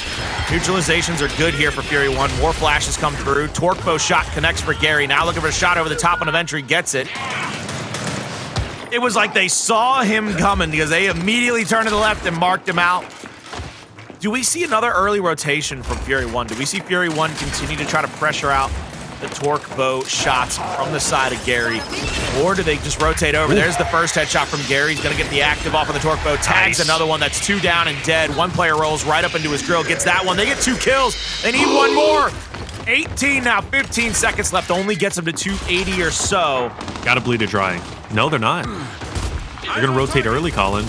Neutralizations are good here for Fury 1. More flashes come through. Torque bow shot connects for Gary. Now looking for a shot over the top on a Ventry. Gets it. It was like they saw him coming because they immediately turned to the left and marked him out. Do we see another early rotation from Fury 1? Do we see Fury 1 continue to try to pressure out the torque bow shots from the side of Gary, or do they just rotate over? There's the first headshot from Gary. He's going to get the active off of the torque bow. Tags another one. That's 2 down and dead. One player rolls right up into his grill, gets that one. They get 2 kills. They need 1 more. 18 now, 15 seconds left. Only gets them to 280 or so. Gotta bleed it dry. No, they're not. They're gonna rotate early, Colin.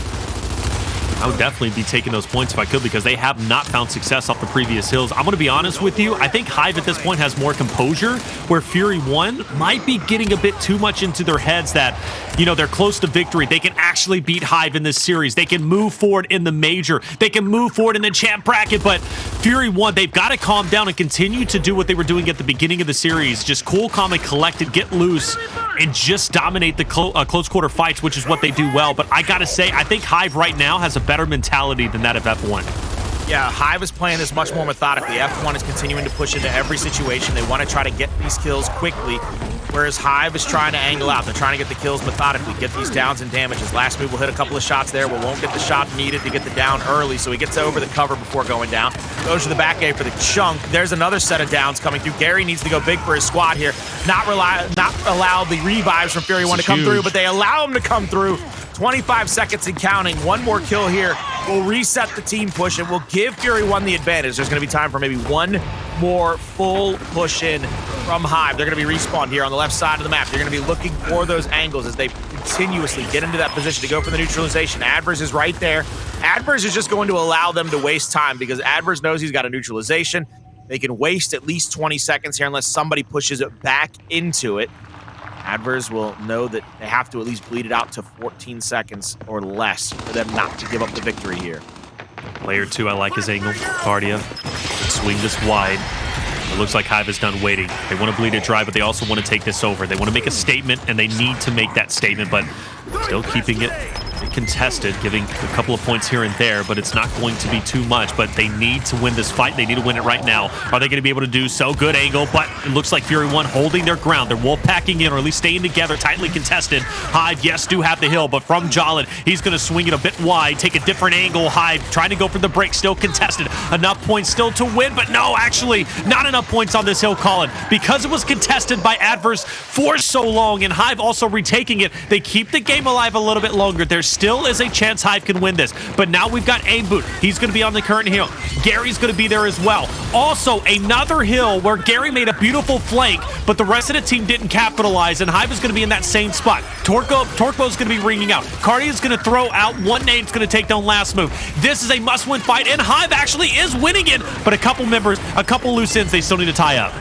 I would definitely be taking those points if I could, because they have not found success off the previous hills. I'm going to be honest with you. I think Hive at this point has more composure, where Fury 1 might be getting a bit too much into their heads that, you know, they're close to victory. They can actually beat Hive in this series. They can move forward in the major. They can move forward in the champ bracket, but Fury 1, they've got to calm down and continue to do what they were doing at the beginning of the series. Just cool, calm, and collected, get loose, and just dominate the close quarter fights, which is what they do well. But I got to say, I think Hive right now has a better mentality than that of F1. Yeah, Hive is playing this much more methodically. F1 is continuing to push into every situation. They want to try to get these kills quickly, whereas Hive is trying to angle out. They're trying to get the kills methodically, get these downs and damages. Last move will hit a couple of shots there, but won't get the shot needed to get the down early, so he gets over the cover before going down. Goes to the back A for the chunk. There's another set of downs coming through. Gary needs to go big for his squad here. Not allow the revives from Fury 1 to come through, but they allow him to come through. 25 seconds and counting. 1 more kill here will reset the team push and will give Fury 1 the advantage. There's going to be time for maybe 1 more full push in from Hive. They're going to be respawned here on the left side of the map. They're going to be looking for those angles as they continuously get into that position to go for the neutralization. Addvers is right there. Addvers is just going to allow them to waste time because Addvers knows he's got a neutralization. They can waste at least 20 seconds here unless somebody pushes it back into it. Addvers will know that they have to at least bleed it out to 14 seconds or less for them not to give up the victory here. Player 2, I like his angle. Kardia, swing this wide. It looks like Hive is done waiting. They want to bleed it dry, but they also want to take this over. They want to make a statement, and they need to make that statement. But Still keeping it contested, giving a couple of points here and there, but it's not going to be too much. But they need to win this fight. They need to win it right now. Are they going to be able to do so? Good angle, but it looks like Fury One holding their ground. They're wolf packing in, or at least staying together, tightly contested. Hive, yes, do have the hill, but from Jaled, he's going to swing it a bit wide, take a different angle. Hive trying to go for the break, still contested. Enough points still to win, but no, actually, not enough points on this hill, Colin, because it was contested by Addvers for so long, and Hive also retaking it. They keep the game alive a little bit longer. There still is a chance Hive can win this, but now we've got Aimboot. He's going to be on the current hill. Gary's going to be there as well. Also, another hill where Gary made a beautiful flank, but the rest of the team didn't capitalize, and Hive is going to be in that same spot. Torquo's going to be ringing out. Kardia is going to throw out. One name's going to take down last move. This is a must-win fight, and Hive actually is winning it, but a couple loose ends they still need to tie up.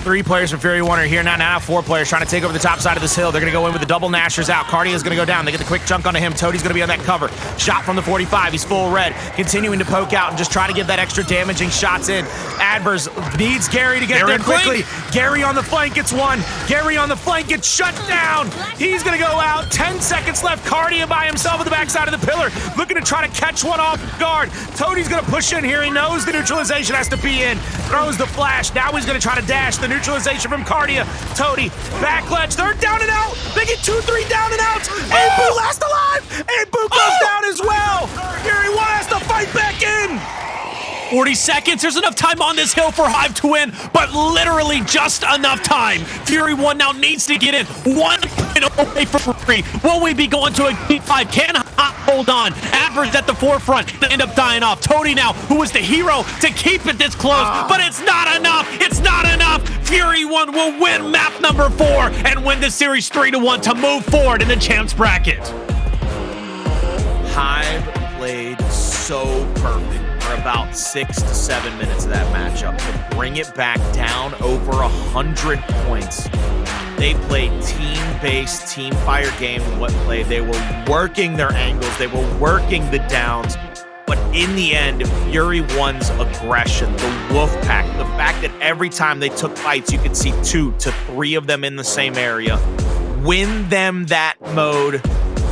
3 players from Fury One are here now 4 players trying to take over the top side of this hill. They're going to go in with the double Nashers out. Kardia is going to go down. They get the quick chunk onto him. Toti's going to be on that cover. Shot from the 45. He's full red. Continuing to poke out and just try to get that extra damaging shots in. Addvers needs Gary to get there quickly. Gary on the flank gets one. Gary on the flank gets shut down. He's going to go out. 10 seconds left. Kardia by himself at the backside of the pillar, looking to try to catch one off guard. Toti's going to push in here. He knows the neutralization has to be in. Throws the flash. Now he's going to try to dash the neutralization from Kardia. Toti, back ledge, they're down and out. They get 2-3 down and out. Aimboot last alive. Aimboot goes down as well. Fury One has to fight back in. 40 seconds. There's enough time on this hill for Hive to win, but literally just enough time. Fury One now needs to get in. 1 point away from 3. Will we be going to a G5? Can Hive hold on? Addvers at the forefront. They end up dying off. Toti now, who was the hero to keep it this close, but it's not enough. It's not enough. Fury One will win map number 4 and win the series 3-1 to move forward in the champs bracket. Hive played so perfect for about 6 to 7 minutes of that matchup to bring it back down over 100 points. They played team-based, team-fire game in what play. They were working their angles. They were working the downs. But in the end, Fury One's aggression, the wolf pack, the fact that every time they took fights, you could see 2 to 3 of them in the same area, win them that mode,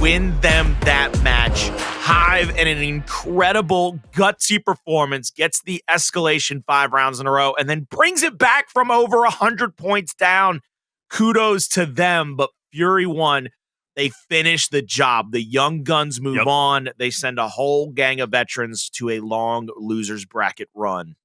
win them that match. Hive, in an incredible, gutsy performance, gets the escalation 5 rounds in a row and then brings it back from over 100 points down. Kudos to them, but Fury One, they finish the job. The young guns move on. They send a whole gang of veterans to a long losers bracket run.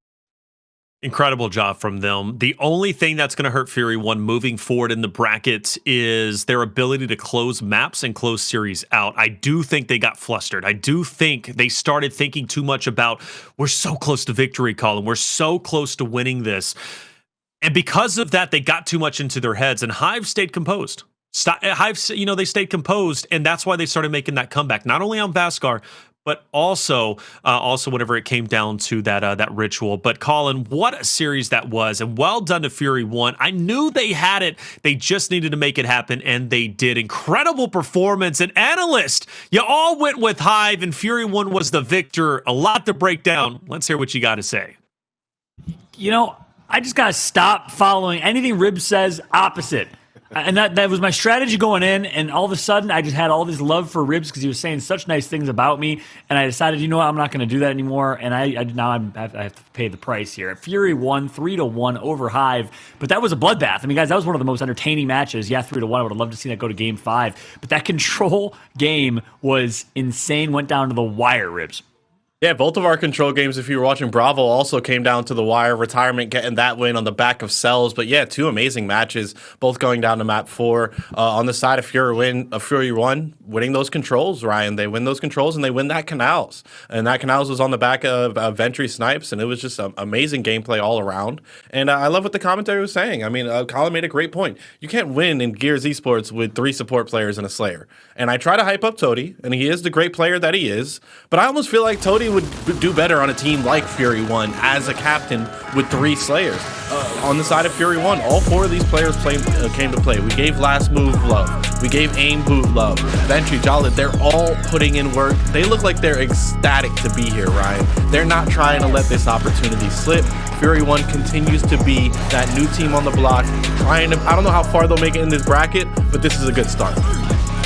Incredible job from them. The only thing that's going to hurt Fury One moving forward in the brackets is their ability to close maps and close series out. I do think they got flustered. I do think they started thinking too much about, we're so close to victory, Colin. We're so close to winning this. And because of that, they got too much into their heads, and Hive stayed composed. Hive, they stayed composed, and that's why they started making that comeback, not only on Vasgar, but also whenever it came down to that ritual. But Colin, what a series that was, and well done to Fury One. I knew they had it. They just needed to make it happen, and they did. Incredible performance. And analyst, you all went with Hive, and Fury One was the victor. A lot to break down. Let's hear what you got to say. I just got to stop following anything Ribs says opposite. And that was my strategy going in, and all of a sudden, I just had all this love for Ribs because he was saying such nice things about me, and I decided, I'm not going to do that anymore, and I have to pay the price here. Fury won 3-1 over Hive, but that was a bloodbath. I mean, guys, that was one of the most entertaining matches. Yeah, 3-1. I would have loved to see that go to Game 5, but that control game was insane. Went down to the wire, Ribs. Yeah, both of our control games, if you were watching Bravo, also came down to the wire. Retirement getting that win on the back of Cells. But yeah, 2 amazing matches, both going down to map 4. On the side of Fury One, winning those controls, Ryan. They win those controls and they win that Canals. And that Canals was on the back of Ventry snipes, and it was just amazing gameplay all around. And I love what the commentary was saying. I mean, Colin made a great point. You can't win in Gears Esports with 3 support players and a Slayer. And I try to hype up Toti, and he is the great player that he is. But I almost feel like Toti would do better on a team like Fury One as a captain with 3 Slayers. On the side of Fury One, all 4 of these players came to play. We gave Last Move love. We gave Aimboot love. Ventry, Jaled, they're all putting in work. They look like they're ecstatic to be here, Ryan. They're not trying to let this opportunity slip. Fury One continues to be that new team on the block, I don't know how far they'll make it in this bracket, but this is a good start.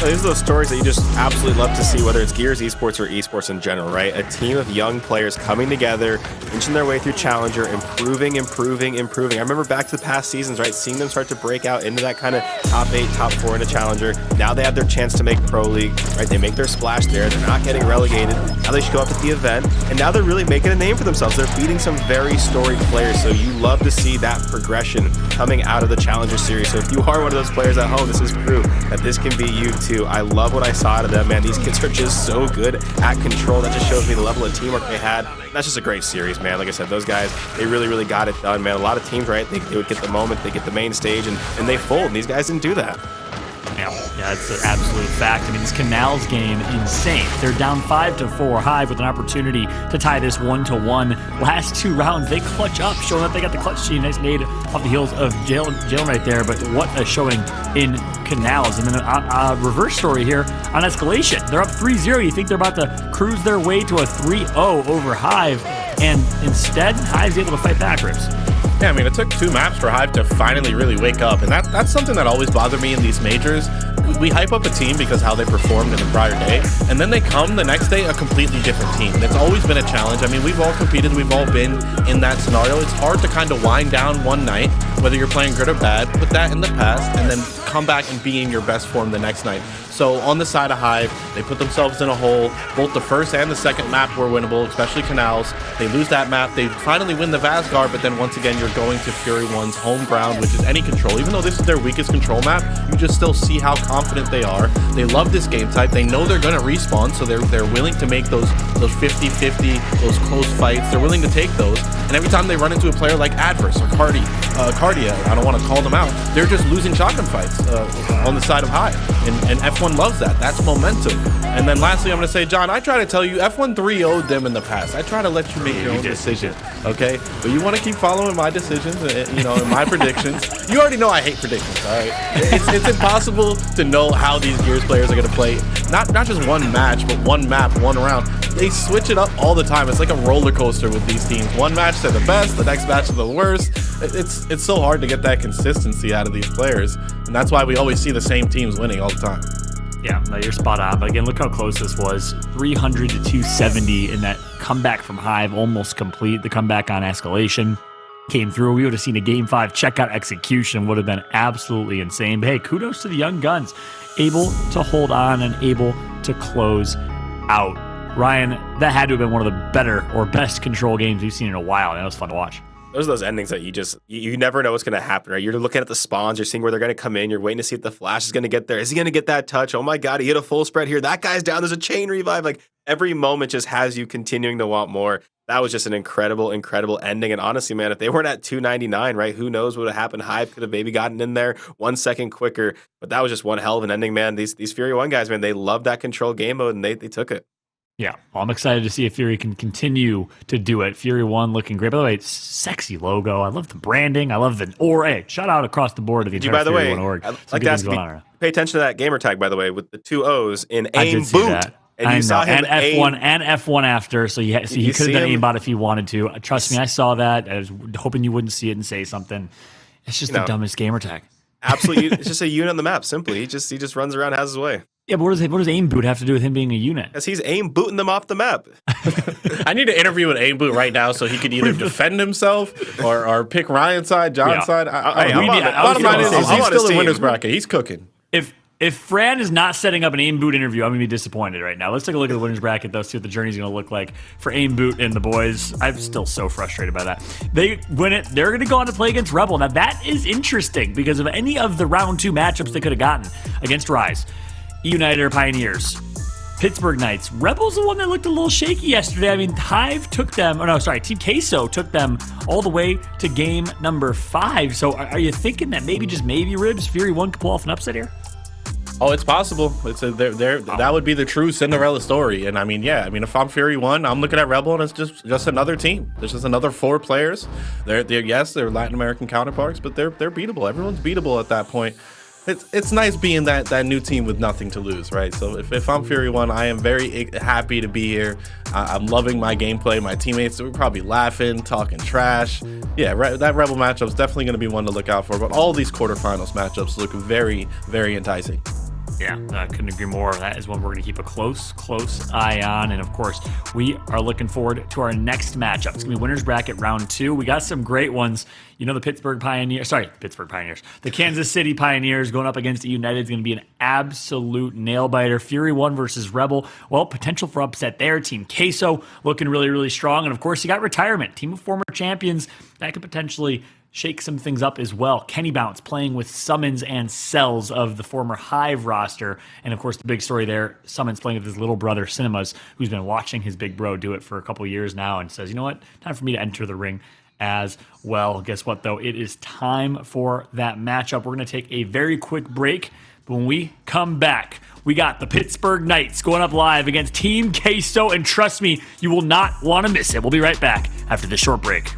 These are those stories that you just absolutely love to see, whether it's Gears Esports or esports in general, right? A team of young players coming together, inching their way through Challenger, improving. I remember back to the past seasons, right? Seeing them start to break out into that kind of top 8, top 4 in a Challenger. Now they have their chance to make Pro League, right? They make their splash there. They're not getting relegated. Now they show up at the event, and now they're really making a name for themselves. They're beating some very storied players, so you love to see that progression coming out of the Challenger series. So if you are one of those players at home, this is proof that this can be you too. I love what I saw out of them, man. These kids are just so good at control. That just shows me the level of teamwork they had. That's just a great series, man. Like I said, those guys, they really got it done, man. A lot of teams, right, they would get the moment, they get the main stage, and they fold, and these guys didn't do that. Yeah, it's an absolute fact. I mean, this Canals game, insane. They're down 5-4. Hive with an opportunity to tie this 1-1. Last 2 rounds, they clutch up, showing that they got the clutch team. Nice nade off the heels of Jaled right there. But what a showing in Canals. And then a reverse story here on Escalation. They're up 3-0. You think they're about to cruise their way to a 3-0 over Hive. And instead, Hive's able to fight back, Ribs. Yeah, I mean, it took 2 maps for Hive to finally really wake up, and that's something that always bothered me in these majors. We hype up a team because how they performed in the prior day, and then they come the next day a completely different team. And it's always been a challenge. I mean, we've all competed, we've all been in that scenario. It's hard to kind of wind down one night, whether you're playing good or bad, put that in the past, and then come back and be in your best form the next night. So on the side of Hive, they put themselves in a hole. Both the first and the second map were winnable, especially Canals. They lose that map. They finally win the Vasgar, but then once again, you're going to Fury One's home ground, which is any control. Even though this is their weakest control map, you just still see how confident they are. They love this game type. They know they're going to respawn, so they're willing to make those 50-50, those close fights. They're willing to take those. And every time they run into a player like Addvers or Kardia, I don't want to call them out, they're just losing shotgun fights on the side of Hive. And F1 loves that. That's momentum. And then lastly, I'm going to say, John, I try to tell you, F1 3-0'd them in the past. I try to let you make your own decision, okay? But you want to keep following my decisions, and my predictions. You already know I hate predictions, all right? It's impossible to know how these Gears players are going to play. Not just one match, but one map, one round. They switch it up all the time. It's like a roller coaster with these teams. One match they're the best, the next match they're the worst. It's so hard to get that consistency out of these players, and that's why we always see the same teams winning all the time. Yeah, no, you're spot on. But again, look how close this was. 300 to 270 in that comeback from Hive, almost complete. The comeback on Escalation came through. We would have seen a Game 5 checkout execution. Would have been absolutely insane. But hey, kudos to the young guns. Able to hold on and able to close out. Ryan, that had to have been one of the better or best control games we've seen in a while. And it was fun to watch. Those are those endings that you never know what's going to happen, right? You're looking at the spawns, you're seeing where they're going to come in, you're waiting to see if the flash is going to get there. Is he going to get that touch? Oh my God, he hit a full spread here. That guy's down. There's a chain revive. Like every moment just has you continuing to want more. That was just an incredible ending. And honestly, man, if they weren't at 299, right, who knows what would have happened? Hive could have maybe gotten in there 1 second quicker, but that was just one hell of an ending, man. These Fury 1 guys, man, they love that control game mode, and they took it. Yeah, well, I'm excited to see if Fury can continue to do it. Fury 1 looking great. By the way, it's sexy logo. I love the branding. I love the aura. Hey, shout out across the board to the entire Fury 1 org. I'd like to ask you, pay attention to that gamer tag, by the way, with the 2 O's in Aimboot. And you saw him and F1 after, so he could have done aimbot if he wanted to. Trust me, I saw that. I was hoping you wouldn't see it and say something. It's just the dumbest gamer tag. Absolutely, it's just a unit on the map. Simply, he just runs around, has his way. Yeah, but what does Aimboot have to do with him being a unit? Because he's Aimbooting them off the map. I need to interview with Aimboot right now so he could either defend himself or pick Ryan's side, John's side. Bottom line is he's still in winner's bracket. He's cooking. If Fran is not setting up an Aimboot interview, I'm going to be disappointed right now. Let's take a look at the winner's bracket, though, see what the journey's going to look like for Aimboot and the boys. I'm still so frustrated by that. They win it. They're going to go on to play against Rebel. Now, that is interesting because of any of the round 2 matchups they could have gotten against Rise, United or Pioneers, Pittsburgh Knights. Rebel's the one that looked a little shaky yesterday. I mean, Hive took them, Team Queso took them all the way to game number 5. So are you thinking that maybe Ribs, Fury 1 could pull off an upset here? Oh, it's possible. That would be the true Cinderella story. And I mean, if I'm Fury 1, I'm looking at Rebel, and it's just another team. There's just another 4 players. They're Latin American counterparts, but they're beatable. Everyone's beatable at that point. It's nice being that new team with nothing to lose, right? So if I'm Fury 1, I am very happy to be here. I'm loving my gameplay. My teammates are probably laughing, talking trash. Yeah, that Rebel matchup is definitely going to be one to look out for. But all these quarterfinals matchups look very, very enticing. Yeah, I couldn't agree more. That is one we're going to keep a close eye on. And of course, we are looking forward to our next matchup. It's going to be Winners Bracket Round 2. We got some great ones. You know, the Kansas City Pioneers going up against United is going to be an absolute nail-biter. Fury 1 versus Rebel. Well, potential for upset there. Team Queso looking really, really strong. And of course, you got Retirement. Team of former champions. That could potentially shake some things up as well. Kenny Bounce playing with Summons and Cells of the former Hive roster. And of course, the big story there, Summons playing with his little brother, Cinemas, who's been watching his big bro do it for a couple years now and says, you know what, time for me to enter the ring as well. Guess what, though? It is time for that matchup. We're going to take a very quick break. But when we come back, we got the Pittsburgh Knights going up live against Team Queso. And trust me, you will not want to miss it. We'll be right back after this short break.